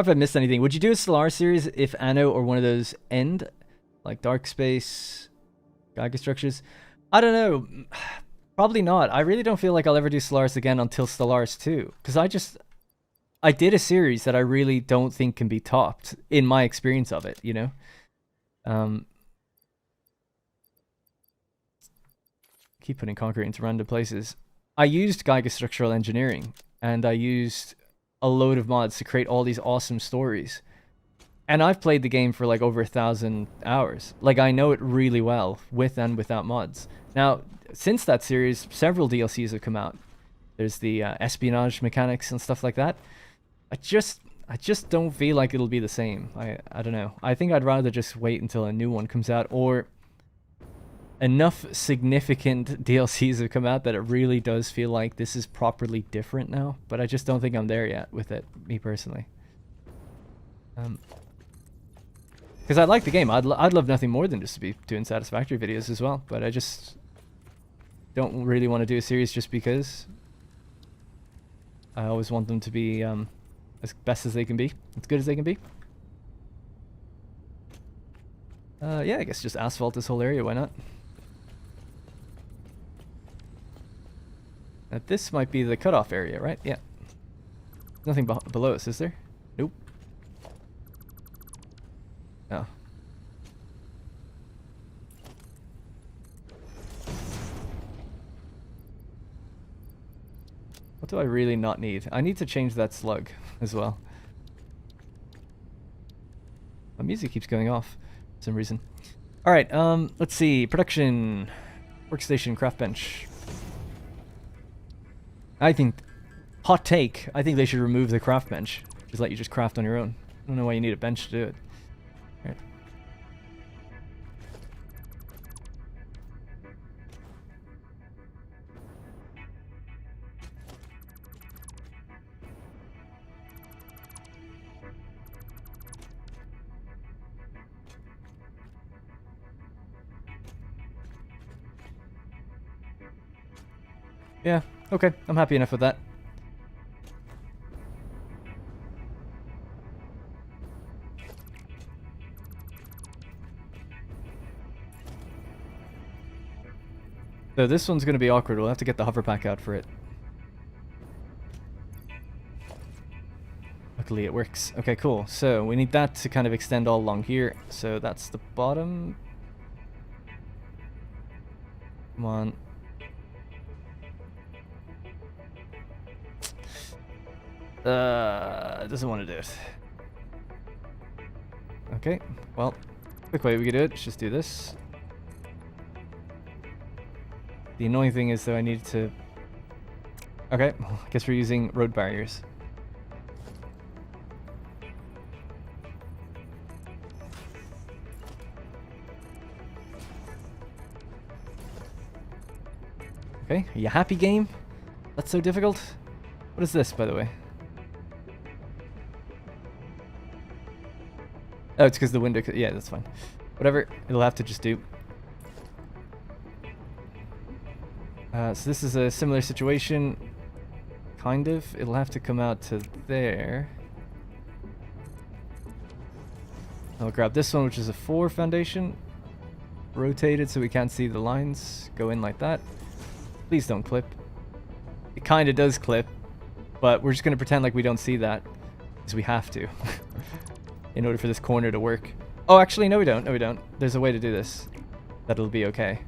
if I missed anything. Would you do a Solar series if Anno or one of those end? Like Dark Space, Geiger Structures? I don't know. Probably not. I really don't feel like I'll ever do Stellaris again until Stellaris 2. Because I did a series that I really don't think can be topped in my experience of it, you know? Keep putting concrete into random places. I used Geiger Structural Engineering, and I used a load of mods to create all these awesome stories. And I've played the game for like over 1,000 hours. Like, I know it really well, with and without mods. Now, since that series, several DLCs have come out. There's the espionage mechanics and stuff like that. I just don't feel like it'll be the same. I don't know. I think I'd rather just wait until a new one comes out, or enough significant DLCs have come out that it really does feel like this is properly different now. But I just don't think I'm there yet with it, me personally. Because I like the game. I'd love nothing more than just to be doing Satisfactory videos as well. But I just don't really want to do a series just because. I always want them to be as best as they can be, as good as they can be. Yeah, I guess just asphalt this whole area, why not? This might be the cutoff area, right? Yeah. Nothing below us, is there? Nope. Oh. What do I really not need? I need to change that slug as well. My music keeps going off for some reason. Alright, let's see. Production. Workstation, craft bench. I think, hot take, I think they should remove the craft bench. Just let you just craft on your own. I don't know why you need a bench to do it. Right. Yeah, okay, I'm happy enough with that. So this one's going to be awkward. We'll have to get the hover pack out for it. Luckily it works. Okay, cool. So we need that to kind of extend all along here. So that's the bottom. Come on. It doesn't want to do it. Okay, well, quick way we could do it. Let's just do this. The annoying thing is, though, I need to... Okay, I guess we're using road barriers. Okay, are you happy, game? That's so difficult? What is this, by the way? Oh, it's because the window... Yeah, that's fine. Whatever, it'll have to just do. So this is a similar situation. Kind of. It'll have to come out to there. I'll grab this one, which is a 4 foundation. Rotate it so we can't see the lines. Go in like that. Please don't clip. It kind of does clip, but we're just going to pretend like we don't see that, because we have to. In order for this corner to work. Oh, actually, no we don't. No we don't. There's a way to do this. That'll be okay.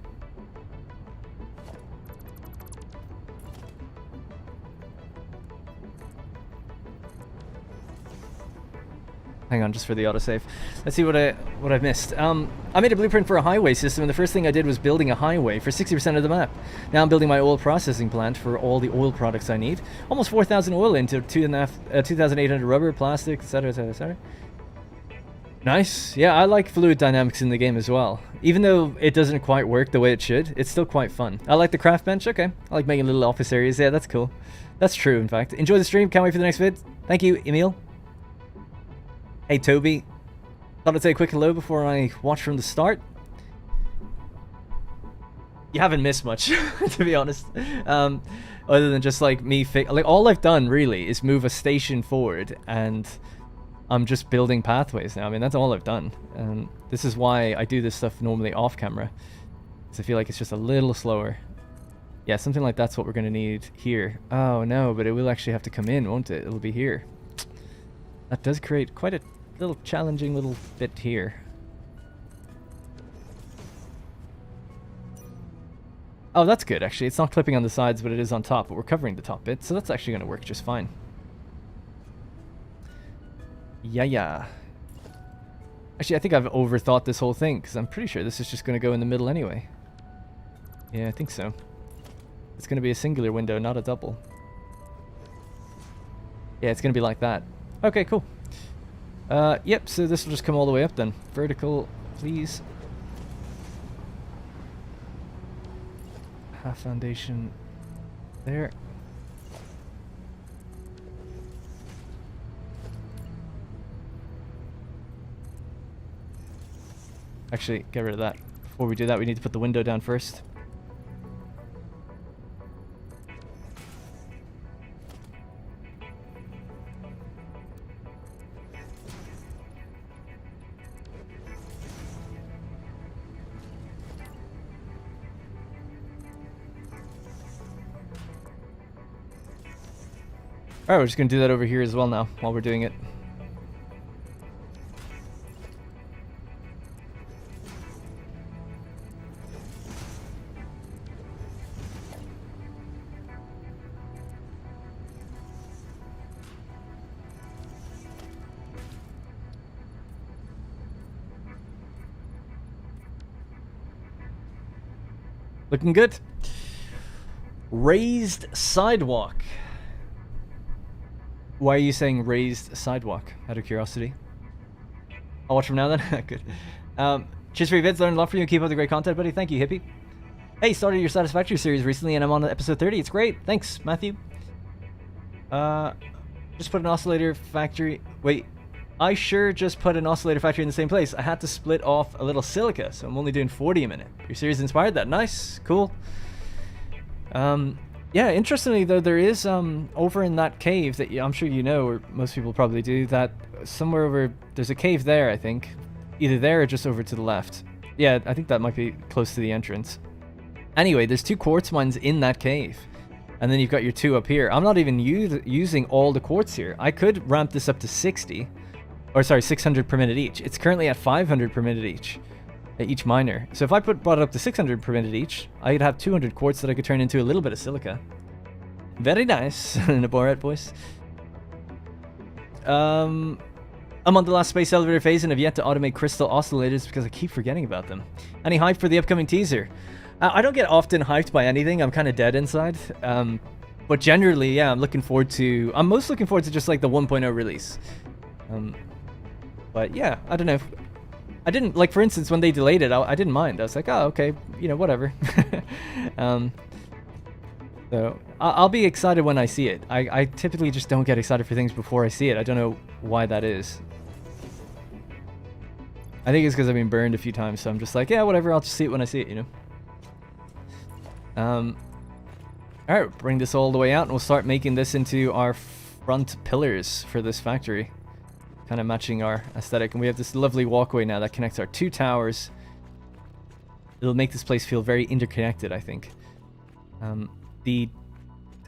Hang on, just for the autosave. Let's see what I've missed. I made a blueprint for a highway system, and the first thing I did was building a highway for 60% of the map. Now I'm building my oil processing plant for all the oil products I need. Almost 4,000 oil into 2,800 rubber, plastic, etc., etc., etc. Nice. Yeah, I like fluid dynamics in the game as well. Even though it doesn't quite work the way it should, it's still quite fun. I like the craft bench. Okay. I like making little office areas. Yeah, that's cool. That's true, in fact. Enjoy the stream. Can't wait for the next vid. Thank you, Emil. Hey, Toby. Thought I'd say a quick hello before I watch from the start. You haven't missed much, to be honest. Other than just like me, like all I've done really is move a station forward, and I'm just building pathways now. I mean, that's all I've done. And this is why I do this stuff normally off camera, because I feel like it's just a little slower. Yeah, something like that's what we're gonna need here. Oh no, but it will actually have to come in, won't it? It'll be here. That does create quite a little challenging little bit here. Oh, that's good, actually. It's not clipping on the sides, but it is on top, but we're covering the top bit, so that's actually going to work just fine. Yeah. Actually, I think I've overthought this whole thing, because I'm pretty sure this is just going to go in the middle anyway. Yeah, I think so. It's going to be a singular window, not a double. Yeah, it's going to be like that. Okay, cool. Yep, so this will just come all the way up then. Vertical, please. Half foundation there. Actually, get rid of that. Before we do that, we need to put the window down first. Alright, we're just going to do that over here as well now, while we're doing it. Looking good. Raised sidewalk. Why are you saying raised sidewalk? Out of curiosity. I'll watch from now then. Good. Cheers for your vids. Learned a lot from you. Keep up the great content, buddy. Thank you, Hippie. Hey, started your Satisfactory series recently, and I'm on episode 30. It's great. Thanks, Matthew. Just put an oscillator factory. Wait, I sure just put an oscillator factory in the same place. I had to split off a little silica, so I'm only doing 40 a minute. Your series inspired that. Nice. Cool. Yeah, interestingly though, there is over in that cave that I'm sure you know, or most people probably do, that somewhere over, there's a cave there, I think. Either there or just over to the left. Yeah, I think that might be close to the entrance. Anyway, there's 2 quartz mines in that cave. And then you've got your 2 up here. I'm not even using all the quartz here. I could ramp this up to 60. Or sorry, 600 per minute each. It's currently at 500 per minute each miner. So if I brought it up to 600 per minute each, I'd have 200 quartz that I could turn into a little bit of silica. Very nice. In a Borat voice. I'm on the last space elevator phase and have yet to automate crystal oscillators because I keep forgetting about them. Any hype for the upcoming teaser? I don't get often hyped by anything. I'm kind of dead inside. But generally, yeah, I'm most looking forward to just like the 1.0 release. But yeah, I don't know. I didn't, like, for instance, when they delayed it, I didn't mind. I was like, oh, okay, you know, whatever. So I'll be excited when I see it. I typically just don't get excited for things before I see it. I don't know why that is. I think it's because I've been burned a few times, so I'm just like, yeah, whatever, I'll just see it when I see it, you know? Alright, bring this all the way out, and we'll start making this into our front pillars for this factory. Kind of matching our aesthetic, and we have this lovely walkway now that connects our 2 towers. It'll make this place feel very interconnected, I think.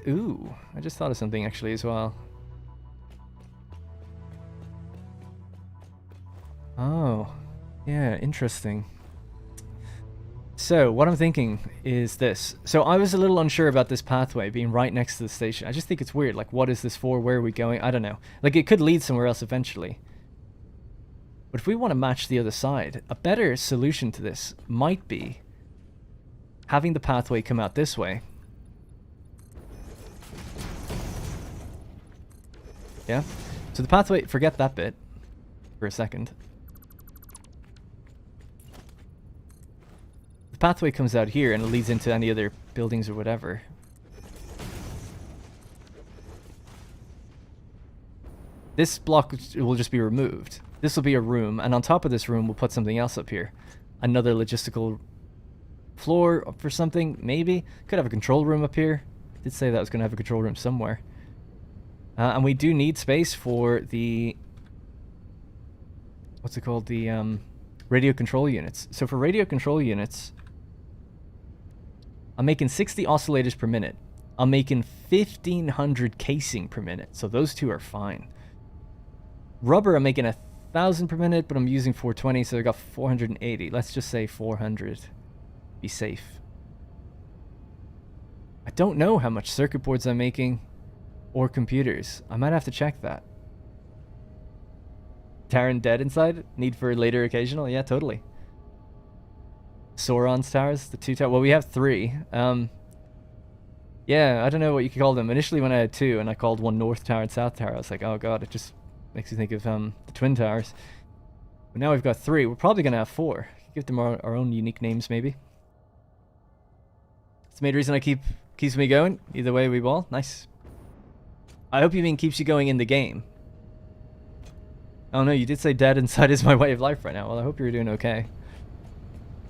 Ooh, I just thought of something actually as well. Oh, yeah, interesting. So, what I'm thinking is this. So, I was a little unsure about this pathway being right next to the station. I just think it's weird. Like, what is this for? Where are we going? I don't know. Like, it could lead somewhere else eventually. But if we want to match the other side, a better solution to this might be having the pathway come out this way. Yeah? So the pathway, forget that bit for a second. The pathway comes out here and it leads into any other buildings or whatever. This block will just be removed. This will be a room, and on top of this room we'll put something else up here. Another logistical floor for something, maybe. Could have a control room up here. Did say that I was going to have a control room somewhere. And we do need space for the... what's it called? The radio control units. So for radio control units, I'm making 60 oscillators per minute. I'm making 1,500 casing per minute. So those two are fine. Rubber, I'm making 1,000 per minute, but I'm using 420, so I got 480. Let's just say 400. Be safe. I don't know how much circuit boards I'm making, or computers. I might have to check that. Taryn dead inside? Need for later occasional? Yeah, totally. Sauron's towers? The 2 towers? Well, we have 3. Yeah, I don't know what you could call them. Initially when I had 2, and I called one North Tower and South Tower, I was like, oh god, it just makes you think of the Twin Towers. But now we've got 3. We're probably going to have 4. Give them our own unique names, maybe. It's the main reason I keeps me going. Either way, we ball. Nice. I hope you mean keeps you going in the game. Oh no, you did say dead inside is my way of life right now. Well, I hope you're doing okay.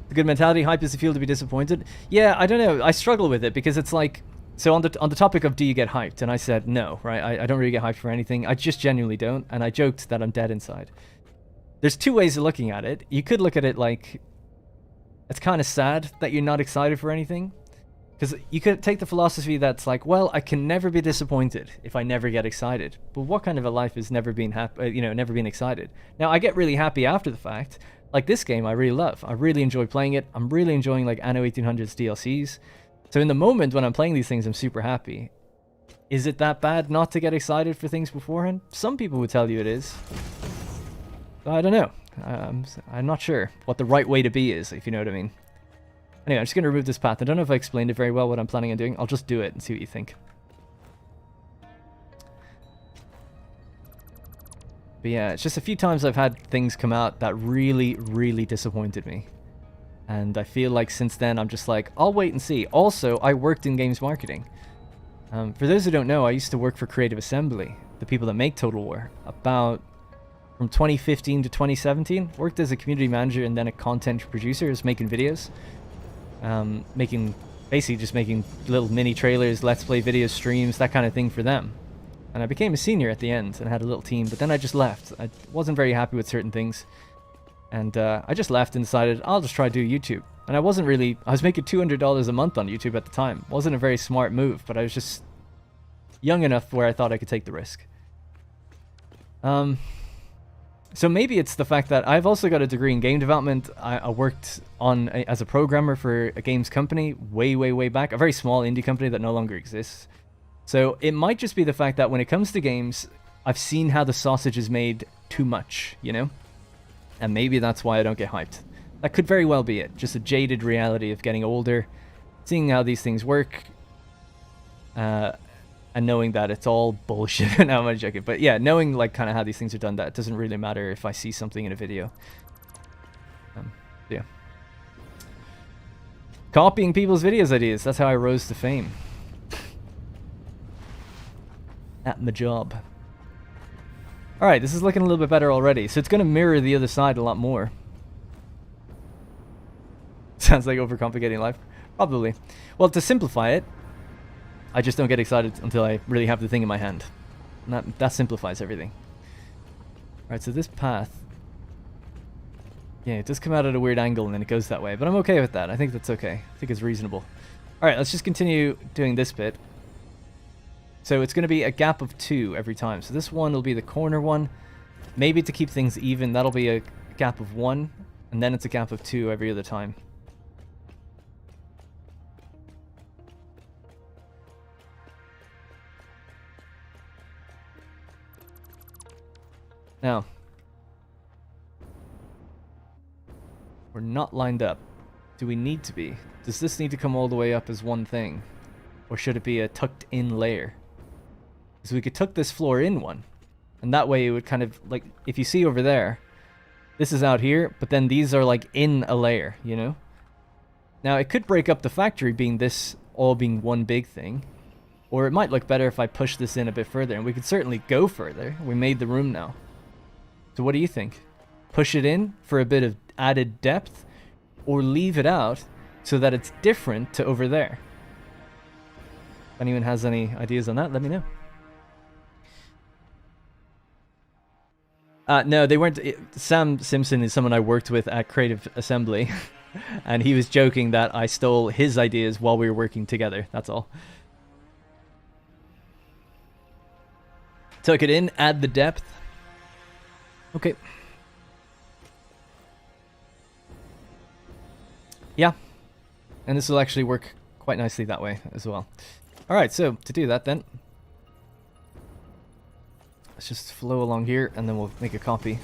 The good mentality, hype is the fuel to be disappointed. Yeah, I don't know. I struggle with it because it's like... So on the topic of do you get hyped? And I said no, right? I don't really get hyped for anything. I just genuinely don't. And I joked that I'm dead inside. There's 2 ways of looking at it. You could look at it like... it's kind of sad that you're not excited for anything. Because you could take the philosophy that's like, well, I can never be disappointed if I never get excited. But what kind of a life is never being happy, never being excited? Now, I get really happy after the fact. Like this game, I really love. I really enjoy playing it. I'm really enjoying like Anno 1800's DLCs. So in the moment when I'm playing these things, I'm super happy. Is it that bad not to get excited for things beforehand? Some people would tell you it is. I don't know. I'm not sure what the right way to be is, if you know what I mean. Anyway, I'm just going to remove this path. I don't know if I explained it very well what I'm planning on doing. I'll just do it and see what you think. But yeah, it's just a few times I've had things come out that really, really disappointed me. And I feel like since then, I'm just like, I'll wait and see. Also, I worked in games marketing. For those who don't know, I used to work for Creative Assembly, the people that make Total War, about from 2015 to 2017. Worked as a community manager and then a content producer, just making videos. Basically just making little mini trailers, let's play videos, streams, that kind of thing for them. And I became a senior at the end and had a little team, but then I just left. I wasn't very happy with certain things. And I just left and decided I'll just try to do YouTube. And I was making $200 a month on YouTube at the time. Wasn't a very smart move, but I was just young enough where I thought I could take the risk. So maybe it's the fact that I've also got a degree in game development. I worked as a programmer for a games company way, way, way back. A very small indie company that no longer exists. So it might just be the fact that when it comes to games, I've seen how the sausage is made too much, you know? And maybe that's why I don't get hyped. That could very well be it. Just a jaded reality of getting older, seeing how these things work, and knowing that it's all bullshit. And how much I could, but yeah, knowing like kind of how these things are done, that it doesn't really matter if I see something in a video. Yeah. Copying people's videos ideas. That's how I rose to fame. At my job. Alright, this is looking a little bit better already. So it's going to mirror the other side a lot more. Sounds like overcomplicating life. Probably. Well, to simplify it, I just don't get excited until I really have the thing in my hand. And that simplifies everything. Alright, so this path... yeah, it does come out at a weird angle and then it goes that way. But I'm okay with that. I think that's okay. I think it's reasonable. Alright, let's just continue doing this bit. So it's going to be a gap of 2 every time. So this one will be the corner one. Maybe to keep things even, that'll be a gap of 1. And then it's a gap of 2 every other time. Now, We're not lined up. Do we need to be? Does this need to come all the way up as one thing? Or should it be a tucked in layer? Because we could tuck this floor in one. And that way it would kind of, like, if you see over there, this is out here, but then these are like in a layer, you know? Now it could break up the factory being this all being one big thing. Or it might look better if I push this in a bit further. And we could certainly go further. We made the room now. So what do you think? Push it in for a bit of added depth? Or leave it out so that it's different to over there? If anyone has any ideas on that, let me know. No, they weren't. Sam Simpson is someone I worked with at Creative Assembly. And he was joking that I stole his ideas while we were working together. That's all. Tuck it in, add the depth. Okay. Yeah. And this will actually work quite nicely that way as well. Alright, so to do that then, let's just flow along here and then we'll make a copy.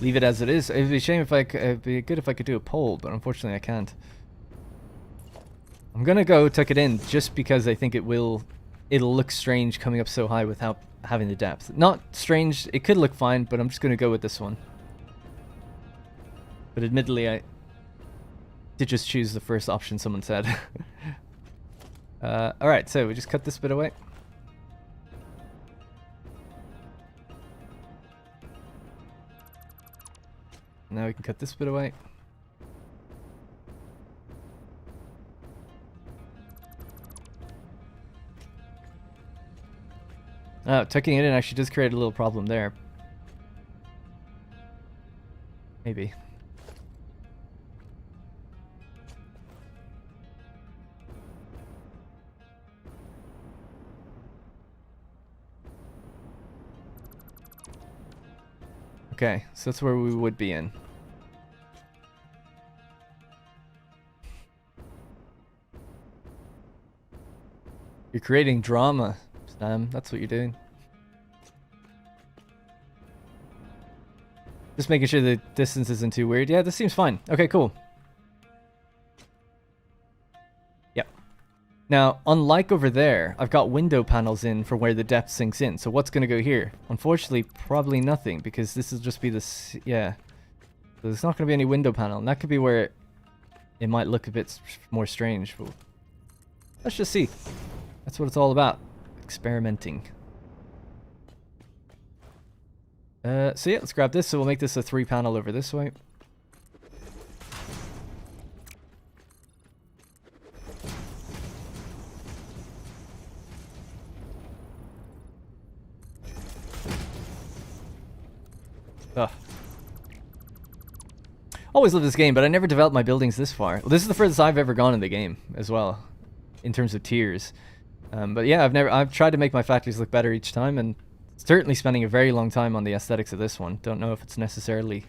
Leave it as it is. It'd be a shame if it'd be good if I could do a poll, but unfortunately I can't. I'm gonna go tuck it in just because I think it'll look strange coming up so high without having the depth. Not strange, it could look fine, but I'm just gonna go with this one. But admittedly, I did just choose the first option someone said. Alright, so we just cut this bit away. Now we can cut this bit away. Oh, tucking it in actually does create a little problem there. Maybe. Okay, so that's where we would be in. You're creating drama, Sam. That's what you're doing. Just making sure the distance isn't too weird. Yeah, this seems fine. Okay, cool. Yep. Now, unlike over there, I've got window panels in for where the depth sinks in. So what's going to go here? Unfortunately, probably nothing, because this will just be this... Yeah. So there's not going to be any window panel. And that could be where it might look a bit more strange. But let's just see. That's what it's all about. Experimenting. So yeah, let's grab this. So we'll make this a 3-panel over this way. Ugh. Always love this game, but I never developed my buildings this far. Well, this is the furthest I've ever gone in the game as well, in terms of tiers. But yeah, I've tried to make my factories look better each time, and certainly spending a very long time on the aesthetics of this one. Don't know if it's necessarily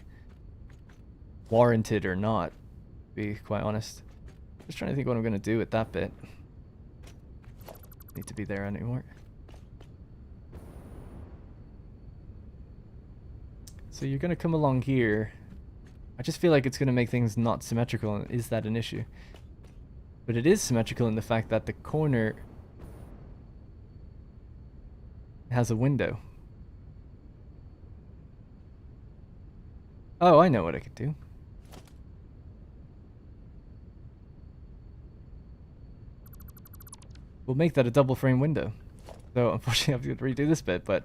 warranted or not, to be quite honest. Just trying to think what I'm going to do with that bit. Need to be there anymore. So you're going to come along here. I just feel like it's going to make things not symmetrical. Is that an issue? But it is symmetrical in the fact that the corner has a window. Oh, I know what I could do. We'll make that a double frame window. So unfortunately I have to redo this bit, but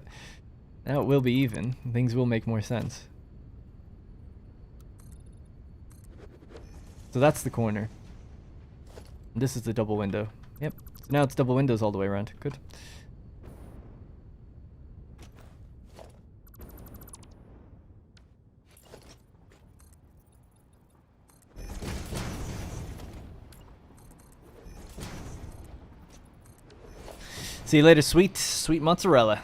now it will be even. Things will make more sense. So that's the corner. And this is the double window. Yep. So now it's double windows all the way around. Good. See you later, sweet mozzarella.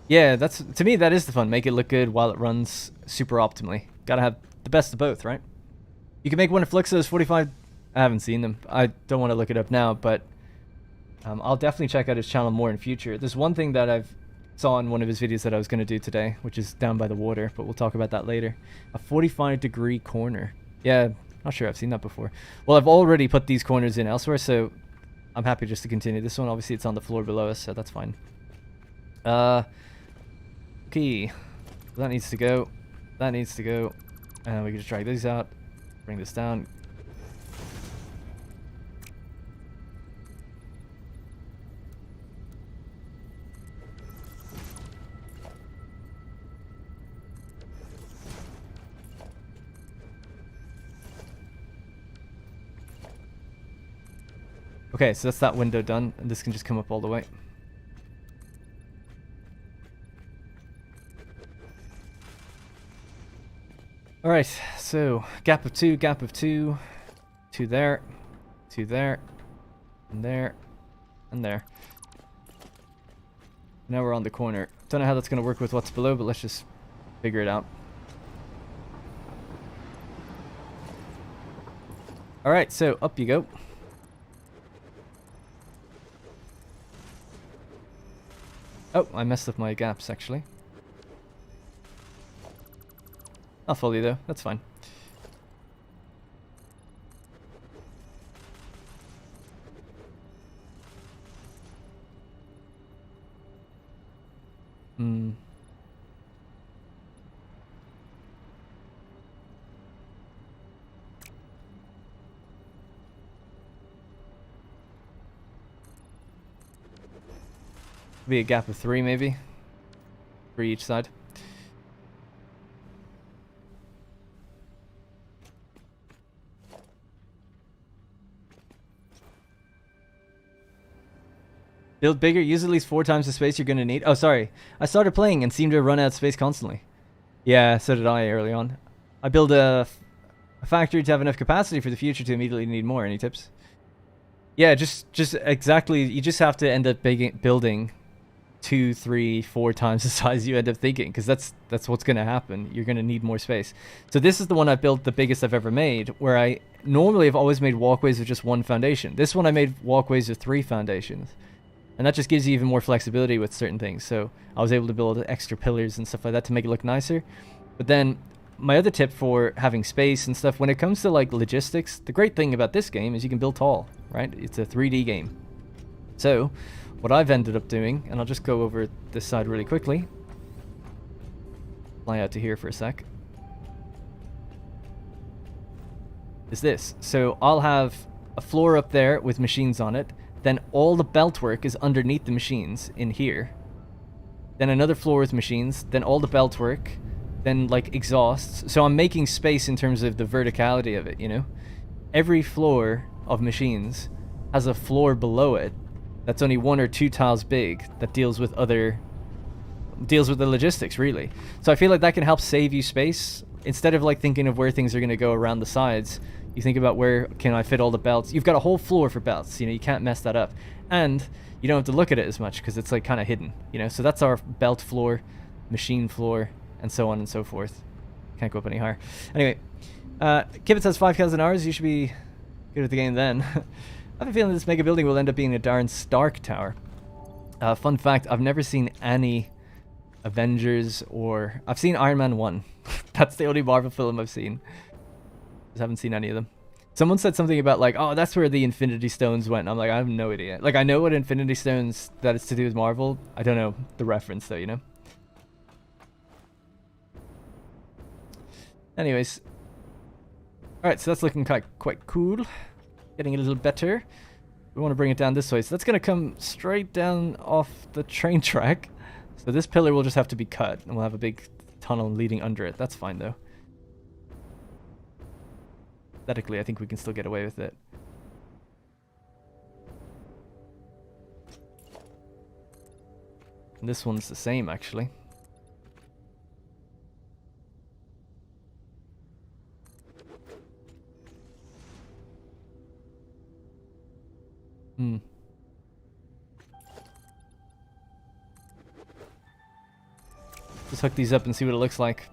Yeah, that's, to me, that is the fun. Make it look good while it runs super optimally. Gotta have the best of both, right? You can make one of Fluxo's 45... I haven't seen them. I don't want to look it up now, but I'll definitely check out his channel more in future. There's one thing that I've saw in one of his videos that I was going to do today, which is down by the water, but we'll talk about that later. A 45-degree corner. Yeah, not sure I've seen that before. Well, I've already put these corners in elsewhere, so I'm happy just to continue this one. Obviously, it's on the floor below us, so that's fine. Okay. That needs to go. That needs to go. And we can just drag these out. Bring this down. Okay, so that's that window done, and this can just come up all the way. Alright, so gap of two, two there, and there, and there. Now we're on the corner. Don't know how that's going to work with what's below, but let's just figure it out. Alright, so up you go. Oh, I messed up my gaps, actually. I'll follow you, though. That's fine. Hmm. Be a gap of 3, maybe. 3 each side. Build bigger, use at least 4 times the space you're going to need. Oh, sorry. I started playing and seemed to run out of space constantly. Yeah, so did I early on. I build a factory to have enough capacity for the future to immediately need more. Any tips? Yeah, just exactly. You just have to end up building 2, 3, 4 times the size you end up thinking, because that's what's going to happen. You're going to need more space. So this is the one I built, the biggest I've ever made, where I normally have always made walkways with just 1 foundation. This one I made walkways with 3 foundations. And that just gives you even more flexibility with certain things. So I was able to build extra pillars and stuff like that to make it look nicer. But then my other tip for having space and stuff, when it comes to like logistics, the great thing about this game is you can build tall, right? It's a 3D game. So what I've ended up doing, and I'll just go over this side really quickly. Fly out to here for a sec. Is this. So I'll have a floor up there with machines on it. Then all the belt work is underneath the machines in here. Then another floor with machines. Then all the belt work. Then like exhausts. So I'm making space in terms of the verticality of it, you know? Every floor of machines has a floor below it that's only 1 or 2 tiles big that deals with the logistics, really. So I feel like that can help save you space. Instead of like thinking of where things are going to go around the sides, you think about where can I fit all the belts. You've got a whole floor for belts, you know, you can't mess that up. And you don't have to look at it as much because it's like kind of hidden, you know. So that's our belt floor, machine floor, and so on and so forth. Can't go up any higher. Anyway, Kibitz has 5,000 hours. You should be good at the game then. I have a feeling this mega building will end up being a darn Stark Tower. Fun fact, I've never seen any Avengers or... I've seen Iron Man 1. That's the only Marvel film I've seen. Just haven't seen any of them. Someone said something about like, oh, that's where the Infinity Stones went. I'm like, I have no idea. Like, I know what Infinity Stones, that it's to do with Marvel. I don't know the reference though, you know? Anyways. Alright, so that's looking quite cool. Getting a little better. We want to bring it down this way. So that's going to come straight down off the train track. So this pillar will just have to be cut. And we'll have a big tunnel leading under it. That's fine though. Aesthetically, I think we can still get away with it. And this one's the same, actually. Just hook these up and see what it looks like.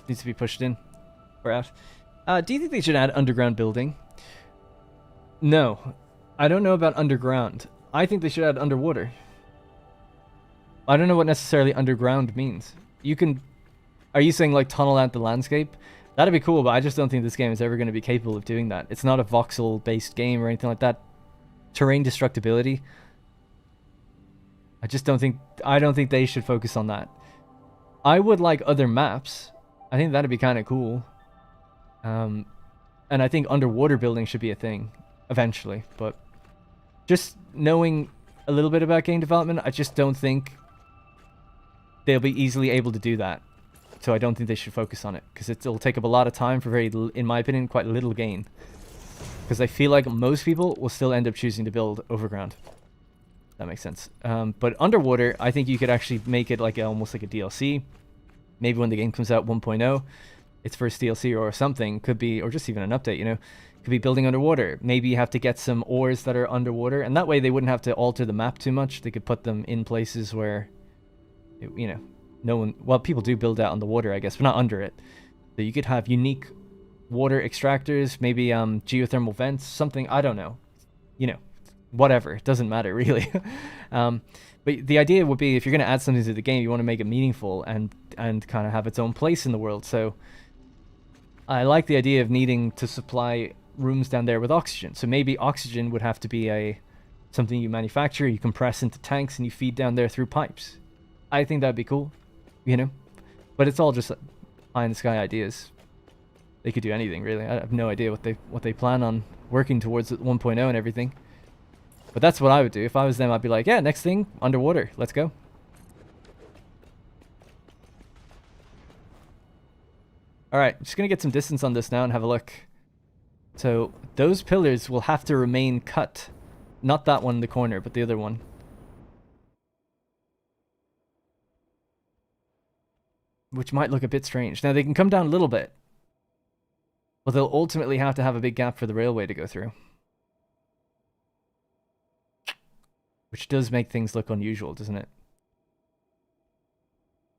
Needs to be pushed in. Or out. Do you think they should add underground building? No. I don't know about underground. I think they should add underwater. I don't know what necessarily underground means. You can... Are you saying, like, tunnel out the landscape? That'd be cool, but I just don't think this game is ever going to be capable of doing that. It's not a voxel-based game or anything like that. Terrain destructibility. I just don't think... I don't think they should focus on that. I would like other maps. I think that'd be kind of cool. And I think underwater building should be a thing. Eventually. But just knowing a little bit about game development, I just don't think they'll be easily able to do that. So I don't think they should focus on it, because it'll take up a lot of time for very, in my opinion, quite little gain. Because I feel like most people will still end up choosing to build overground. That makes sense. But underwater, I think you could actually make it like almost like a DLC. Maybe when the game comes out 1.0, its first DLC or something could be, or just even an update, you know, could be building underwater. Maybe you have to get some ores that are underwater, and that way they wouldn't have to alter the map too much. They could put them in places where, you know, no one, well, people do build out on the water, I guess, but not under it. So you could have unique water extractors, maybe geothermal vents, something, I don't know. You know, whatever, it doesn't matter really. But the idea would be, if you're going to add something to the game, you want to make it meaningful and kind of have its own place in the world. So I like the idea of needing to supply rooms down there with oxygen. So maybe oxygen would have to be something you manufacture, you compress into tanks, and you feed down there through pipes. I think that'd be cool. You know, but it's all just pie in the sky ideas. They could do anything really. I have no idea what they plan on working towards at 1.0 and everything. But that's what I would do if I was them. I'd be like, yeah, next thing, underwater. Let's go. All right, just gonna get some distance on this now and have a look. So those pillars will have to remain cut, not that one in the corner, but the other one. Which might look a bit strange. Now, they can come down a little bit, but they'll ultimately have to have a big gap for the railway to go through. Which does make things look unusual, doesn't it?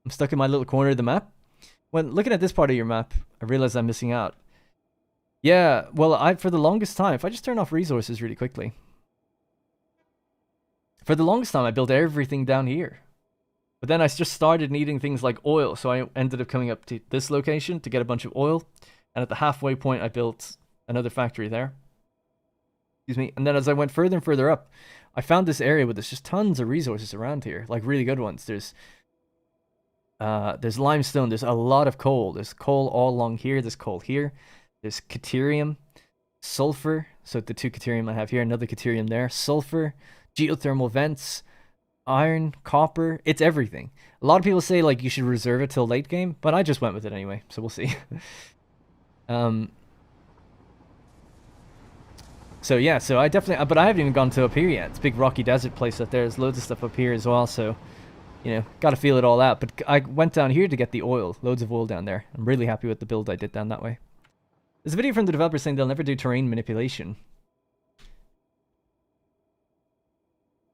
I'm stuck in my little corner of the map. When looking at this part of your map, I realize I'm missing out. Yeah, well, for the longest time, if I just turn off resources really quickly. For the longest time, I built everything down here. But then I just started needing things like oil, so I ended up coming up to this location to get a bunch of oil. And at the halfway point, I built another factory there. Excuse me. And then as I went further and further up, I found this area where there's just tons of resources around here, like really good ones. There's limestone, there's a lot of coal. There's coal all along here, there's coal here. There's caterium, sulfur, so the 2 caterium I have here, another caterium there, sulfur, geothermal vents, iron, copper, it's everything. A lot of people say like you should reserve it till late game, but I just went with it anyway, so we'll see. So yeah, so I definitely, but I haven't even gone to up here yet. It's a big rocky desert place up there. There's loads of stuff up here as well, so you know, gotta feel it all out. But I went down here to get the oil, loads of oil down there. I'm really happy with the build I did down that way. There's a video from the developer saying they'll never do terrain manipulation.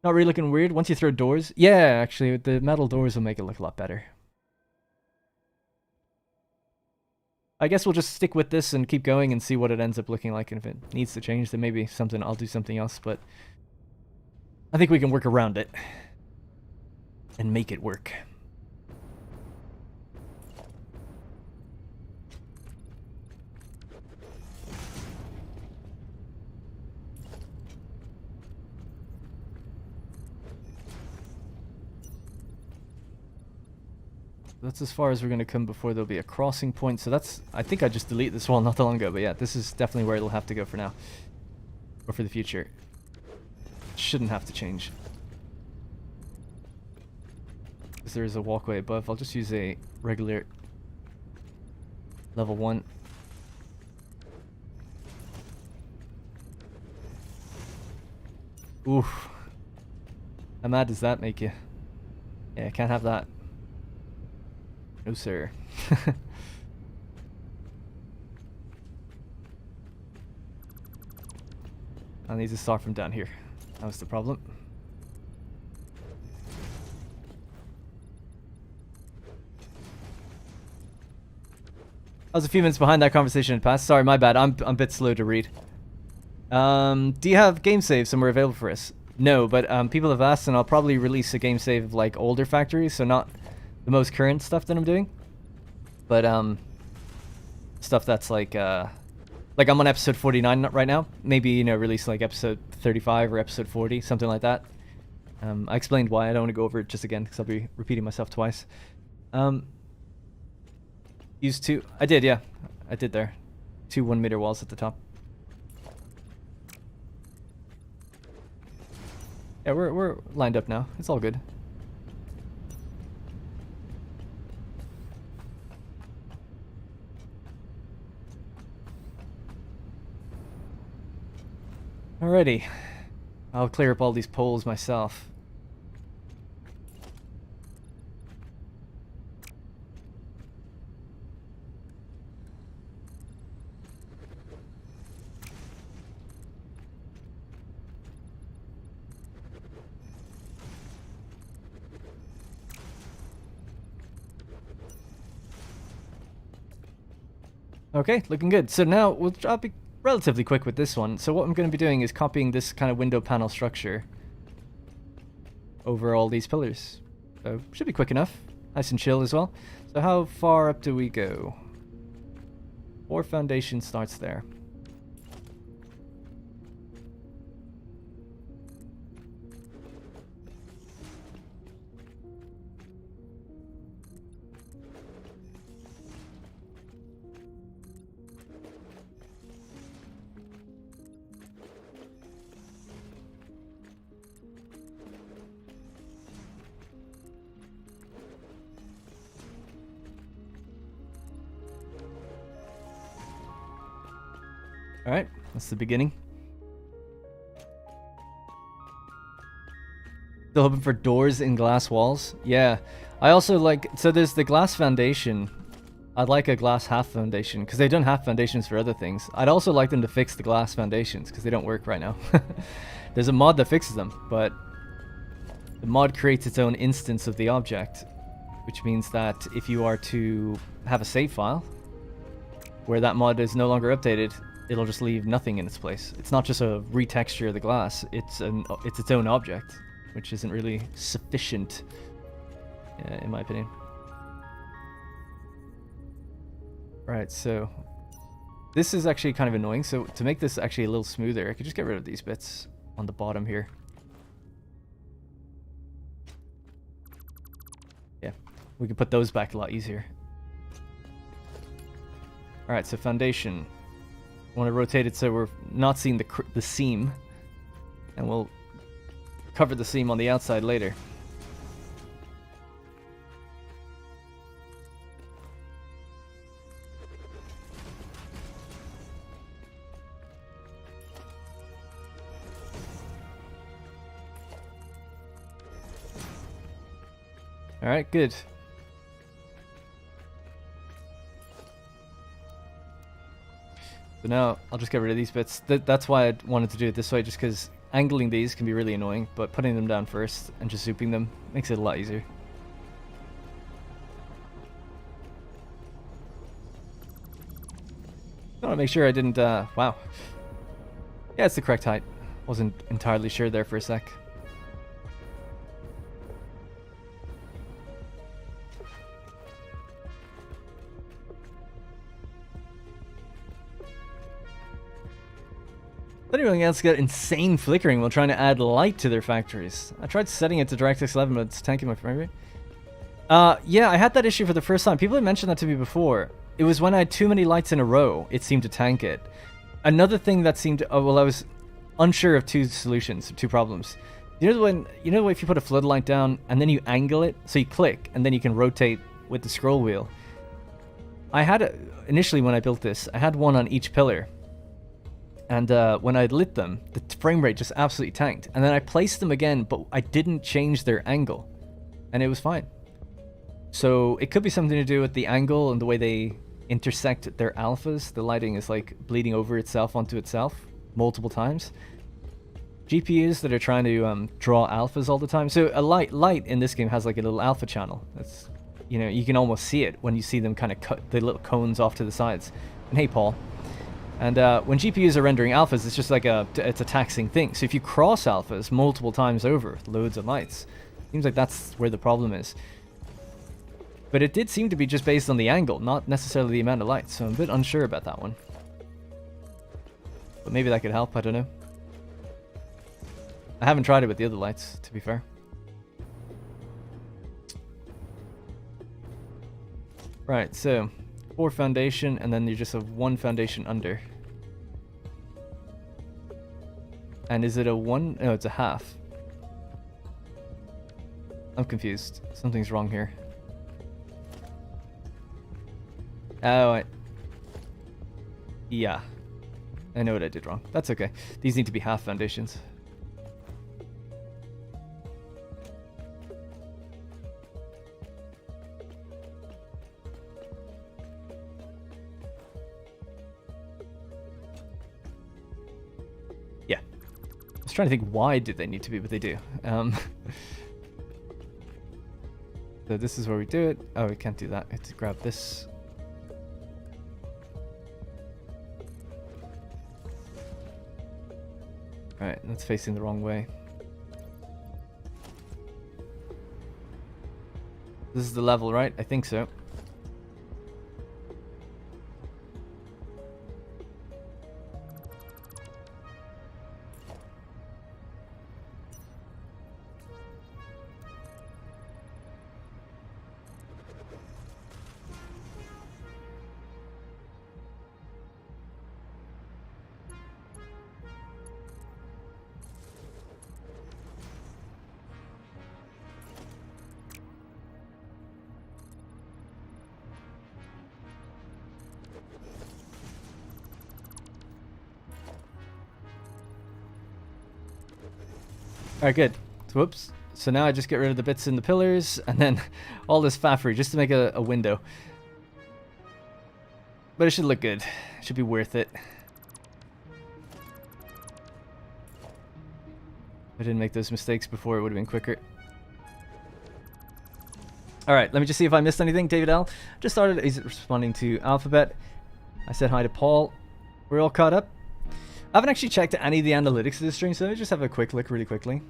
Not really looking weird once you throw doors. Yeah, actually, the metal doors will make it look a lot better. I guess we'll just stick with this and keep going and see what it ends up looking like. And if it needs to change, then maybe I'll do something else. But I think we can work around it and make it work. That's as far as we're going to come before there'll be a crossing point. So that's, I think I just deleted this wall not that long ago. But yeah, this is definitely where it'll have to go for now. Or for the future. Shouldn't have to change. Because there is a walkway above. I'll just use a regular level 1. Oof. How mad does that make you? Yeah, can't have that. No, sir. I need to start from down here. That was the problem. I was a few minutes behind that conversation had passed. Sorry, my bad. I'm a bit slow to read. Do you have game save somewhere available for us? No, but people have asked, and I'll probably release a game save of like older factories, so not the most current stuff that I'm doing, but stuff that's like I'm on episode 49 right now. Maybe, you know, release like episode 35 or episode 40, something like that. I explained why. I don't want to go over it just again because I'll be repeating myself twice. Use two. I did, yeah. I did there. 2 1-meter walls at the top. Yeah, we're lined up now. It's all good. Alrighty. I'll clear up all these poles myself. Okay, looking good. So now I'll be relatively quick with this one. So what I'm going to be doing is copying this kind of window panel structure over all these pillars. So should be quick enough. Nice and chill as well. So how far up do we go? 4 foundation starts there. Alright, that's the beginning. Still hoping for doors in glass walls? Yeah. I also like... So there's the glass foundation. I'd like a glass half foundation, because they've done half foundations for other things. I'd also like them to fix the glass foundations, because they don't work right now. There's a mod that fixes them, but the mod creates its own instance of the object, which means that if you are to have a save file, where that mod is no longer updated, it'll just leave nothing in its place. It's not just a retexture of the glass, it's its own object, which isn't really sufficient, in my opinion. Right, so this is actually kind of annoying. So to make this actually a little smoother, I could just get rid of these bits on the bottom here. Yeah, we can put those back a lot easier. Alright, so foundation. I want to rotate it so we're not seeing the seam, and we'll cover the seam on the outside later. Alright, good. So now I'll just get rid of these bits. That's why I wanted to do it this way, just because angling these can be really annoying, but putting them down first and just zooping them makes it a lot easier. I want to make sure I didn't, wow. Yeah, it's the correct height. Wasn't entirely sure there for a sec. Anyone else got insane flickering while trying to add light to their factories? I tried setting it to DirectX 11, but it's tanking my frame rate. Yeah, I had that issue for the first time. People had mentioned that to me before. It was when I had too many lights in a row, it seemed to tank it. Another thing that seemed to... Oh, well, I was unsure of 2 solutions, 2 problems. You know if you put a floodlight down and then you angle it, so you click, and then you can rotate with the scroll wheel. I had initially when I built this, I had one on each pillar. And when I lit them, the frame rate just absolutely tanked. And then I placed them again, but I didn't change their angle. And it was fine. So it could be something to do with the angle and the way they intersect their alphas. The lighting is like bleeding over itself onto itself multiple times. GPUs that are trying to draw alphas all the time. So a light in this game has like a little alpha channel. That's you know, you can almost see it when you see them kind of cut the little cones off to the sides. And hey, Paul. And when GPUs are rendering alphas, it's just like it's a taxing thing. So if you cross alphas multiple times over, loads of lights, seems like that's where the problem is. But it did seem to be just based on the angle, not necessarily the amount of lights. So I'm a bit unsure about that one. But maybe that could help, I don't know. I haven't tried it with the other lights, to be fair. Right, so 4 foundation, and then you just have 1 foundation under. And is it a 1? No, it's a half. I'm confused. Something's wrong here. Oh, yeah. I know what I did wrong. That's okay. These need to be half foundations. Yeah. I was trying to think why did they need to be, but they do. So this is where we do it. Oh, we can't do that. I have to grab this. Alright, that's facing the wrong way. This is the level, right? I think so. Alright, good. So, whoops. So now I just get rid of the bits in the pillars, and then all this faffery just to make a window. But it should look good. It should be worth it. If I didn't make those mistakes before, it would have been quicker. Alright, let me just see if I missed anything. David L. just started. He's responding to Alphabet. I said hi to Paul. We're all caught up. I haven't actually checked any of the analytics of this stream, so let me just have a quick look really quickly.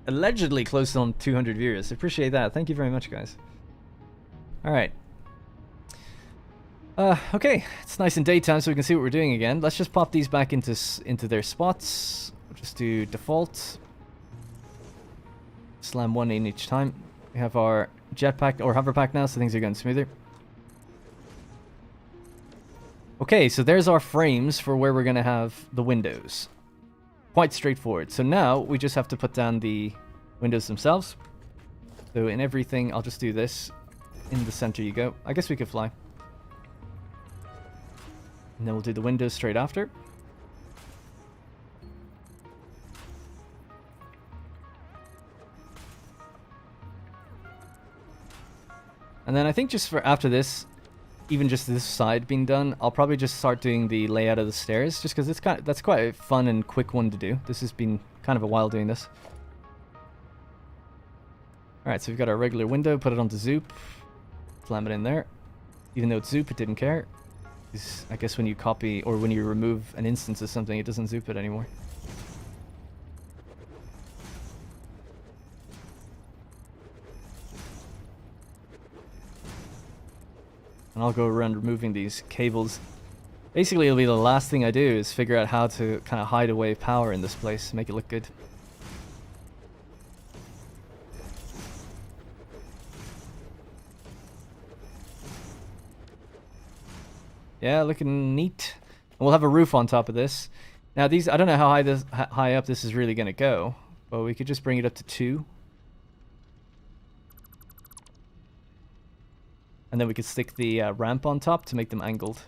Allegedly close on 200 viewers. Appreciate that. Thank you very much, guys. Alright. Okay. It's nice in daytime, so we can see what we're doing again. Let's just pop these back into their spots. We'll just do default. Slam 1 in each time. We have our jetpack or hover pack now, so things are going smoother. Okay, so there's our frames for where we're going to have the windows. Quite straightforward. So now we just have to put down the windows themselves. So in everything, I'll just do this. In the center you go. I guess we could fly. And then we'll do the windows straight after. And then I think just for after this, even just this side being done, I'll probably just start doing the layout of the stairs, just because that's quite a fun and quick one to do. This has been kind of a while doing this. Alright, so we've got our regular window, put it onto Zoop, slam it in there. Even though it's Zoop, it didn't care. I guess when you copy, or when you remove an instance of something, it doesn't Zoop it anymore. And I'll go around removing these cables. Basically, it'll be the last thing I do is figure out how to kind of hide away power in this place, make it look good. Yeah, looking neat. And we'll have a roof on top of this. Now these, I don't know how high up this is really going to go, but we could just bring it up to 2. And then we could stick the ramp on top to make them angled.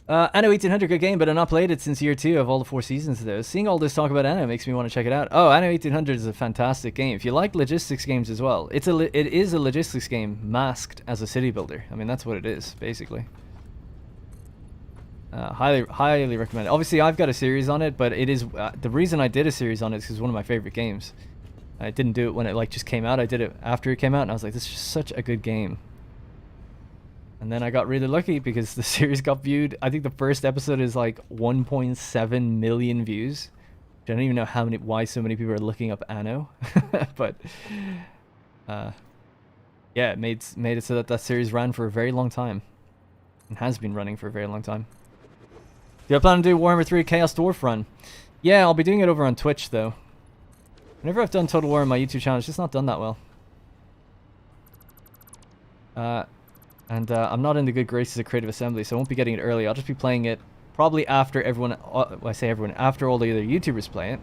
Anno 1800, good game, but I've not played it since year 2 of all the 4 seasons though. Seeing all this talk about Anno makes me want to check it out. Oh, Anno 1800 is a fantastic game. If you like logistics games as well, it is a logistics game masked as a city builder. I mean, that's what it is, basically. Highly recommend it. Obviously, I've got a series on it, but it is the reason I did a series on it is because one of my favorite games. I didn't do it when it like just came out. I did it after it came out, and I was like, this is just such a good game. And then I got really lucky because the series got viewed. I think the first episode is like 1.7 million views. I don't even know why so many people are looking up Anno, but yeah, it made it so that that series ran for a very long time, and has been running for a very long time. Do I plan to do Warhammer 3 Chaos Dwarf run? Yeah, I'll be doing it over on Twitch though. Whenever I've done Total War on my YouTube channel, it's just not done that well. I'm not in the good graces of Creative Assembly, so I won't be getting it early. I'll just be playing it probably after everyone, I say everyone, after all the other YouTubers play it.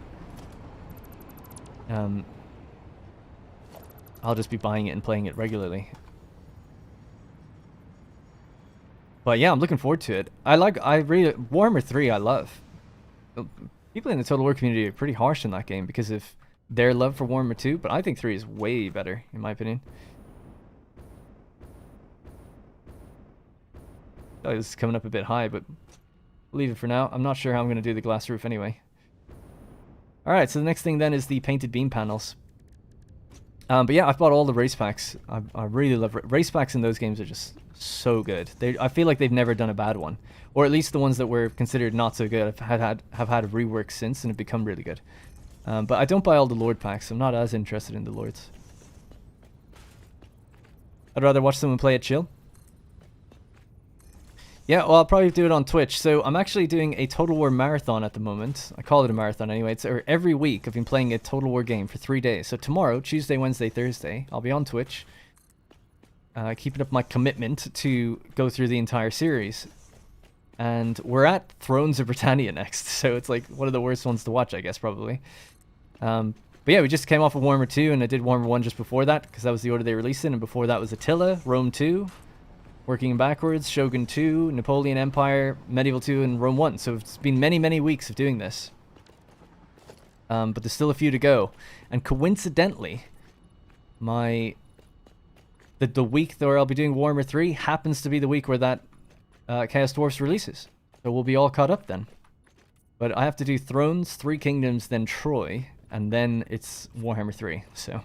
I'll just be buying it and playing it regularly. But yeah, I'm looking forward to it. Warhammer 3 I love. People in the Total War community are pretty harsh in that game because of their love for Warhammer 2, but I think 3 is way better, in my opinion. Oh, this is coming up a bit high, but leave it for now. I'm not sure how I'm going to do the glass roof anyway. Alright, so the next thing then is the painted beam panels. But yeah, I've bought all the race packs. I really love race packs in those games are just so good. I feel like they've never done a bad one. Or at least the ones that were considered not so good have had a rework since and have become really good. But I don't buy all the Lord packs. I'm not as interested in the Lords. I'd rather watch someone play it chill. Yeah, well, I'll probably do it on Twitch. So I'm actually doing a Total War marathon at the moment. I call it a marathon anyway. Every week I've been playing a Total War game for 3 days. So tomorrow, Tuesday, Wednesday, Thursday, I'll be on Twitch. Keeping up my commitment to go through the entire series. And we're at Thrones of Britannia next. So it's like one of the worst ones to watch, I guess, probably. But yeah, we just came off of Warhammer 2 and I did Warhammer 1 just before that. Because that was the order they released in. And before that was Attila, Rome 2. Working backwards, Shogun 2, Napoleon Empire, Medieval 2, and Rome 1. So it's been many, many weeks of doing this. But there's still a few to go. And coincidentally, the week where I'll be doing Warhammer 3 happens to be the week where that Chaos Dwarfs releases. So we'll be all caught up then. But I have to do Thrones, Three Kingdoms, then Troy, and then it's Warhammer 3. So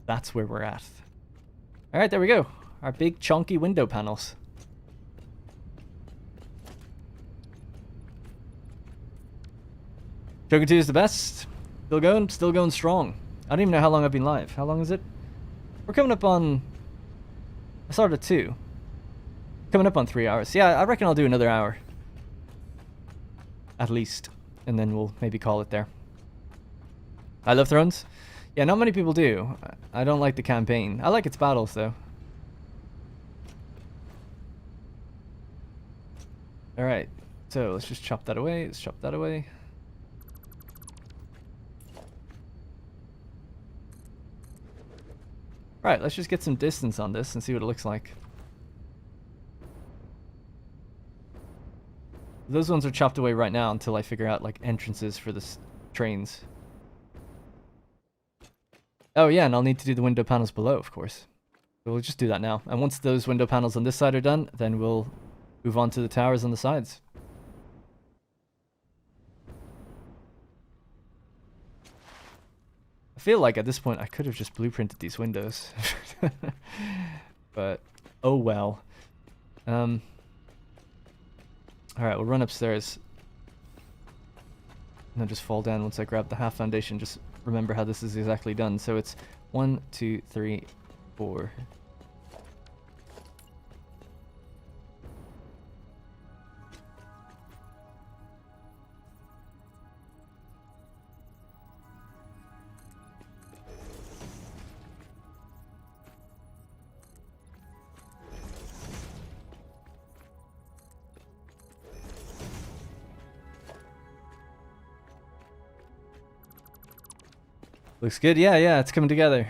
that's where we're at. Alright, there we go. Our big chunky window panels. Shogun 2 is the best. Still going strong. I don't even know how long I've been live. How long is it? We're coming up on... I started at 2. Coming up on 3 hours. Yeah, I reckon I'll do another hour. At least. And then we'll maybe call it there. I love Thrones. Yeah, not many people do. I don't like the campaign. I like its battles, though. Alright, so let's just chop that away. Let's chop that away. Right, let's just get some distance on this and see what it looks like. Those ones are chopped away right now until I figure out, like, entrances for the trains. Oh yeah, and I'll need to do the window panels below, of course. So we'll just do that now. And once those window panels on this side are done, then we'll move on to the towers on the sides. I feel like at this point I could have just blueprinted these windows. But, oh well. Alright, we'll run upstairs. And then just fall down once I grab the half foundation. Just remember how this is exactly done. So it's 1, 2, 3, 4. Looks good. Yeah, it's coming together.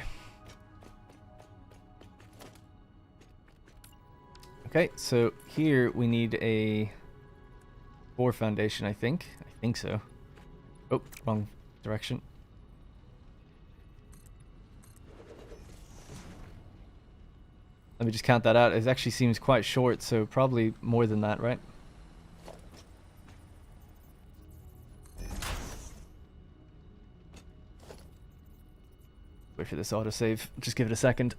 Okay, so here we need a 4 foundation, I think. I think so. Oh, wrong direction. Let me just count that out. It actually seems quite short, so probably more than that, right? Wait for this autosave. Just give it a second.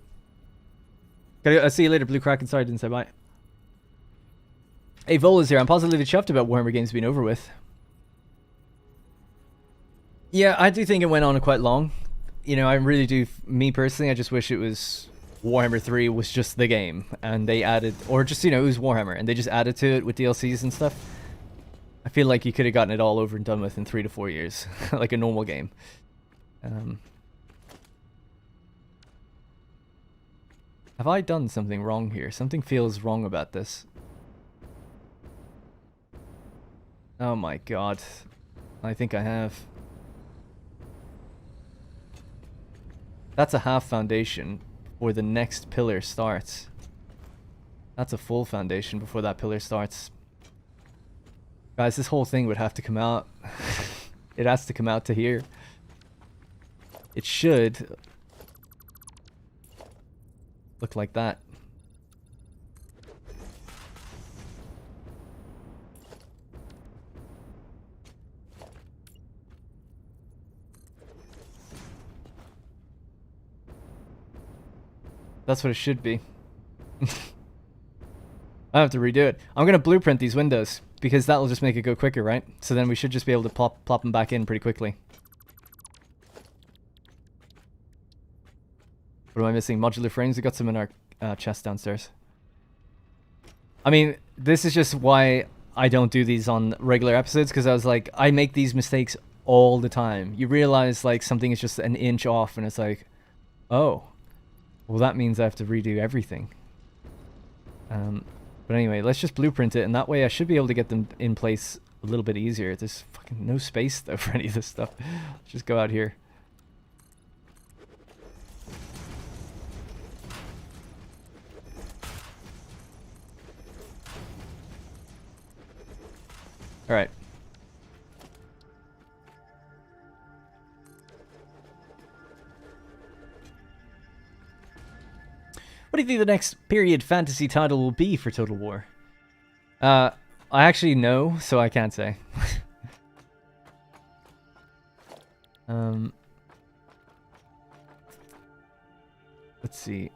I'll see you later, Blue Kraken. Sorry I didn't say bye. Hey, Vola's here. I'm positively chuffed about Warhammer games being over with. Yeah, I do think it went on quite long. You know, I really do. Me personally, I just wish it was Warhammer 3 was just the game, and they added, or just, you know, it was Warhammer, and they just added to it with DLCs and stuff. I feel like you could have gotten it all over and done with in 3 to 4 years, like a normal game. Have I done something wrong here? Something feels wrong about this. Oh my god. I think I have. That's a half foundation before the next pillar starts. That's a full foundation before that pillar starts. Guys, this whole thing would have to come out. It has to come out to here. It should look like that. That's what it should be. I have to redo it. I'm gonna blueprint these windows because that'll just make it go quicker, right? So then we should just be able to plop them back in pretty quickly. What am I missing? Modular frames? We got some in our chest downstairs. I mean, this is just why I don't do these on regular episodes, because I was like, I make these mistakes all the time. You realize like something is just an inch off and it's like, oh, well that means I have to redo everything. But anyway, let's just blueprint it, and that way I should be able to get them in place a little bit easier. There's fucking no space though for any of this stuff. Let's just go out here. Alright. What do you think the next period fantasy title will be for Total War? I actually know, so I can't say. Let's see.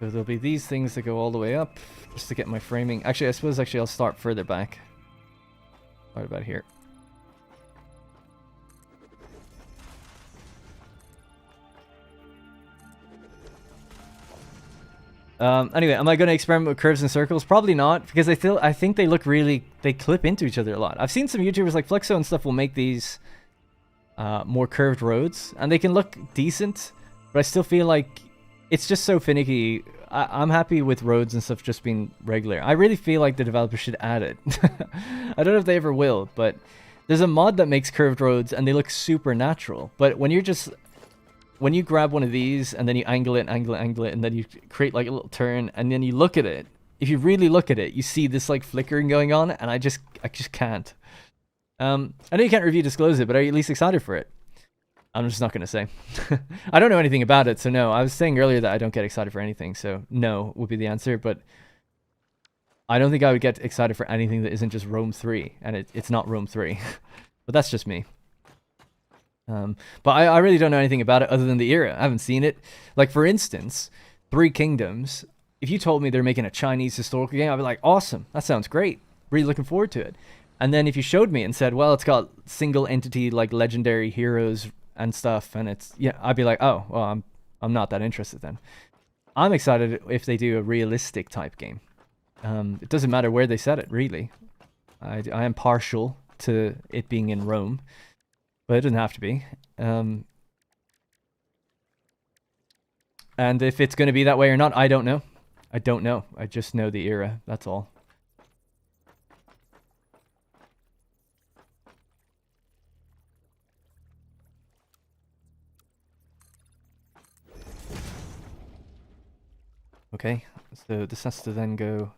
So there'll be these things that go all the way up, just to get my framing. Actually, I suppose I'll start further back. Right about here. Anyway, am I going to experiment with curves and circles? Probably not, because I think they look really, they clip into each other a lot. I've seen some YouTubers like Flexo and stuff will make these more curved roads, and they can look decent, but I still feel like it's just so finicky. I'm happy with roads and stuff just being regular. I really feel like the developers should add it. I don't know if they ever will, but there's a mod that makes curved roads and they look super natural. But when you grab one of these and then you angle it, and then you create like a little turn, and then you look at it, if you really look at it, you see this like flickering going on, and I just can't. I know you can't review disclose it, but are you at least excited for it? I'm just not going to say. I don't know anything about it, so no. I was saying earlier that I don't get excited for anything, so no would be the answer, but I don't think I would get excited for anything that isn't just Rome 3, and it's not Rome 3. But that's just me. But I really don't know anything about it other than the era. I haven't seen it. Like, for instance, Three Kingdoms, if you told me they're making a Chinese historical game, I'd be like, awesome, that sounds great. Really looking forward to it. And then if you showed me and said, well, it's got single entity, like, legendary heroes and stuff, and it's, yeah, I'd be like, oh, well, I'm not that interested then. I'm excited if they do a realistic type game. It doesn't matter where they set it, really. I am partial to it being in Rome, but it doesn't have to be. And if it's going to be that way or not, I don't know. I don't know. I just know the era, that's all. Okay, so this has to then go...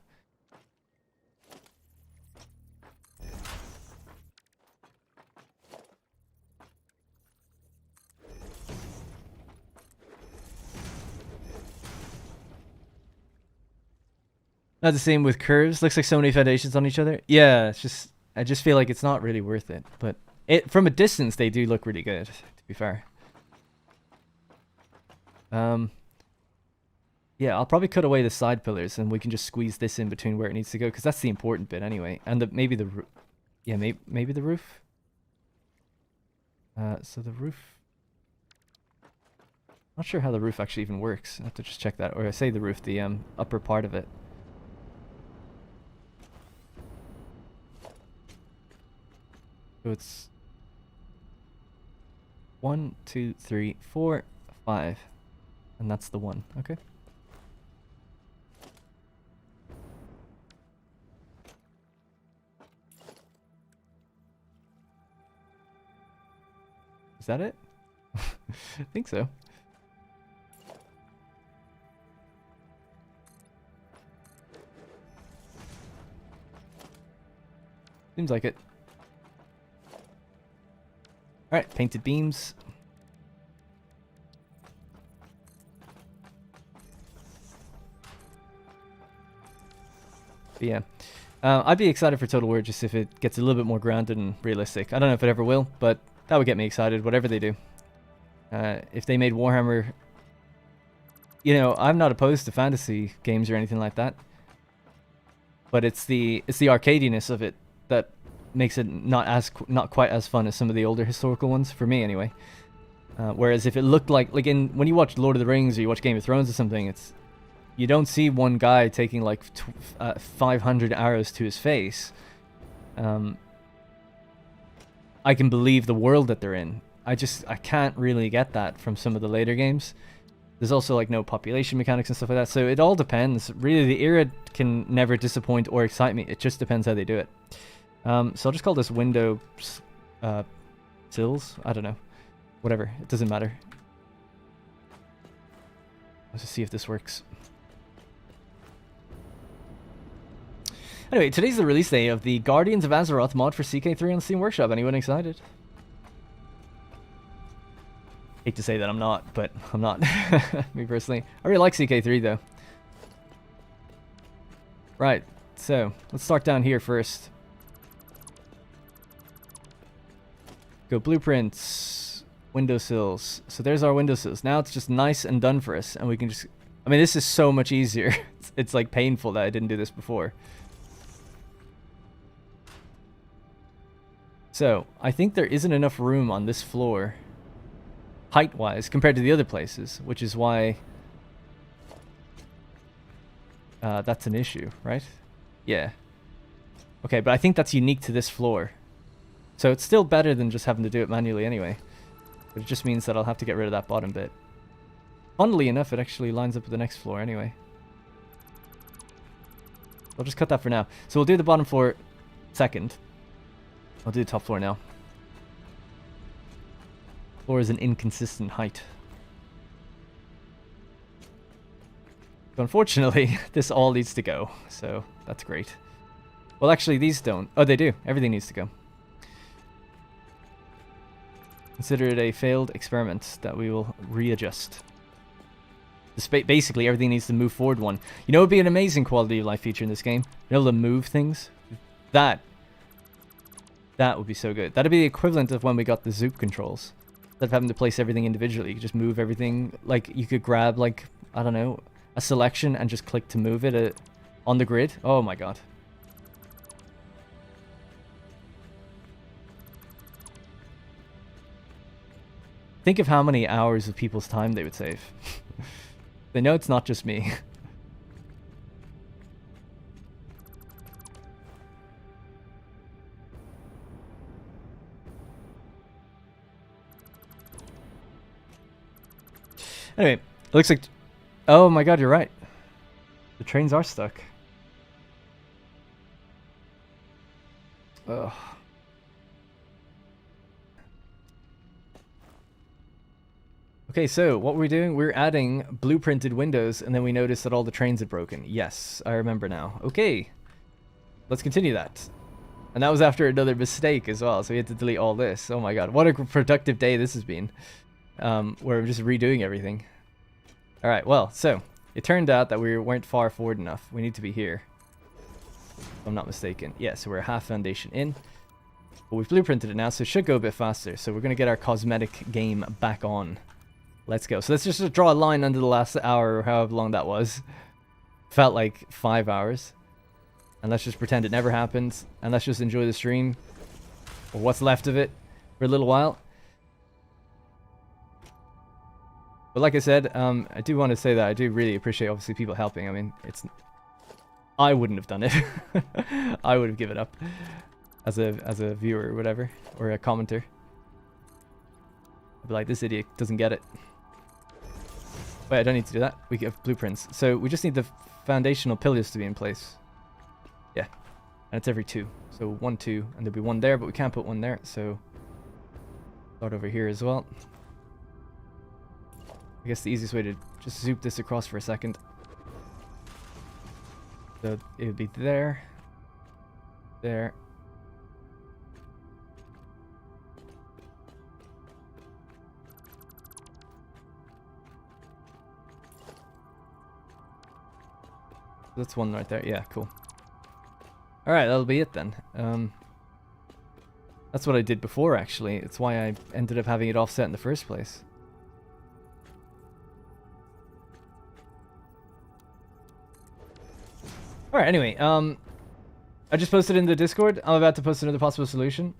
Not the same with curves. Looks like so many foundations on each other. Yeah, it's just I just feel like it's not really worth it. But from a distance they do look really good, to be fair. Yeah, I'll probably cut away the side pillars and we can just squeeze this in between where it needs to go, because that's the important bit anyway. And maybe the yeah, maybe the roof. So the roof. Not sure how the roof actually even works. I have to just check that. Or I say the roof, the upper part of it. So it's 1, 2, 3, 4, 5, and that's the 1. Okay. Is that it? I think so. Seems like it. Alright, painted beams. But yeah. I'd be excited for Total War just if it gets a little bit more grounded and realistic. I don't know if it ever will, but that would get me excited, whatever they do. If they made Warhammer... You know, I'm not opposed to fantasy games or anything like that. But it's the arcadiness of it that makes it not quite as fun as some of the older historical ones, for me anyway. Whereas if it looked like when you watch Lord of the Rings or you watch Game of Thrones or something, you don't see one guy taking like 500 arrows to his face. I can believe the world that they're in. I can't really get that from some of the later games. There's also like no population mechanics and stuff like that, so it all depends. Really, the era can never disappoint or excite me. It just depends how they do it. So I'll just call this window sills. I don't know. Whatever. It doesn't matter. Let's just see if this works. Anyway, today's the release day of the Guardians of Azeroth mod for CK3 on Steam Workshop. Anyone excited? Hate to say that I'm not, but I'm not. Me personally. I really like CK3 though. Right, so let's start down here first. Go blueprints, windowsills. So there's our windowsills. Now it's just nice and done for us, and we can just... I mean, this is so much easier. It's like painful that I didn't do this before. So I think there isn't enough room on this floor, height-wise, compared to the other places, which is why that's an issue, right? Yeah. Okay, but I think that's unique to this floor. So it's still better than just having to do it manually anyway. But it just means that I'll have to get rid of that bottom bit. Funnily enough, it actually lines up with the next floor anyway. I'll just cut that for now. So we'll do the bottom floor second. I'll do the top floor now. Floor is an inconsistent height. So unfortunately, this all needs to go. So that's great. Well, actually, these don't. Oh, they do. Everything needs to go. Consider it a failed experiment that we will readjust. Basically, everything needs to move forward one. You know, it would be an amazing quality of life feature in this game. Be able to move things. That would be so good. That'd be the equivalent of when we got the Zoop controls. Instead of having to place everything individually, you could just move everything. Like, you could grab, like, I don't know, a selection and just click to move it on the grid. Oh my god. Think of how many hours of people's time they would save. They know it's not just me. Anyway, it looks like... Oh my god, you're right. The trains are stuck. Ugh. Okay, so what we're doing, we're adding blueprinted windows, and then we noticed that all the trains had broken. Yes, I remember now. Okay, let's continue that. And that was after another mistake as well, so we had to delete all this. Oh my god, what a productive day this has been. Where we're just redoing everything. Alright, well, so, it turned out that we weren't far forward enough. We need to be here. If I'm not mistaken. Yeah, so we're half foundation in. But we've blueprinted it now, so it should go a bit faster. So we're going to get our cosmetic game back on. Let's go. So let's just draw a line under the last hour or however long that was. Felt like 5 hours. And let's just pretend it never happened. And let's just enjoy the stream. Or what's left of it for a little while. But like I said, I do want to say that I do really appreciate, obviously, people helping. I mean, I wouldn't have done it. I would have given up as a viewer or whatever, or a commenter. I'd be like, this idiot doesn't get it. Wait, I don't need to do that. We have blueprints. So we just need the foundational pillars to be in place. Yeah. And it's every 2. So 1, 2, and there'll be 1 there, but we can't put 1 there. So start over here as well. I guess the easiest way to just zoop this across for a second. So it would be there. There. That's 1 right there. Yeah, cool. Alright, that'll be it then. That's what I did before, actually. It's why I ended up having it offset in the first place. Alright, anyway, I just posted in the Discord. I'm about to post another possible solution.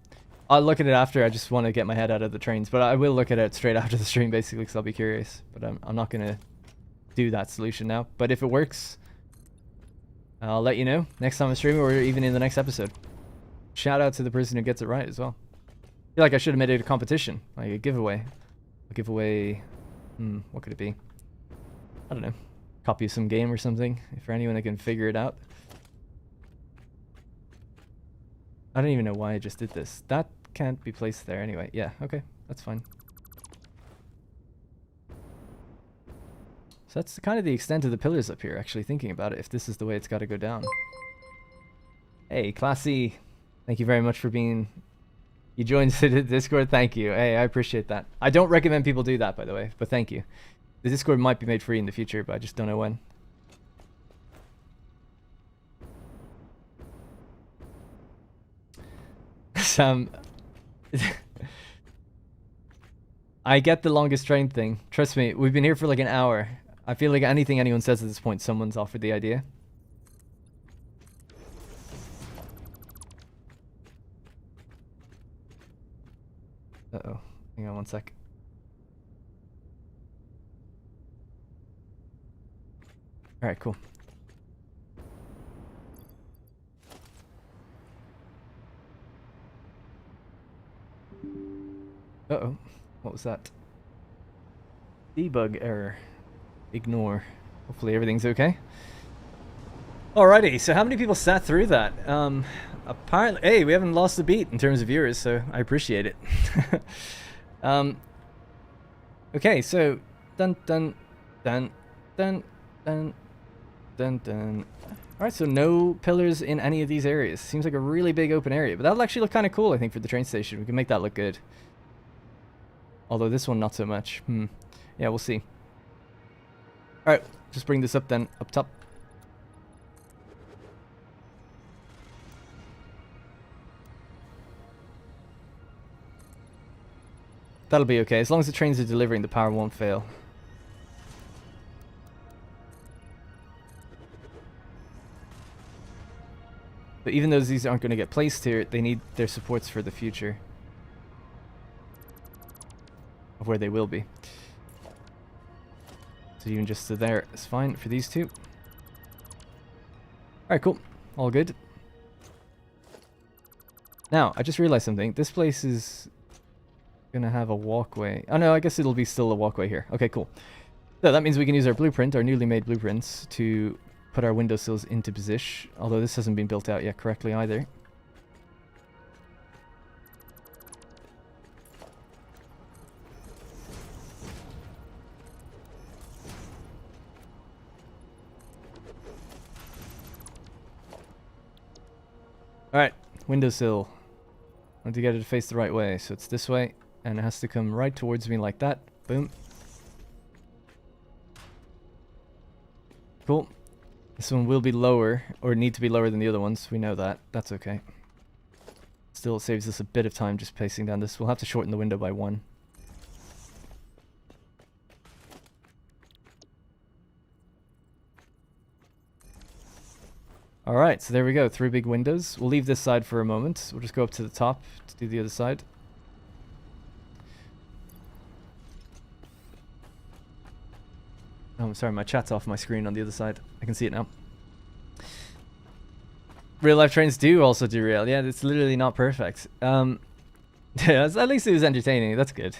I'll look at it after. I just want to get my head out of the trains. But I will look at it straight after the stream, basically, because I'll be curious. But I'm not going to do that solution now. But if it works, I'll let you know next time I stream or even in the next episode. Shout out to the person who gets it right as well. I feel like I should have made it a competition, like a giveaway. A giveaway, what could it be? I don't know. Copy of some game or something, for anyone that can figure it out. I don't even know why I just did this. That can't be placed there anyway. Yeah, okay, that's fine. So that's kind of the extent of the pillars up here, actually, thinking about it, if this is the way it's got to go down. Hey, Classy, thank you very much for being... You joined the Discord, thank you. Hey, I appreciate that. I don't recommend people do that, by the way, but thank you. The Discord might be made free in the future, but I just don't know when. Sam... I get the longest train thing. Trust me, we've been here for like an hour. I feel like anything anyone says at this point, someone's offered the idea. Uh-oh. Hang on 1 sec. Alright, cool. Uh-oh. What was that? Debug error. Ignore. Hopefully everything's okay. Alrighty, so how many people sat through that? Apparently, hey, we haven't lost a beat in terms of viewers, so I appreciate it. Okay, so dun dun dun dun dun dun dun. Alright, so no pillars in any of these areas. Seems like a really big open area, but that'll actually look kind of cool, I think, for the train station. We can make that look good. Although this one, not so much. Yeah, we'll see. Alright, just bring this up then, up top. That'll be okay. As long as the trains are delivering, the power won't fail. But even though these aren't going to get placed here, they need their supports for the future. Of where they will be. So even just to there is fine for these two. Alright, cool. All good. Now, I just realized something. This place is gonna have a walkway. Oh no, I guess it'll be still a walkway here. Okay, cool. So that means we can use our blueprint, our newly made blueprints, to put our windowsills into position. Although this hasn't been built out yet correctly either. Alright, windowsill. I want to get it to face the right way, so it's this way, and it has to come right towards me like that. Boom. Cool. This one will be lower, or need to be lower than the other ones. We know that. That's okay. Still saves us a bit of time just placing down this. We'll have to shorten the window by 1. Alright, so there we go. 3 big windows. We'll leave this side for a moment. We'll just go up to the top to do the other side. Oh, I'm sorry, my chat's off my screen on the other side. I can see it now. Real life trains do also derail. Yeah, it's literally not perfect. Yeah, at least it was entertaining. That's good.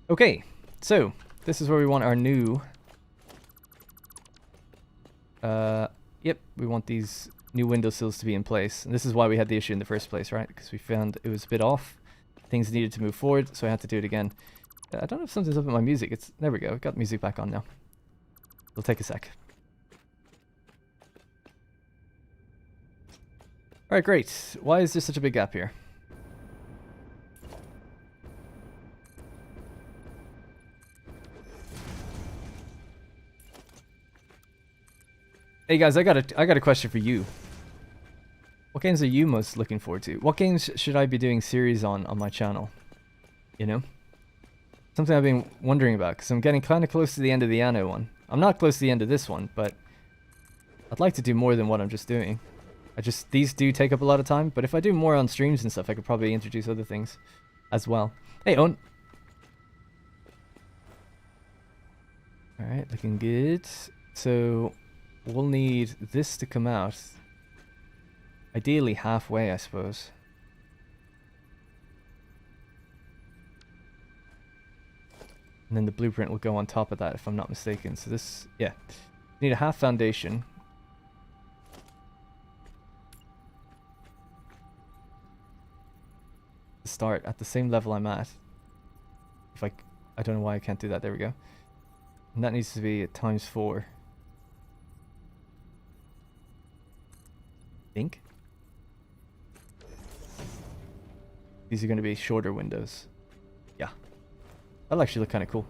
Okay, so this is where we want our new... Yep, we want these new windowsills to be in place. And this is why we had the issue in the first place, right? Because we found it was a bit off. Things needed to move forward, so I had to do it again. I don't know if something's up with my music. There we go. Got the music back on now. It'll take a sec. Alright, great. Why is there such a big gap here? Hey guys, I got a question for you. What games are you most looking forward to? What games should I be doing series on my channel? You know? Something I've been wondering about, because I'm getting kind of close to the end of the Anno one. I'm not close to the end of this one, but I'd like to do more than what I'm just doing. These do take up a lot of time, but if I do more on streams and stuff, I could probably introduce other things as well. Hey, Owen. Alright, looking good. So... we'll need this to come out. Ideally halfway, I suppose. And then the blueprint will go on top of that, if I'm not mistaken. So this, yeah. Need a half foundation. To start at the same level I'm at. If I don't know why I can't do that. There we go. And that needs to be at ×4. Think these are going to be shorter windows. Yeah, that'll actually look kind of cool.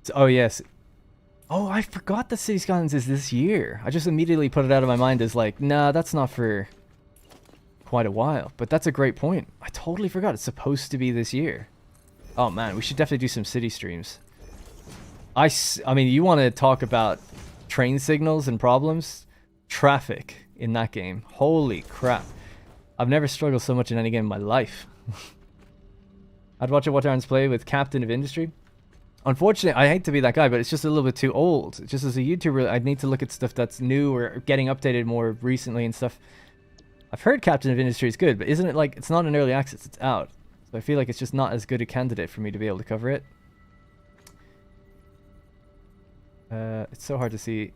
So, oh yes, oh I forgot that City Skylines is this year. I just immediately put it out of my mind as like, nah, that's not for quite a while. But that's a great point. I totally forgot it's supposed to be this year. Oh man, we should definitely do some city streams. I mean, you want to talk about train signals and problems? Traffic in that game. Holy crap. I've never struggled so much in any game in my life. I'd watch a What Arms play with Captain of Industry. Unfortunately, I hate to be that guy, but it's just a little bit too old. Just as a YouTuber, I'd need to look at stuff that's new or getting updated more recently and stuff. I've heard Captain of Industry is good, but isn't it like, it's not in early access, it's out. So I feel like it's just not as good a candidate for me to be able to cover it. It's so hard to see.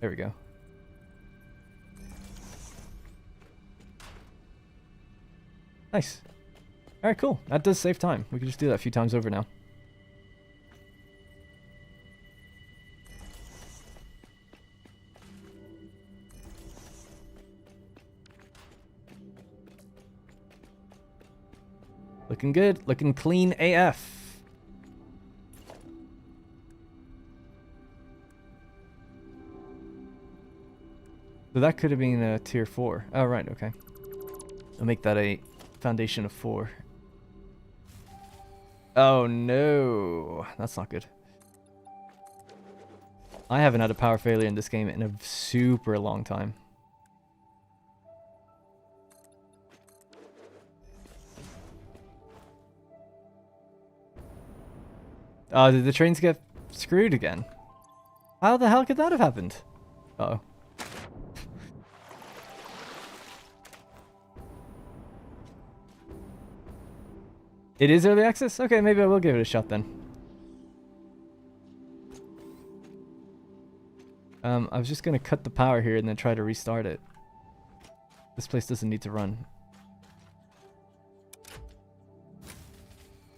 There we go. Nice. Alright, cool. That does save time. We can just do that a few times over now. Looking good. Looking clean AF. So that could have been a tier 4. Oh, right, okay. I'll make that a foundation of 4. Oh, no. That's not good. I haven't had a power failure in this game in a super long time. Oh, did the trains get screwed again? How the hell could that have happened? Uh-oh. It is early access? Okay, maybe I will give it a shot then. I was just going to cut the power here and then try to restart it. This place doesn't need to run.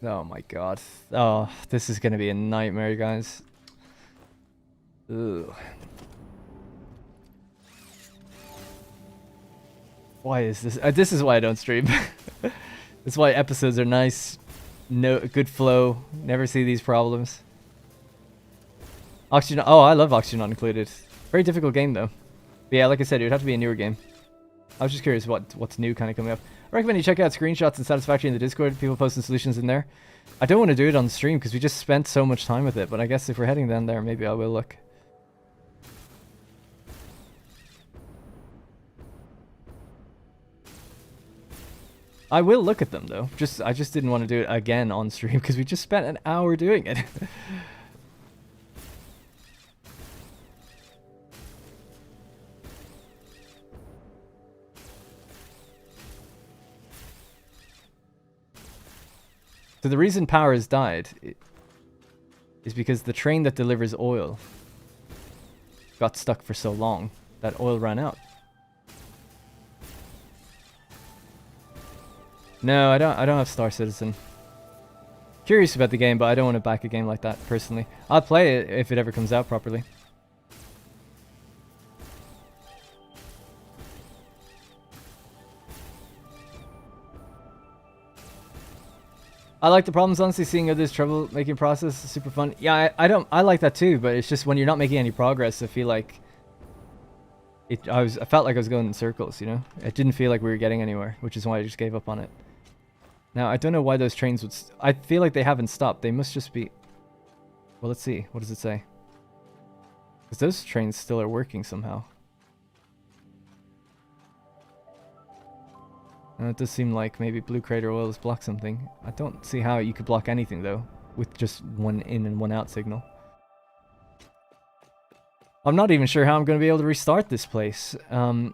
Oh my god. Oh, this is going to be a nightmare, guys. Ugh. Why is this? This is why I don't stream. That's why episodes are nice. No, good flow. Never see these problems. Oxygen. Oh, I love Oxygen Not Included. Very difficult game though. But yeah, like I said, it would have to be a newer game. I was just curious what's new kind of coming up. I recommend you check out screenshots and Satisfactory in the Discord. People posting solutions in there. I don't want to do it on stream because we just spent so much time with it. But I guess if we're heading down there, maybe I will look. I will look at them though. I just didn't want to do it again on stream because we just spent an hour doing it. So the reason power has died is because the train that delivers oil got stuck for so long that oil ran out. No, I don't have Star Citizen. Curious about the game, but I don't want to back a game like that personally. I'll play it if it ever comes out properly. I like the problems, honestly. Seeing others trouble-making process is super fun. Yeah, I like that too, but it's just when you're not making any progress, I feel like I felt like I was going in circles, you know? It didn't feel like we were getting anywhere, which is why I just gave up on it. Now, I don't know why those trains would... I feel like they haven't stopped. They must just be... Well, let's see. What does it say? Because those trains still are working somehow. It does seem like maybe Blue Crater Oil has blocked something. I don't see how you could block anything, though, with just one in and one out signal. I'm not even sure how I'm going to be able to restart this place.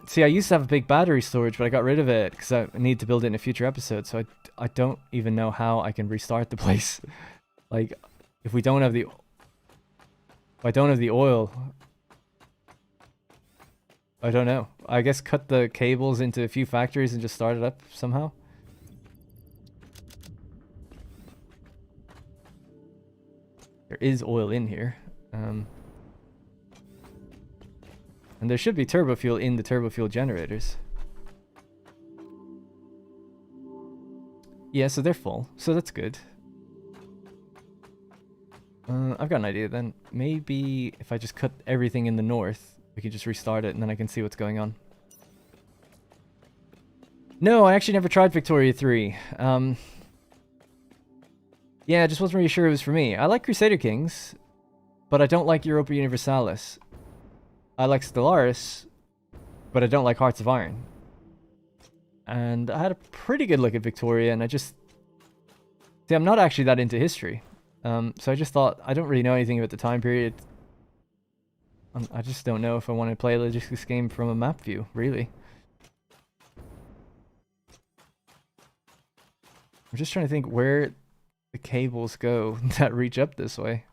See, I used to have a big battery storage, but I got rid of it because I need to build it in a future episode, so I don't even know how I can restart the place. Like, if we don't have the... If I don't have the oil... I don't know. I guess cut the cables into a few factories and just start it up somehow. There is oil in here. And there should be turbo fuel in the turbo fuel generators. Yeah, so they're full. So that's good. I've got an idea then. Maybe if I just cut everything in the north, we can just restart it and then I can see what's going on. No, I actually never tried Victoria 3. Yeah, I just wasn't really sure it was for me. I like Crusader Kings, but I don't like Europa Universalis. I like Stellaris, but I don't like Hearts of Iron. And I had a pretty good look at Victoria, and I just... See, I'm not actually that into history. So I just thought, I don't really know anything about the time period. I just don't know if I want to play a logistics game from a map view, really. I'm just trying to think where the cables go that reach up this way.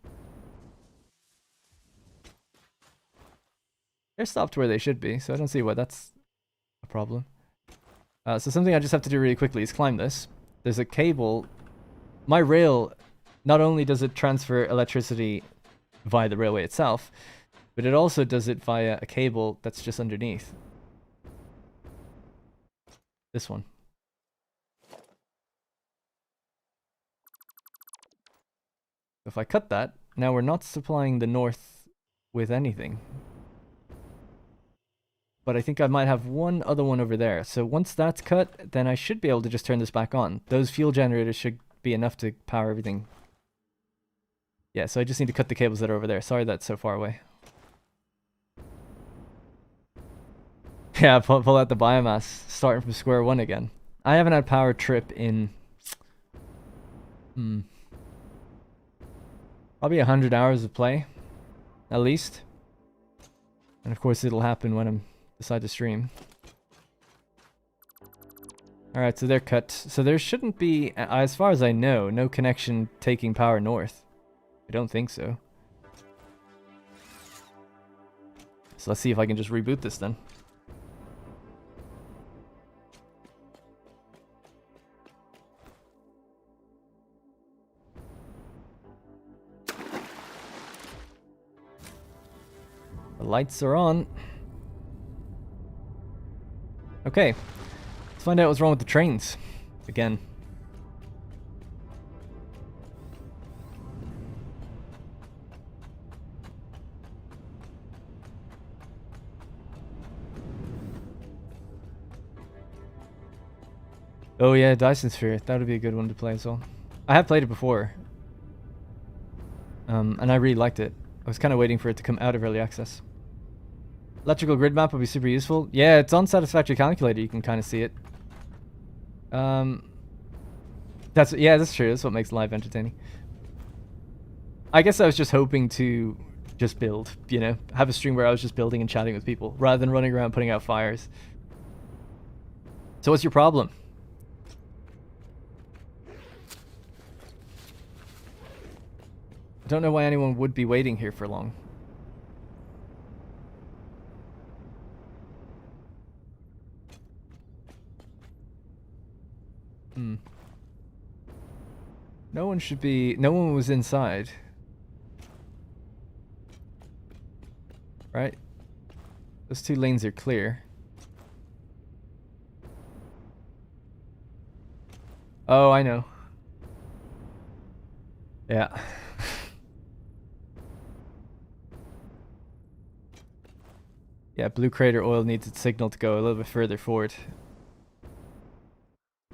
They're stopped where they should be, so I don't see why that's a problem. So something I just have to do really quickly is climb this. There's a cable. My rail, not only does it transfer electricity via the railway itself, but it also does it via a cable that's just underneath. This one. If I cut that, now we're not supplying the north with anything. But I think I might have one other one over there. So once that's cut, then I should be able to just turn this back on. Those fuel generators should be enough to power everything. Yeah, so I just need to cut the cables that are over there. Sorry that's so far away. Yeah, pull out the biomass, starting from square one again. I haven't had power trip in... probably 100 hours of play, at least. And of course it'll happen when I decide to stream. Alright, so they're cut. So there shouldn't be, as far as I know, no connection taking power north. I don't think so. So let's see if I can just reboot this then. The lights are on. Okay, find out what's wrong with the trains. Again. Oh yeah, Dyson Sphere. That would be a good one to play as well. I have played it before. And I really liked it. I was kind of waiting for it to come out of early access. Electrical grid map would be super useful. Yeah, it's on Satisfactory Calculator. You can kind of see it. That's true. That's what makes live entertaining. I guess I was just hoping to just build, you know, have a stream where I was just building and chatting with people rather than running around putting out fires. So what's your problem? I don't know why anyone would be waiting here for long. No one was inside. Right? Those two lanes are clear. Oh, I know. Yeah. Yeah, Blue Crater Oil needs its signal to go a little bit further forward.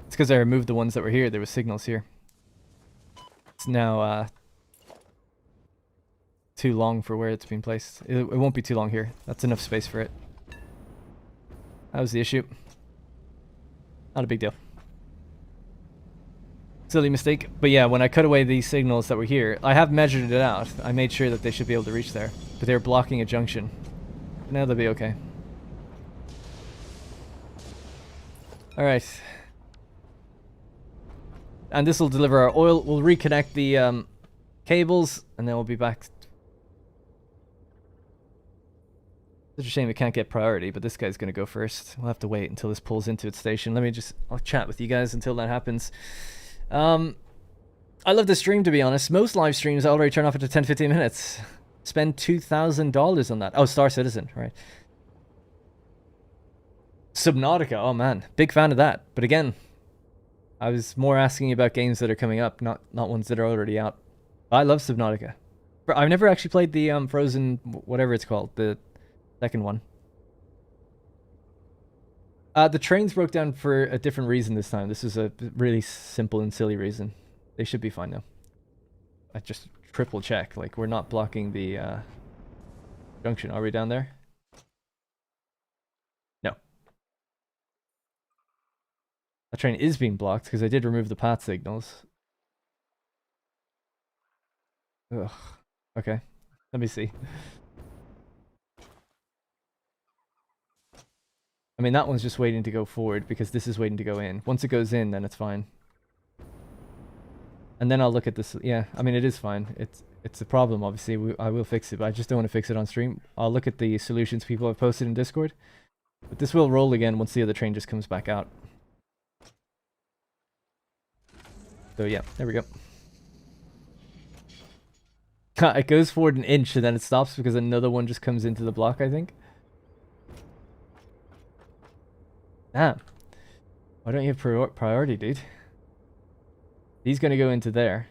It's because I removed the ones that were here. There were signals here. It's now too long for where it's been placed. It won't be too long here. That's enough space for it. That was the issue. Not a big deal. Silly mistake. But yeah, when I cut away these signals that were here, I have measured it out. I made sure that they should be able to reach there. But they were blocking a junction. Now they'll be okay. Alright. And this will deliver our oil. We'll reconnect the cables, and then we'll be back. Such a shame we can't get priority, but this guy's going to go first. We'll have to wait until this pulls into its station. I'll chat with you guys until that happens. I love the stream, to be honest. Most live streams I already turn off after 10-15 minutes. Spend $2,000 on that. Oh, Star Citizen, right. Subnautica, oh man. Big fan of that. But again, I was more asking about games that are coming up, not ones that are already out. I love Subnautica. I've never actually played the Frozen, whatever it's called, the second one. The trains broke down for a different reason this time. This is a really simple and silly reason. They should be fine though. I just triple check, like we're not blocking the junction. Are we down there? No. That train is being blocked because I did remove the path signals. Ugh. Okay. Let me see. I mean, that one's just waiting to go forward because this is waiting to go in. Once it goes in, then it's fine. And then I'll look at this. Yeah, I mean, it is fine. It's a problem, obviously. I will fix it, but I just don't want to fix it on stream. I'll look at the solutions people have posted in Discord. But this will roll again once the other train just comes back out. So yeah, there we go. It goes forward an inch and then it stops because another one just comes into the block, I think. Damn. Why don't you have priority, dude? He's gonna go into there.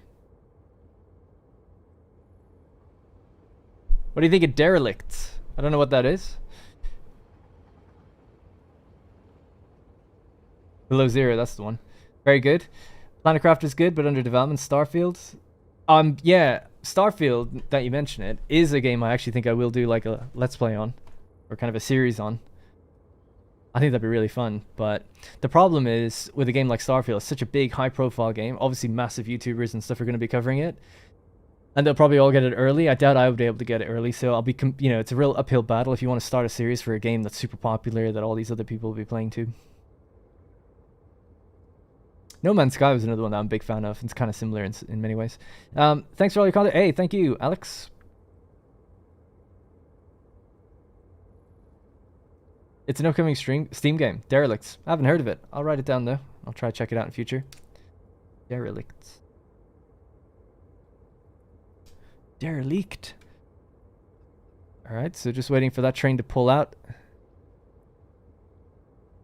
What do you think of derelicts? I don't know what that is. Below Zero, that's the one. Very good. Planetcraft is good, but under development. Starfield. Yeah, Starfield, that you mention it, is a game I actually think I will do like a Let's Play on. Or kind of a series on. I think that'd be really fun, but the problem is with a game like Starfield, it's such a big, high-profile game. Obviously, massive YouTubers and stuff are going to be covering it, and they'll probably all get it early. I doubt I would be able to get it early, so I'll be, it's a real uphill battle if you want to start a series for a game that's super popular that all these other people will be playing too. No Man's Sky was another one that I'm a big fan of. It's kind of similar in many ways. Thanks for all your content. Hey, thank you, Alex. It's an upcoming Steam game. Derelicts. I haven't heard of it. I'll write it down though. I'll try to check it out in future. Derelicts. Derelict. Alright, so just waiting for that train to pull out.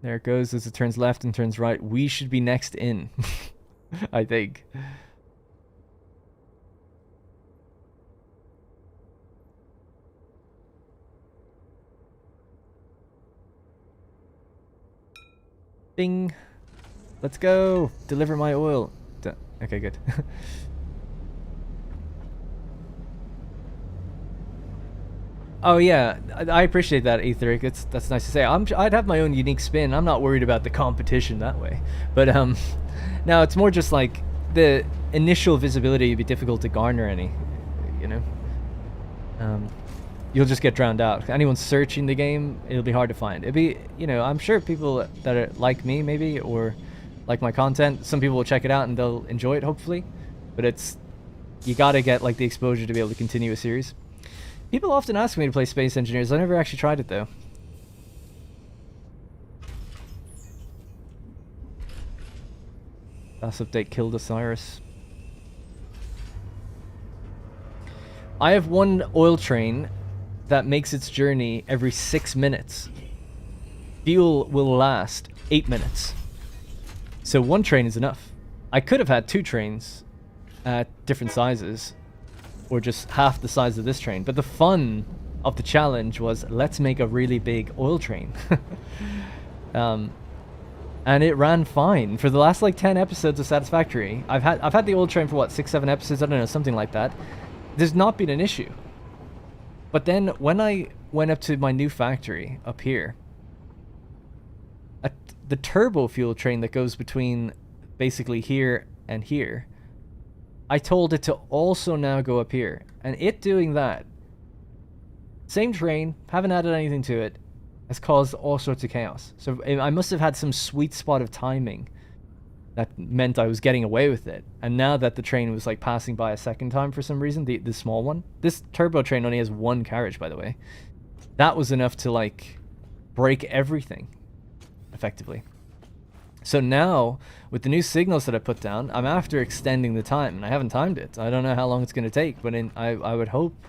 There it goes as it turns left and turns right. We should be next in, I think. Bing. Let's go. Deliver my oil. Okay, good. Oh yeah, I appreciate that, Etheric. That's nice to say. I'd have my own unique spin. I'm not worried about the competition that way. But now it's more just like the initial visibility would be difficult to garner any, you know. You'll just get drowned out. If anyone's searching the game, it'll be hard to find. It'd be, you know, I'm sure people that are like me maybe, or like my content, some people will check it out and they'll enjoy it hopefully. But it's, you gotta get like the exposure to be able to continue a series. People often ask me to play Space Engineers. I never actually tried it though. Last update killed Osiris. I have one oil train that makes its journey every 6 minutes. Fuel will last 8 minutes. So one train is enough. I could have had 2 trains at different sizes, or just half the size of this train. But the fun of the challenge was, let's make a really big oil train. And it ran fine for the last like 10 episodes of Satisfactory. I've had the oil train for what, 6-7 episodes, I don't know, something like that. There's not been an issue. But then when I went up to my new factory up here, the turbo fuel train that goes between basically here and here, I told it to also now go up here. And it doing that, same train, haven't added anything to it, has caused all sorts of chaos. So I must have had some sweet spot of timing that meant I was getting away with it. And now that the train was like passing by a second time for some reason, the small one, this turbo train only has 1 carriage, by the way. That was enough to like break everything effectively. So now with the new signals that I put down, I'm after extending the time, and I haven't timed it. I don't know how long it's going to take, but I would hope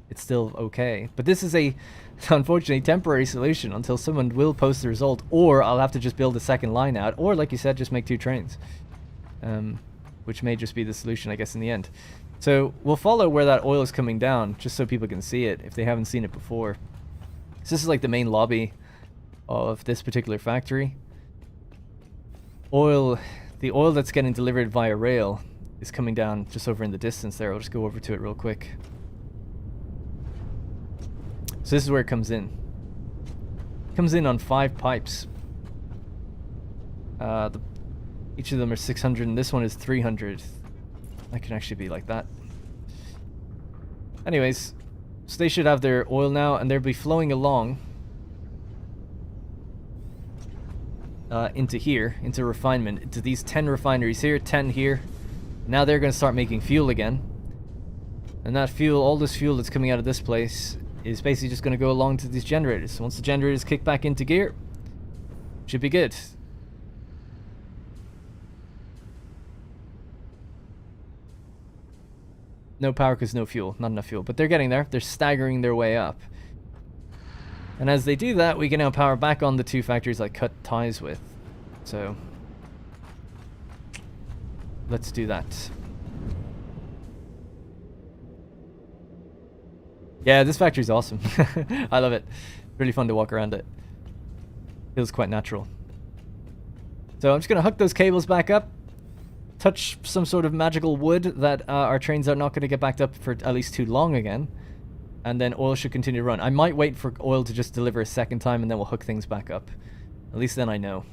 it's still okay. But this is a unfortunately temporary solution until someone will post the result, or I'll have to just build a second line out, or like you said, just make 2 trains, which may just be the solution, I guess, in the end. So we'll follow where that oil is coming down, just so people can see it if they haven't seen it before. So this is like the main lobby of this particular factory. The oil that's getting delivered via rail is coming down just over in the distance there. I'll just go over to it real quick. So this is where it comes in. It comes in on 5 pipes. Each of them are 600 and this one is 300. That can actually be like that. Anyways, so they should have their oil now, and they'll be flowing along into here, into refinement, into these 10 refineries here, 10 here. Now they're going to start making fuel again. And that fuel, all this fuel that's coming out of this place, is basically just going to go along to these generators. Once the generators kick back into gear, should be good. No power because no fuel, not enough fuel. But they're getting there. They're staggering their way up. And as they do that, we can now power back on the 2 factories I cut ties with. So let's do that. Yeah, this factory's awesome. I love it. Really fun to walk around it. Feels quite natural. So I'm just going to hook those cables back up. Touch some sort of magical wood that our trains are not going to get backed up for at least too long again. And then oil should continue to run. I might wait for oil to just deliver a second time and then we'll hook things back up. At least then I know.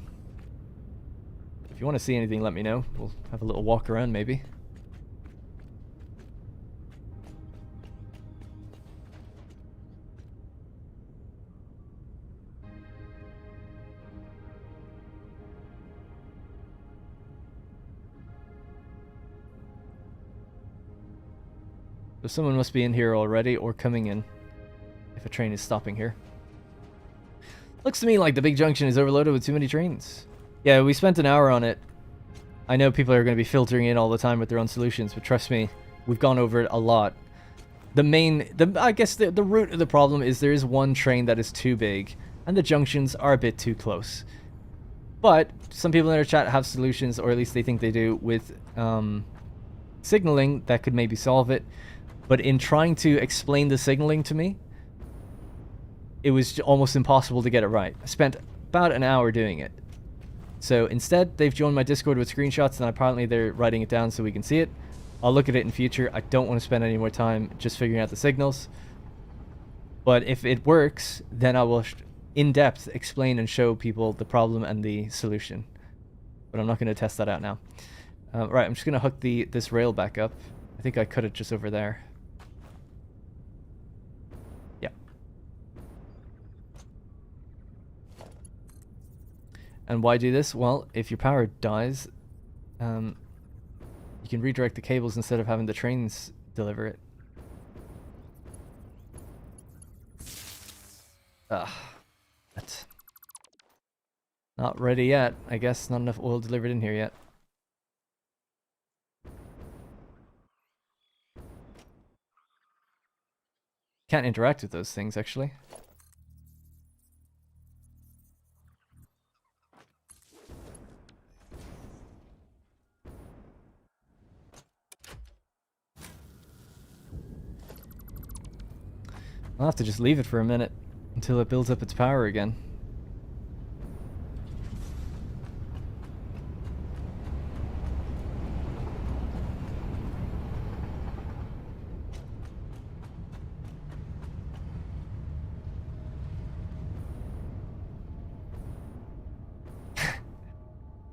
If you want to see anything, let me know. We'll have a little walk around maybe. So someone must be in here already or coming in if a train is stopping here. Looks to me like the big junction is overloaded with too many trains. Yeah, we spent an hour on it. I know people are going to be filtering in all the time with their own solutions, but trust me, we've gone over it a lot. I guess the root of the problem is there is one train that is too big and the junctions are a bit too close. But some people in our chat have solutions, or at least they think they do, with signaling that could maybe solve it. But in trying to explain the signaling to me, it was almost impossible to get it right. I spent about an hour doing it. So instead, they've joined my Discord with screenshots, and apparently they're writing it down so we can see it. I'll look at it in future. I don't want to spend any more time just figuring out the signals. But if it works, then I will in depth explain and show people the problem and the solution. But I'm not going to test that out now. Right, I'm just going to hook this rail back up. I think I cut it just over there. Yeah. And why do this? Well, if your power dies, you can redirect the cables instead of having the trains deliver it. But not ready yet. I guess not enough oil delivered in here yet. Can't interact with those things, actually. I'll have to just leave it for a minute until it builds up its power again.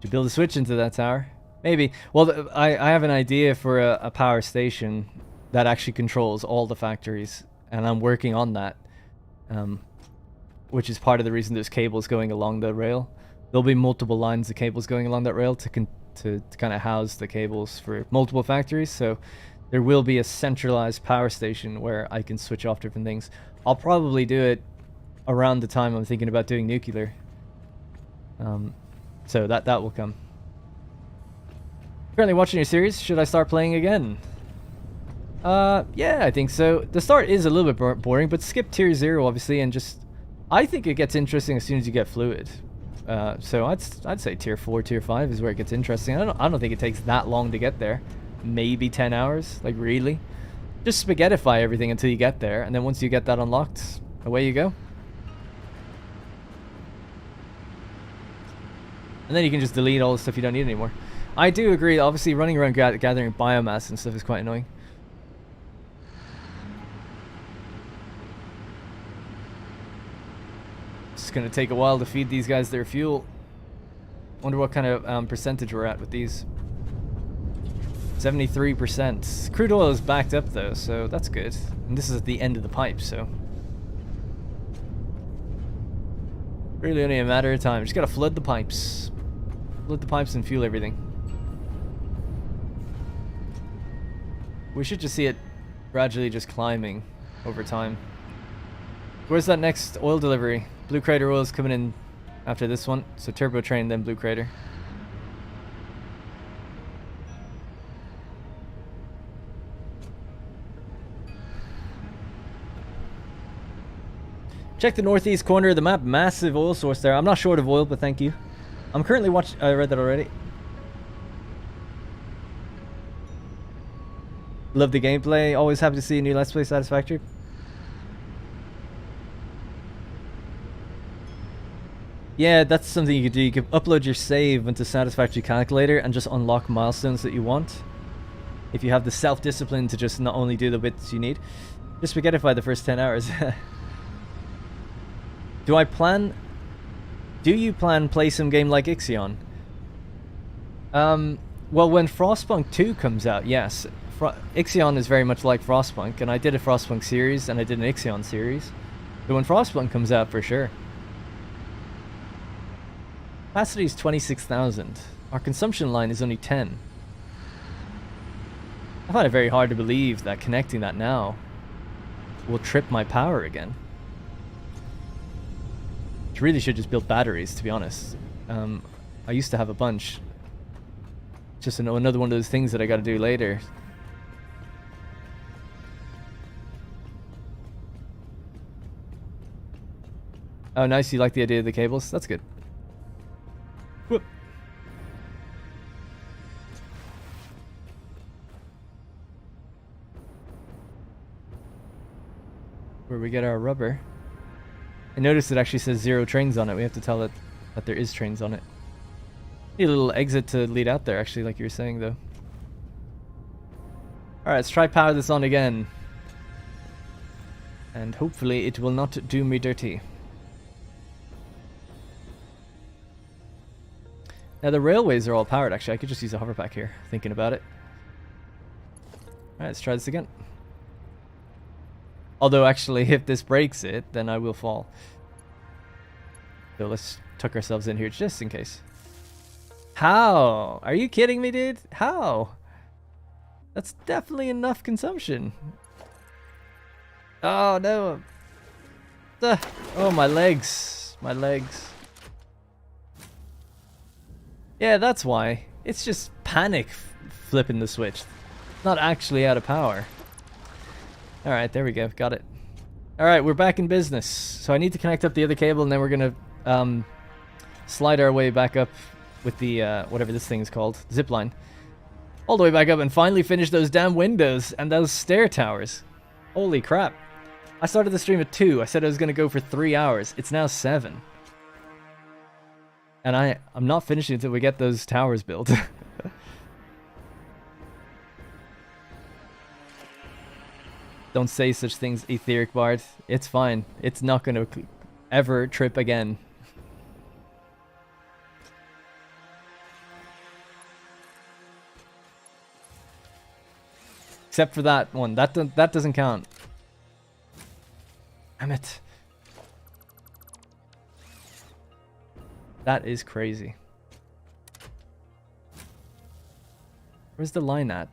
To build a switch into that tower? Maybe. Well, I have an idea for a power station that actually controls all the factories, and I'm working on that. Which is part of the reason there's cables going along the rail. There'll be multiple lines of cables going along that rail to kind of house the cables for multiple factories. So there will be a centralized power station where I can switch off different things. I'll probably do it around the time I'm thinking about doing nuclear. So that will come. Currently watching your series. Should I start playing again? Yeah, I think so. The start is a little bit boring, but skip tier 0 obviously, and just I think it gets interesting as soon as you get fluid. So I'd say tier 4, tier 5 is where it gets interesting. I don't think it takes that long to get there. Maybe 10 hours, like really. Just spaghettify everything until you get there, and then once you get that unlocked, away you go. And then you can just delete all the stuff you don't need anymore. I do agree, obviously running around gathering biomass and stuff is quite annoying. It's gonna take a while to feed these guys their fuel. Wonder what kind of percentage we're at with these. 73%. Crude oil is backed up though, so that's good. And this is at the end of the pipe, so really only a matter of time. Just gotta flood the pipes. Flood the pipes and fuel everything. We should just see it gradually just climbing over time. Where's that next oil delivery? Blue Crater oil is coming in after this one. So Turbo Train, then Blue Crater. Check the northeast corner of the map. Massive oil source there. I'm not short of oil, but thank you. I'm currently watching... I read that already. Love the gameplay. Always happy to see a new Let's Play Satisfactory. Yeah, that's something you could do. You could upload your save into Satisfactory Calculator and just unlock milestones that you want. If you have the self-discipline to just not only do the bits you need. Just spaghettify the first 10 hours. Do you plan play some game like Ixion? Well, when Frostpunk 2 comes out, yes. Ixion is very much like Frostpunk, and I did a Frostpunk series, and I did an Ixion series. But when Frostpunk comes out, for sure. Capacity is 26,000. Our consumption line is only 10. I find it very hard to believe that connecting that now will trip my power again. Which really should just build batteries, to be honest. I used to have a bunch. Just another one of those things that I gotta do later. Oh, nice. You like the idea of the cables? That's good. where we get our rubber. I noticed it actually says 0 trains on it. We have to tell it that there is trains on it. Need a little exit to lead out there, actually, like you were saying, though. Alright, let's try power this on again. And hopefully it will not do me dirty. Now the railways are all powered, actually. I could just use a hover pack here, thinking about it. Alright, let's try this again. Although, actually, if this breaks it, then I will fall. So let's tuck ourselves in here just in case. How? Are you kidding me, dude? How? That's definitely enough consumption. Oh, no. Oh, my legs. My legs. Yeah, that's why. It's just panic flipping the switch. Not actually out of power. Alright, there we go. Got it. Alright, we're back in business. So I need to connect up the other cable, and then we're going to slide our way back up with the, whatever this thing is called, zip line. All the way back up and finally finish those damn windows and those stair towers. Holy crap. I started the stream at 2. I said I was going to go for 3 hours. It's now 7. And I'm not finishing until we get those towers built. Don't say such things, Etheric Bard. It's fine. It's not going to ever trip again. Except for that one. That doesn't count. Damn it. That is crazy. Where's the line at?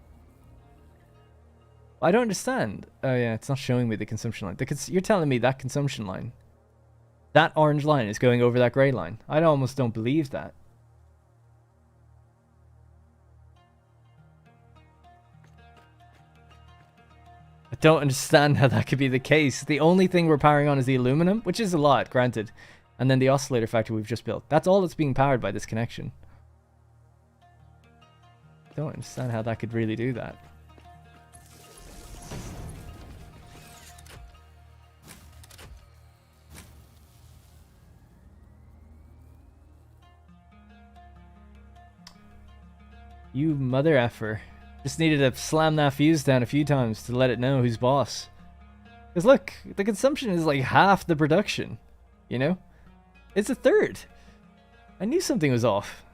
I don't understand. Oh yeah, it's not showing me the consumption line. You're telling me that consumption line, that orange line is going over that grey line. I almost don't believe that. I don't understand how that could be the case. The only thing we're powering on is the aluminum, which is a lot, granted. And then the oscillator factory we've just built. That's all that's being powered by this connection. I don't understand how that could really do that. You mother effer. Just needed to slam that fuse down a few times to let it know who's boss. Because look, the consumption is like half the production. You know? It's a third. I knew something was off.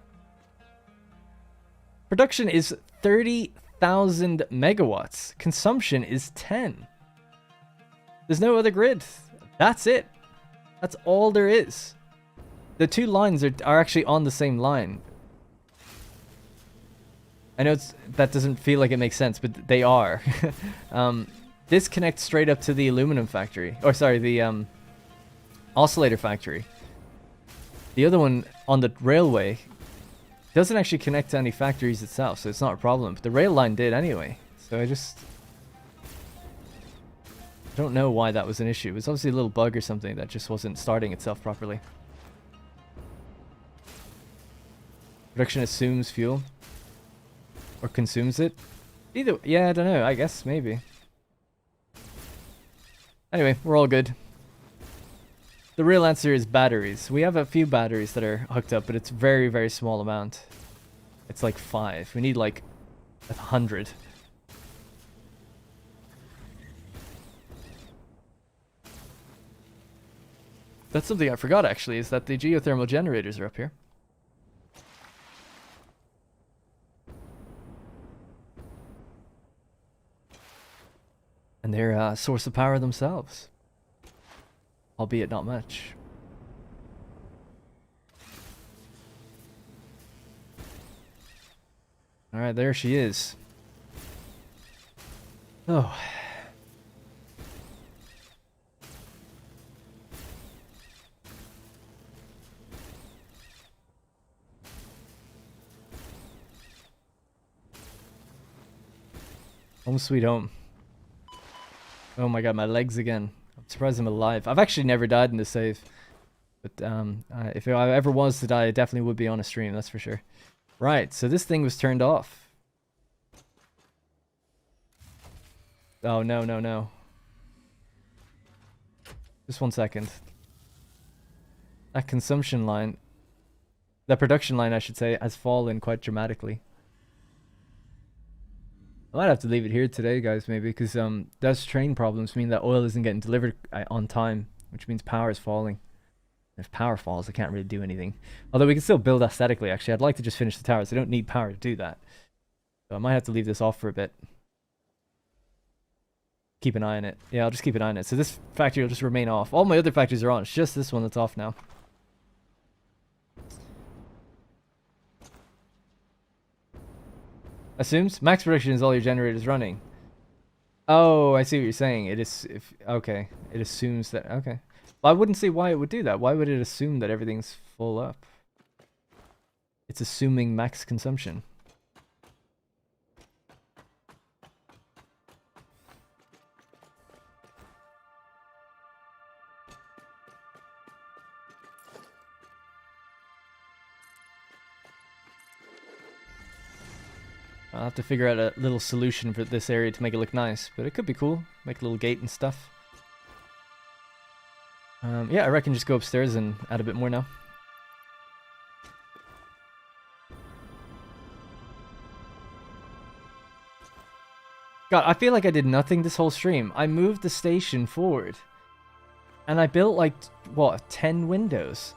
Production is 30,000 megawatts. Consumption is 10. There's no other grid. That's it. That's all there is. The two lines are actually on the same line. I know that doesn't feel like it makes sense, but they are. This connects straight up to the aluminum factory. Or sorry, the oscillator factory. The other one on the railway doesn't actually connect to any factories itself, so it's not a problem. But the rail line did anyway. So I don't know why that was an issue. It was obviously a little bug or something that just wasn't starting itself properly. Production assumes fuel. Or consumes it. Either, yeah, I don't know. I guess, maybe. Anyway, we're all good. The real answer is batteries. We have a few batteries that are hooked up, but it's very, very small amount. It's like 5. We need like 100. That's something I forgot, actually, is that the geothermal generators are up here. And they're a source of power themselves. Albeit not much. Alright, there she is. Oh. Home sweet home. Oh my god, my legs again. I'm surprised I'm alive. I've actually never died in this save. But if I ever was to die, I definitely would be on a stream, that's for sure. Right, so this thing was turned off. Oh, no, no, no. Just 1 second. That consumption line, the production line, I should say, has fallen quite dramatically. I might have to leave it here today, guys, maybe, because those train problems mean that oil isn't getting delivered on time, which means power is falling. If power falls, I can't really do anything. Although we can still build aesthetically, actually. I'd like to just finish the towers. I don't need power to do that. So I might have to leave this off for a bit. Keep an eye on it. Yeah, I'll just keep an eye on it. So this factory will just remain off. All my other factories are on. It's just this one that's off now. Assumes max production is all your generators running. Oh, I see what you're saying. It is okay. It assumes that okay. Well, I wouldn't see why it would do that. Why would it assume that everything's full up? It's assuming max consumption. I'll have to figure out a little solution for this area to make it look nice, but it could be cool. Make a little gate and stuff. Yeah, I reckon just go upstairs and add a bit more now. God, I feel like I did nothing this whole stream. I moved the station forward. And I built like, what, 10 windows?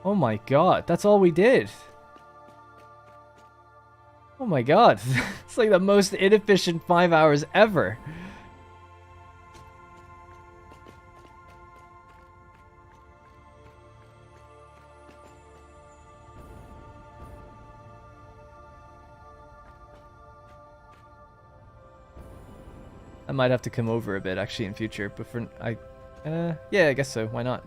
Oh my god, that's all we did. Oh my god, it's like the most inefficient 5 hours ever. I might have to come over a bit actually in future, but for yeah, I guess so. Why not?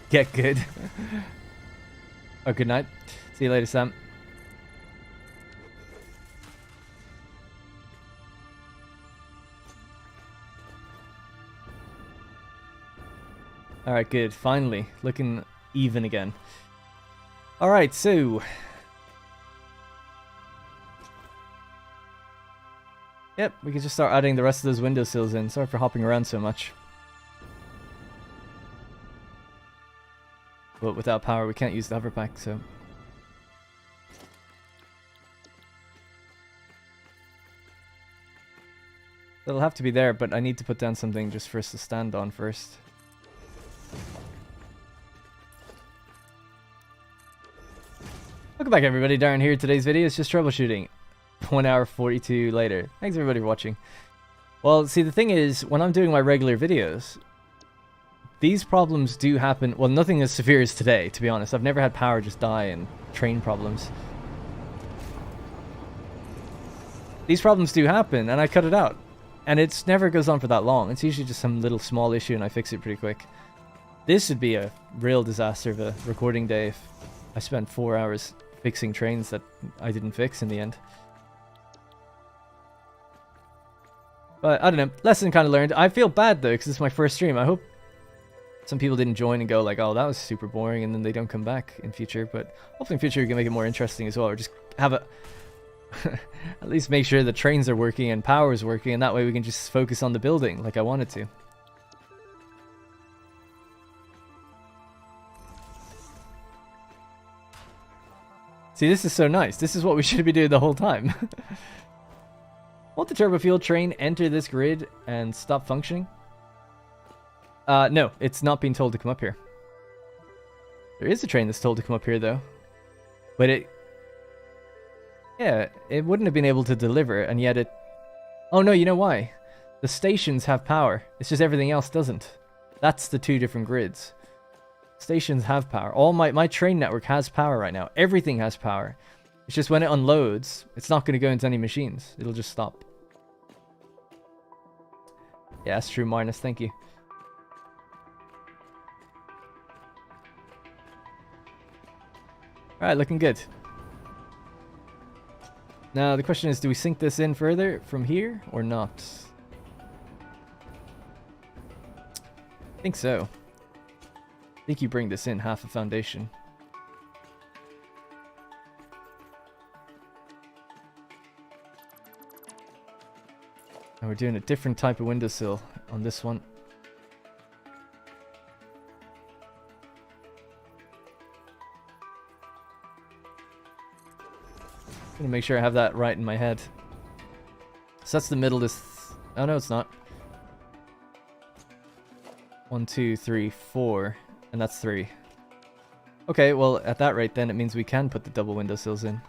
Get good. Oh, good night. See you later, Sam. Alright, good. Finally. Looking even again. Alright, so... Yep, we can just start adding the rest of those windowsills in. Sorry for hopping around so much. But without power, we can't use the hover pack, so... It'll have to be there, but I need to put down something just for us to stand on first. Welcome back, everybody. Darren here. Today's video is just troubleshooting. 1 hour 42 later. Thanks everybody for watching. Well, see, the thing is, when I'm doing my regular videos, these problems do happen. Well, nothing as severe as today, to be honest. I've never had power just die and train problems. These problems do happen, and I cut it out. And it never goes on for that long. It's usually just some little small issue, and I fix it pretty quick. This would be a real disaster of a recording day if I spent 4 hours fixing trains that I didn't fix in the end. But I don't know, lesson kind of learned. I feel bad though, because it's my first stream. I hope some people didn't join and go like, oh, that was super boring, and then they don't come back in future. But hopefully in future we can make it more interesting as well, or just have a... at least make sure the trains are working and power is working, and that way we can just focus on the building like I wanted to. See, this is so nice. This is what we should be doing the whole time. Won't the turbo fuel train enter this grid and stop functioning? No, it's not being told to come up here. There is a train that's told to come up here though. But it... yeah, it wouldn't have been able to deliver, and yet it... oh no, you know why? The stations have power. It's just everything else doesn't. That's the two different grids. Stations have power. All my train network has power right now. Everything has power. It's just when it unloads, it's not going to go into any machines. It'll just stop. Yeah, that's true, Marnus. Thank you. Alright, looking good. Now, the question is, do we sink this in further from here or not? I think so. think you bring this in half a foundation. And we're doing a different type of windowsill on this one. Gonna make sure I have that right in my head. So that's the middle. This. Oh no, it's not. 1, 2, 3, 4, and that's 3. Okay, well at that rate, then it means we can put the double windowsills in.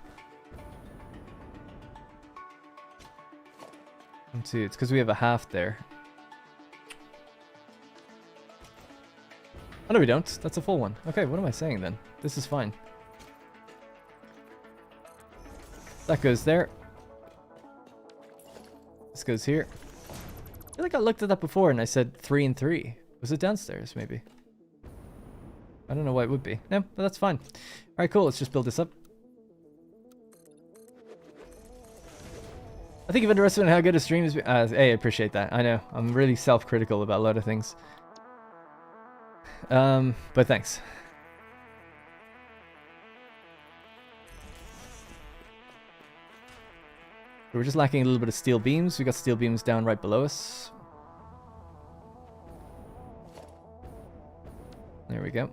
1, 2. It's because we have a half there. Oh no, we don't. That's a full one. Okay, what am I saying then? This is fine. That goes there. This goes here. I feel like I looked at that before and I said 3 and 3. Was it downstairs, maybe? I don't know why it would be. No, but that's fine. Alright, cool. Let's just build this up. I think you've underestimated how good a stream is. Hey, I appreciate that. I know. I'm really self-critical about a lot of things. But thanks. We're just lacking a little bit of steel beams. We got steel beams down right below us. There we go.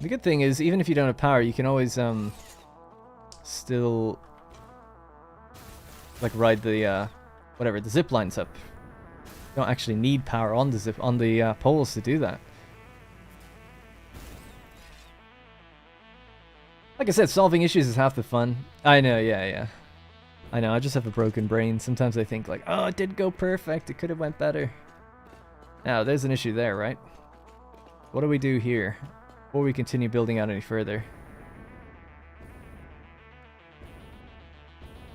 The good thing is, even if you don't have power, you can always still like ride the whatever the zip lines up. You don't actually need power on the poles to do that. Like I said, solving issues is half the fun. I know, yeah. I know, I just have a broken brain. Sometimes I think like, oh, it did go perfect. It could have went better. Now, there's an issue there, right? What do we do here before we continue building out any further?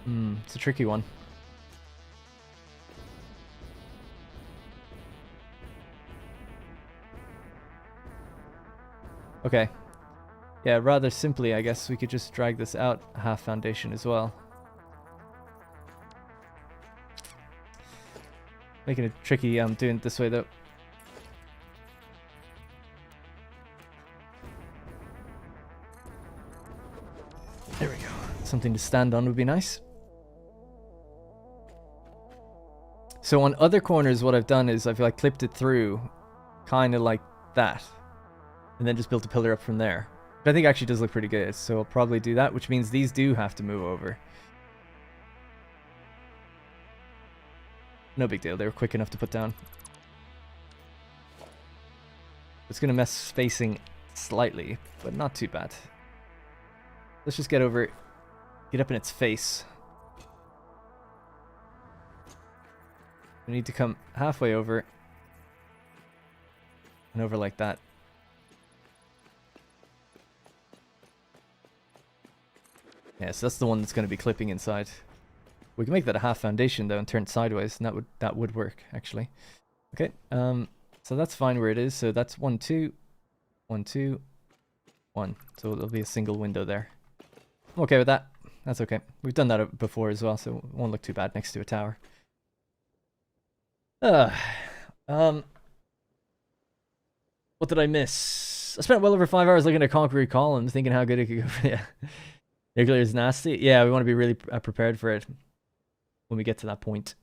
It's a tricky one. Okay. Yeah, rather simply, I guess we could just drag this out a half foundation as well. Making it tricky, doing it this way though. There we go. Something to stand on would be nice. So on other corners, what I've done is I've like clipped it through, kind of like that, and then just built a pillar up from there. But I think it actually does look pretty good, so I'll probably do that, which means these do have to move over. No big deal, they were quick enough to put down. It's going to mess spacing slightly, but not too bad. Let's just get over, get up in its face. We need to come halfway over, and over like that. Yeah, so that's the one that's going to be clipping inside. We can make that a half foundation though and turn it sideways, and that would work actually. Okay, so that's fine where it is. So that's 1, 2, 1, 2, 1. So there'll be a single window there. I'm okay with that. That's okay. We've done that before as well, so it won't look too bad next to a tower. What did I miss? I spent well over 5 hours looking at concrete columns, thinking how good it could go. Yeah. Nuclear is nasty. Yeah, we want to be really prepared for it when we get to that point.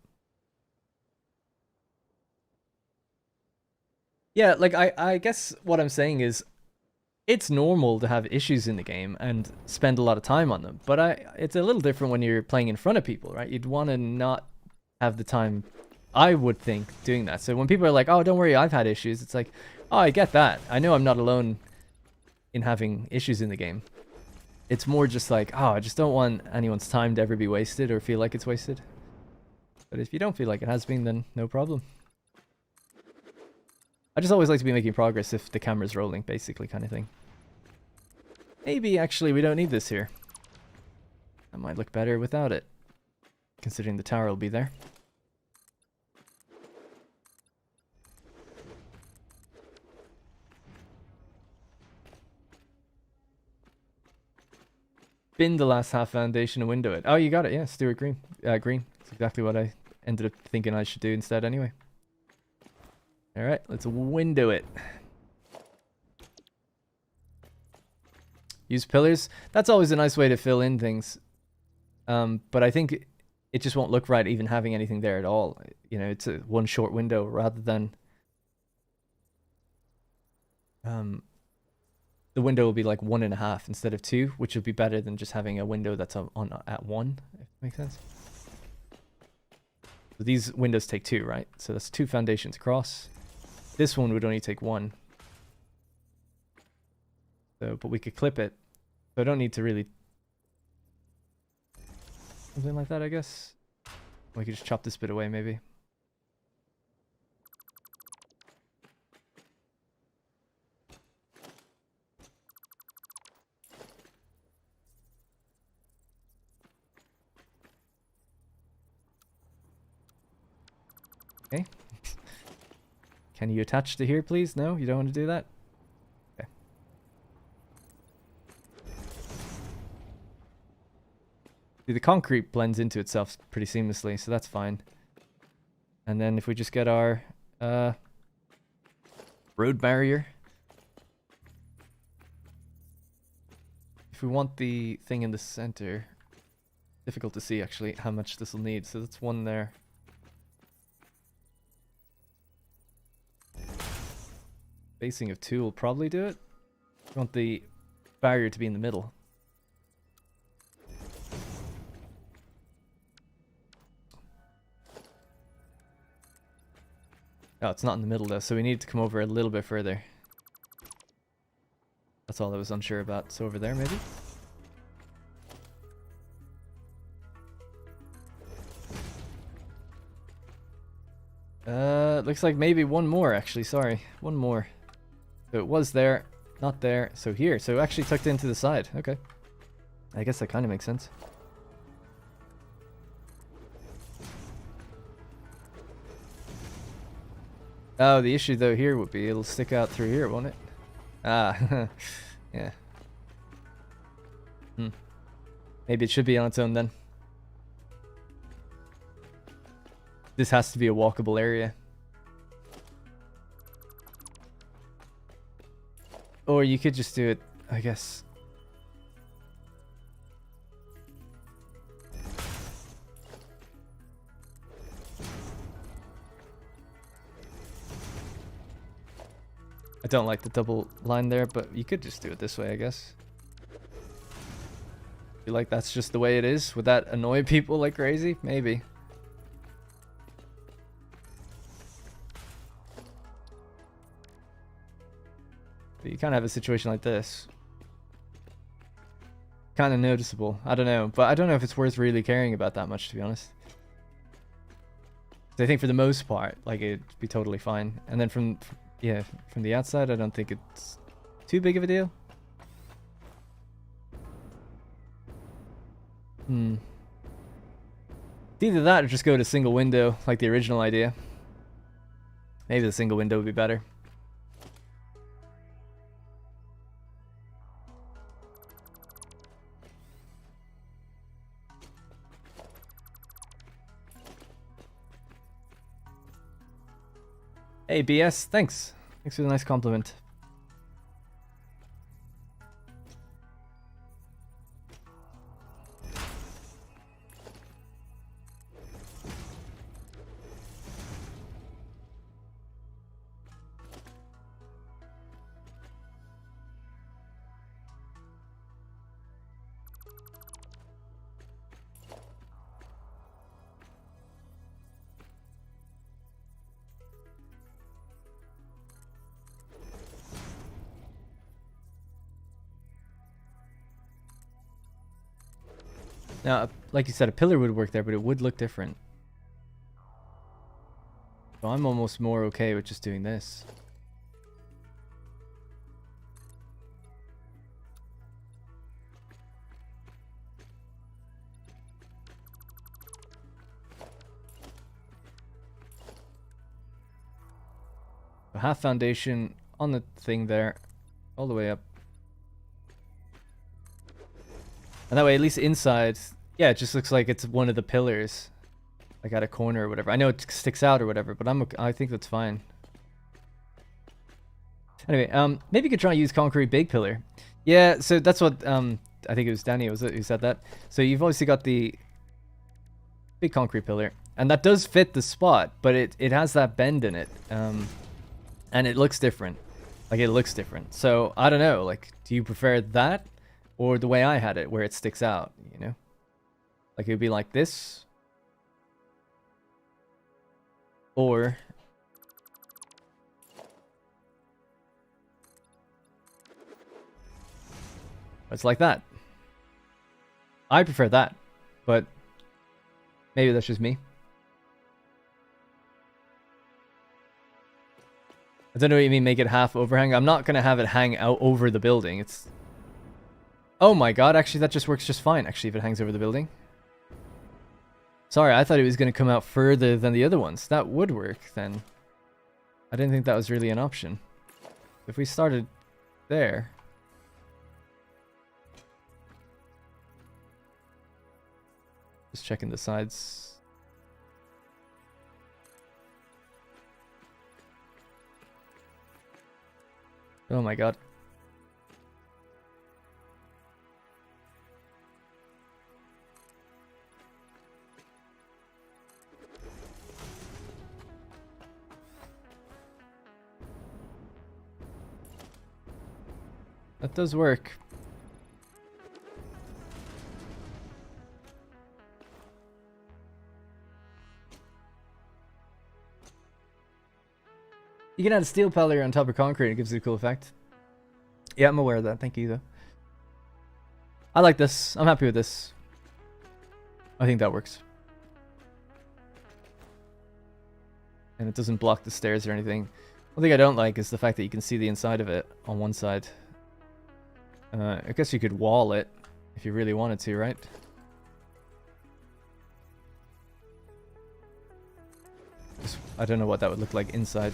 Yeah, like I guess what I'm saying is it's normal to have issues in the game and spend a lot of time on them, but it's a little different when you're playing in front of people, right? You'd want to not have the time, I would think, doing that. So when people are like, oh, don't worry, I've had issues, it's like, oh, I get that. I know I'm not alone in having issues in the game. It's more just like, oh, I just don't want anyone's time to ever be wasted or feel like it's wasted. But if you don't feel like it has been, then no problem. I just always like to be making progress if the camera's rolling, basically, kind of thing. Maybe, actually, we don't need this here. That might look better without it, considering the tower will be there. Bin the last half foundation and window it. Oh, you got it. Yeah, Stuart Green. Green. That's exactly what I ended up thinking I should do instead anyway. Alright, let's window it. Use pillars. That's always a nice way to fill in things. But I think it just won't look right even having anything there at all. You know, it's a one short window rather than... the window will be like 1.5 instead of 2, which would be better than just having a window that's on at 1, if that makes sense. So these windows take 2, right? So that's 2 foundations across. This one would only take 1. So, but we could clip it. So I don't need to really... something like that, I guess. We could just chop this bit away, maybe. Okay. Can you attach to here, please? No, you don't want to do that? Okay. See, the concrete blends into itself pretty seamlessly, so that's fine. And then if we just get our road barrier. If we want the thing in the center, difficult to see actually how much this will need. So that's 1 there. Spacing of 2 will probably do it. We want the barrier to be in the middle. Oh, it's not in the middle though, so we need to come over a little bit further. That's all I was unsure about. So over there maybe? Looks like maybe 1 more actually, sorry. 1 more. So it was there, not there, so here. So actually tucked into the side. Okay. I guess that kind of makes sense. Oh, the issue though here would be it'll stick out through here, won't it? Ah, yeah. Maybe it should be on its own then. This has to be a walkable area. Or you could just do it, I guess. I don't like the double line there, but you could just do it this way, I guess. Feel like that's just the way it is. Would that annoy people like crazy? Maybe. But you kind of have a situation like this. Kind of noticeable. I don't know. But I don't know if it's worth really caring about that much, to be honest. I think for the most part, like, it'd be totally fine. And then from the outside, I don't think it's too big of a deal. Either that or just go to single window, like the original idea. Maybe the single window would be better. Hey, BS, thanks. Thanks for the nice compliment. Now, like you said, a pillar would work there, but it would look different. So I'm almost more okay with just doing this. A half foundation on the thing there, all the way up. And that way, at least inside, yeah, it just looks like it's one of the pillars, like at a corner or whatever. I know it sticks out or whatever, but I think that's fine. Anyway, maybe you could try and use concrete big pillar. Yeah, so that's what I think it was Danny was it who said that. So you've obviously got the big concrete pillar, and that does fit the spot, but it has that bend in it, and it looks different. Like it looks different. So I don't know. Like, do you prefer that, or the way I had it, where it sticks out? You know, like it would be like this, or it's like that. I prefer that, but maybe that's just me. I don't know what you mean, make it half overhang. I'm not going to have it hang out over the building. It's... Oh my god, actually that just works just fine, actually, if it hangs over the building. Sorry, I thought it was going to come out further than the other ones. That would work, then. I didn't think that was really an option. If we started there... Just checking the sides. Oh my god. That does work. You can add a steel pellet on top of concrete, it gives it a cool effect. Yeah, I'm aware of that, thank you though. I like this, I'm happy with this. I think that works. And it doesn't block the stairs or anything. One thing I don't like is the fact that you can see the inside of it on one side. I guess you could wall it if you really wanted to, right? I don't know what that would look like inside.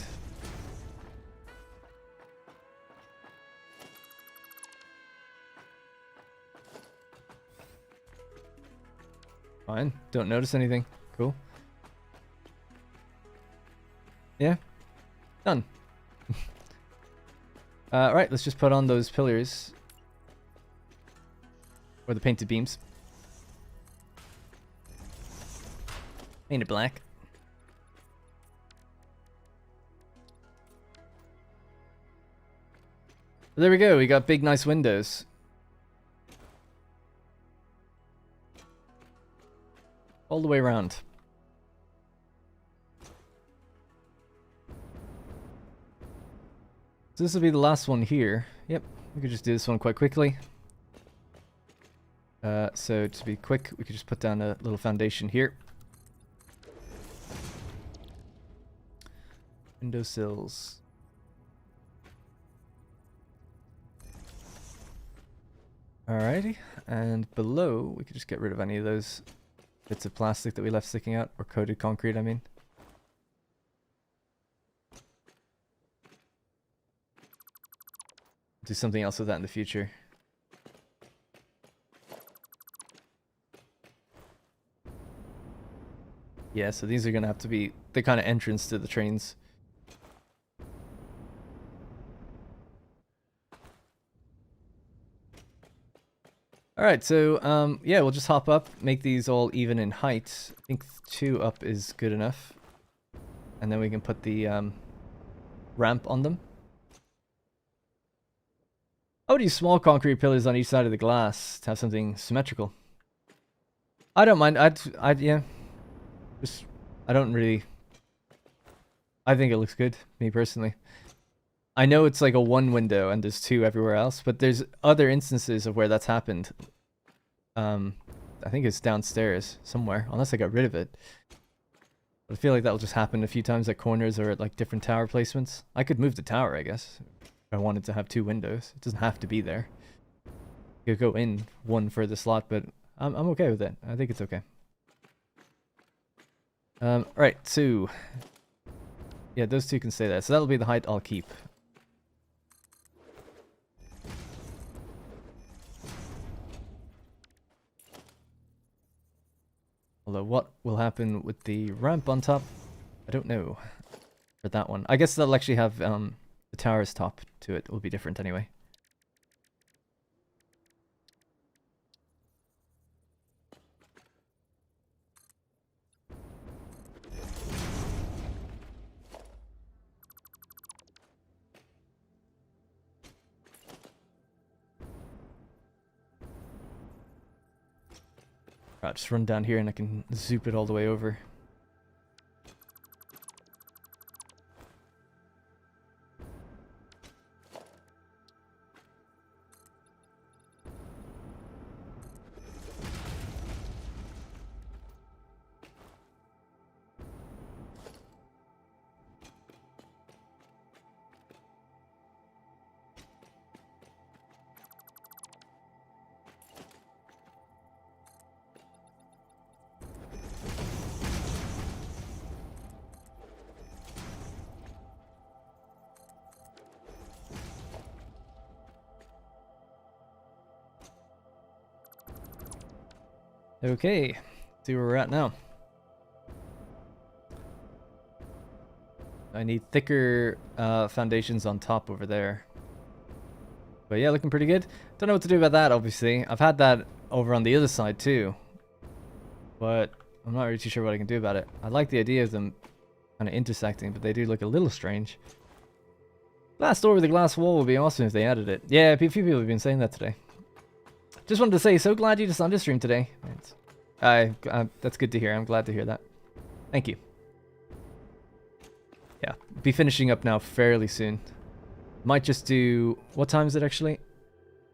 Fine. Don't notice anything. Cool. Yeah. Done. Right, let's just put on those pillars. Or the painted beams. Paint it black. But there we go, we got big nice windows. All the way around. So this will be the last one here. Yep, we could just do this one quite quickly. So to be quick, we could just put down a little foundation here. Windowsills. Alrighty, and below we could just get rid of any of those bits of plastic that we left sticking out, or coated concrete, I mean. Do something else with that in the future. Yeah, so these are gonna have to be the kind of entrance to the trains. Alright, so yeah, we'll just hop up, make these all even in height. I think 2 up is good enough. And then we can put the ramp on them. I would use small concrete pillars on each side of the glass to have something symmetrical. I don't mind, yeah. Just, I don't really... I think it looks good, me personally. I know it's like a 1 window and there's 2 everywhere else, but there's other instances of where that's happened. I think it's downstairs somewhere, unless I got rid of it. But I feel like that'll just happen a few times at corners or at like different tower placements. I could move the tower, I guess, if I wanted to have 2 windows. It doesn't have to be there. You could go in 1 further slot, but I'm okay with it. I think it's okay. Right, so... yeah, those 2 can stay there. So that'll be the height I'll keep. Although what will happen with the ramp on top, I don't know for that one. I guess that'll actually have the the tower's top to it will be different anyway. I'll just run down here and I can zoop it all the way over. Okay, see where we're at now. I need thicker foundations on top over there. But yeah, looking pretty good. Don't know what to do about that, obviously. I've had that over on the other side too. But I'm not really too sure what I can do about it. I like the idea of them kind of intersecting, but they do look a little strange. Glass door with a glass wall would be awesome if they added it. Yeah, a few people have been saying that today. Just wanted to say, so glad you decided to stream today. That's good to hear. I'm glad to hear that. Thank you. Yeah, be finishing up now fairly soon. Might just do... What time is it actually?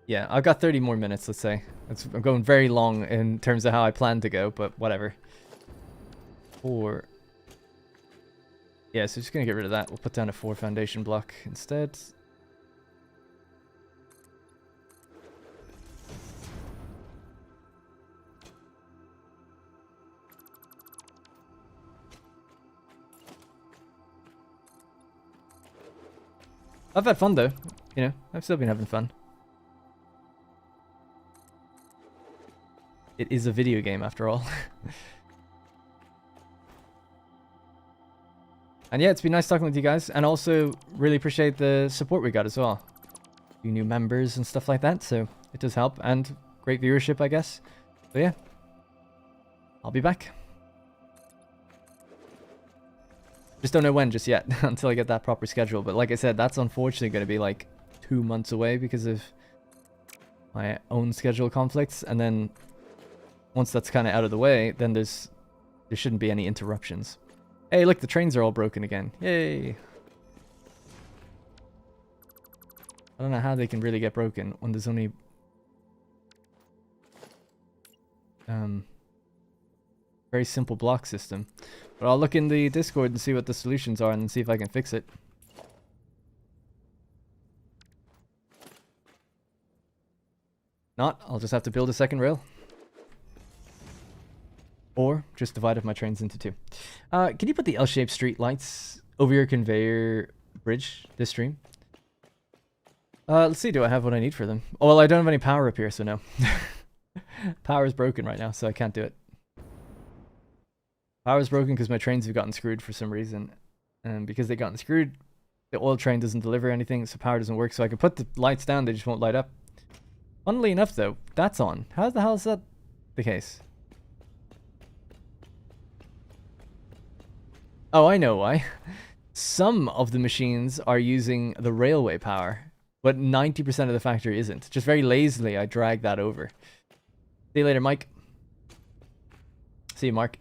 Yeah, I've got 30 more minutes, let's say. I'm going very long in terms of how I plan to go, but whatever. Or... Yeah, so just gonna get rid of that. We'll put down a 4 foundation block instead. I've had fun though, you know, I've still been having fun. It is a video game after all. And yeah, it's been nice talking with you guys, and also really appreciate the support we got as well. A few new members and stuff like that, so it does help, and great viewership, I guess. So yeah, I'll be back. Just don't know when just yet, until I get that proper schedule. But like I said, that's unfortunately going to be like 2 months away because of my own schedule conflicts. And then once that's kind of out of the way, then there shouldn't be any interruptions. Hey, look, the trains are all broken again. Yay! I don't know how they can really get broken when there's only... very simple block system. But I'll look in the Discord and see what the solutions are and see if I can fix it. Not, I'll just have to build a second rail. Or just divide up my trains into 2. Can you put the L-shaped street lights over your conveyor bridge this stream? Let's see, do I have what I need for them? Oh, well, I don't have any power up here, so no. Power is broken right now, so I can't do it. Power is broken because my trains have gotten screwed for some reason. And because they've gotten screwed, the oil train doesn't deliver anything, so power doesn't work. So I can put the lights down, they just won't light up. Funnily enough, though, that's on. How the hell is that the case? Oh, I know why. Some of the machines are using the railway power, but 90% of the factory isn't. Just very lazily, I drag that over. See you later, Mike. See you, Mark.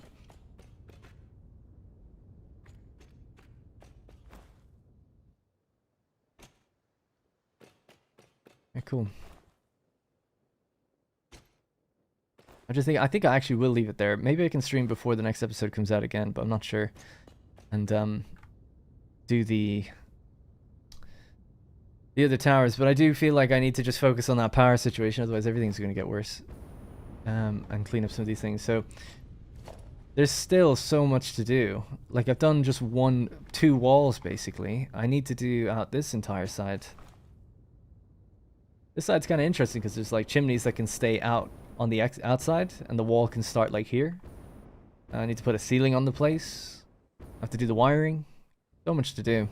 Yeah, cool. I think I actually will leave it there. Maybe I can stream before the next episode comes out again, but I'm not sure. And do the other towers, but I do feel like I need to just focus on that power situation, otherwise everything's going to get worse. And clean up some of these things. So there's still so much to do. Like, I've done just 2 walls basically. I need to do out this entire side. This side's kind of interesting because there's like chimneys that can stay out on the outside, and the wall can start like here. I need to put a ceiling on the place. I have to do the wiring. So much to do.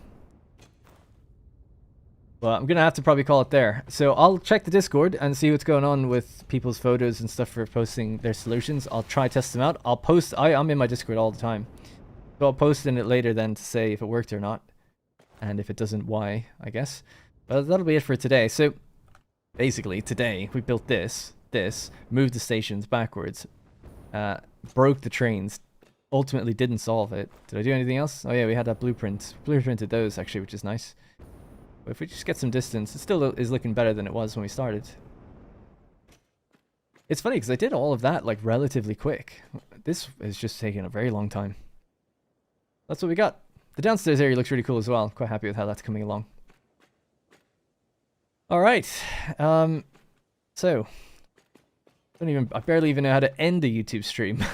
Well, I'm gonna have to probably call it there. So I'll check the Discord and see what's going on with people's photos and stuff for posting their solutions. I'll try test them out. I'll post. I'm in my Discord all the time, so I'll post in it later then to say if it worked or not, and if it doesn't, why, I guess. But that'll be it for today. So basically, today we built this, moved the stations backwards, broke the trains, ultimately didn't solve it. Did I do anything else? Oh yeah, we had that blueprinted those actually, which is nice. But if we just get some distance, it still is looking better than it was when we started. It's funny because I did all of that like relatively quick. This is just taking a very long time. That's what we got. The downstairs area looks really cool as well. Quite happy with how that's coming along. All right. So I barely even know how to end the YouTube stream.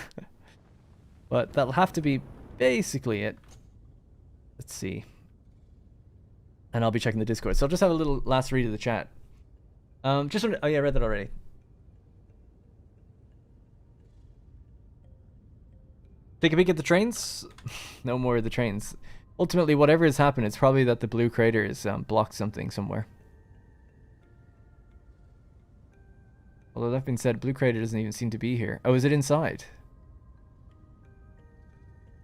But that'll have to be basically it. Let's see. And I'll be checking the Discord. So I'll just have a little last read of the chat. Oh yeah, I read that already. Take a peek at the trains? No more of the trains. Ultimately, whatever has happened, it's probably that the blue crater has blocked something somewhere. Although that being said, blue crater doesn't even seem to be here. Oh, is it inside?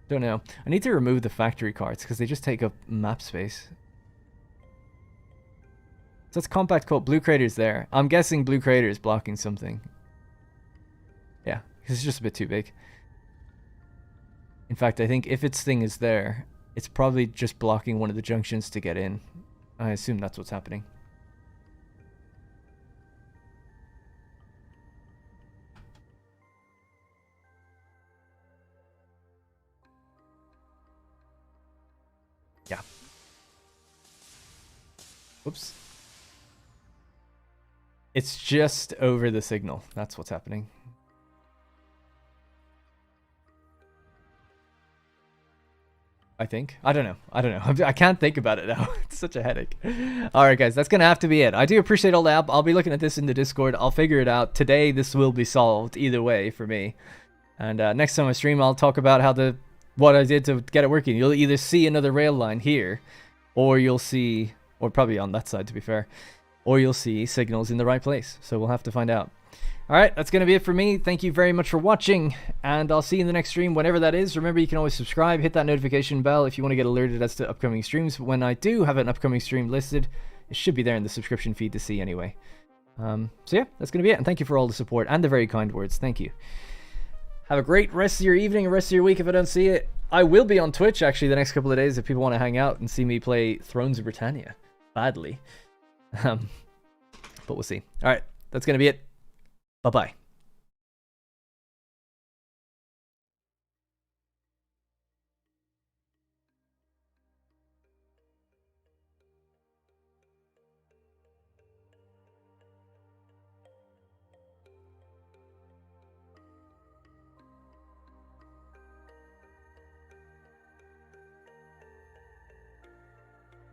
Don't know. I need to remove the factory carts because they just take up map space. So it's compact cult. Blue crater's there. I'm guessing blue crater is blocking something. Yeah, because it's just a bit too big. In fact, I think if its thing is there, it's probably just blocking one of the junctions to get in. I assume that's what's happening. Yeah. Whoops. It's just over the signal. That's what's happening. I think. I don't know. I can't think about it now. It's such a headache. Alright guys, that's gonna have to be it. I do appreciate all the help. I'll be looking at this in the Discord. I'll figure it out. Today this will be solved either way for me. And next time I stream I'll talk about how what I did to get it working. You'll either see another rail line here, or you'll see, or probably on that side to be fair, or you'll see signals in the right place. So we'll have to find out. Alright, that's going to be it for me. Thank you very much for watching, and I'll see you in the next stream, whenever that is. Remember, you can always subscribe, hit that notification bell if you want to get alerted as to upcoming streams. When I do have an upcoming stream listed, it should be there in the subscription feed to see anyway. So yeah, that's going to be it, and thank you for all the support and the very kind words. Thank you. Have a great rest of your evening and rest of your week if I don't see it. I will be on Twitch, actually, the next couple of days if people want to hang out and see me play Thrones of Britannia. Badly. But we'll see. Alright, that's going to be it. Bye-bye.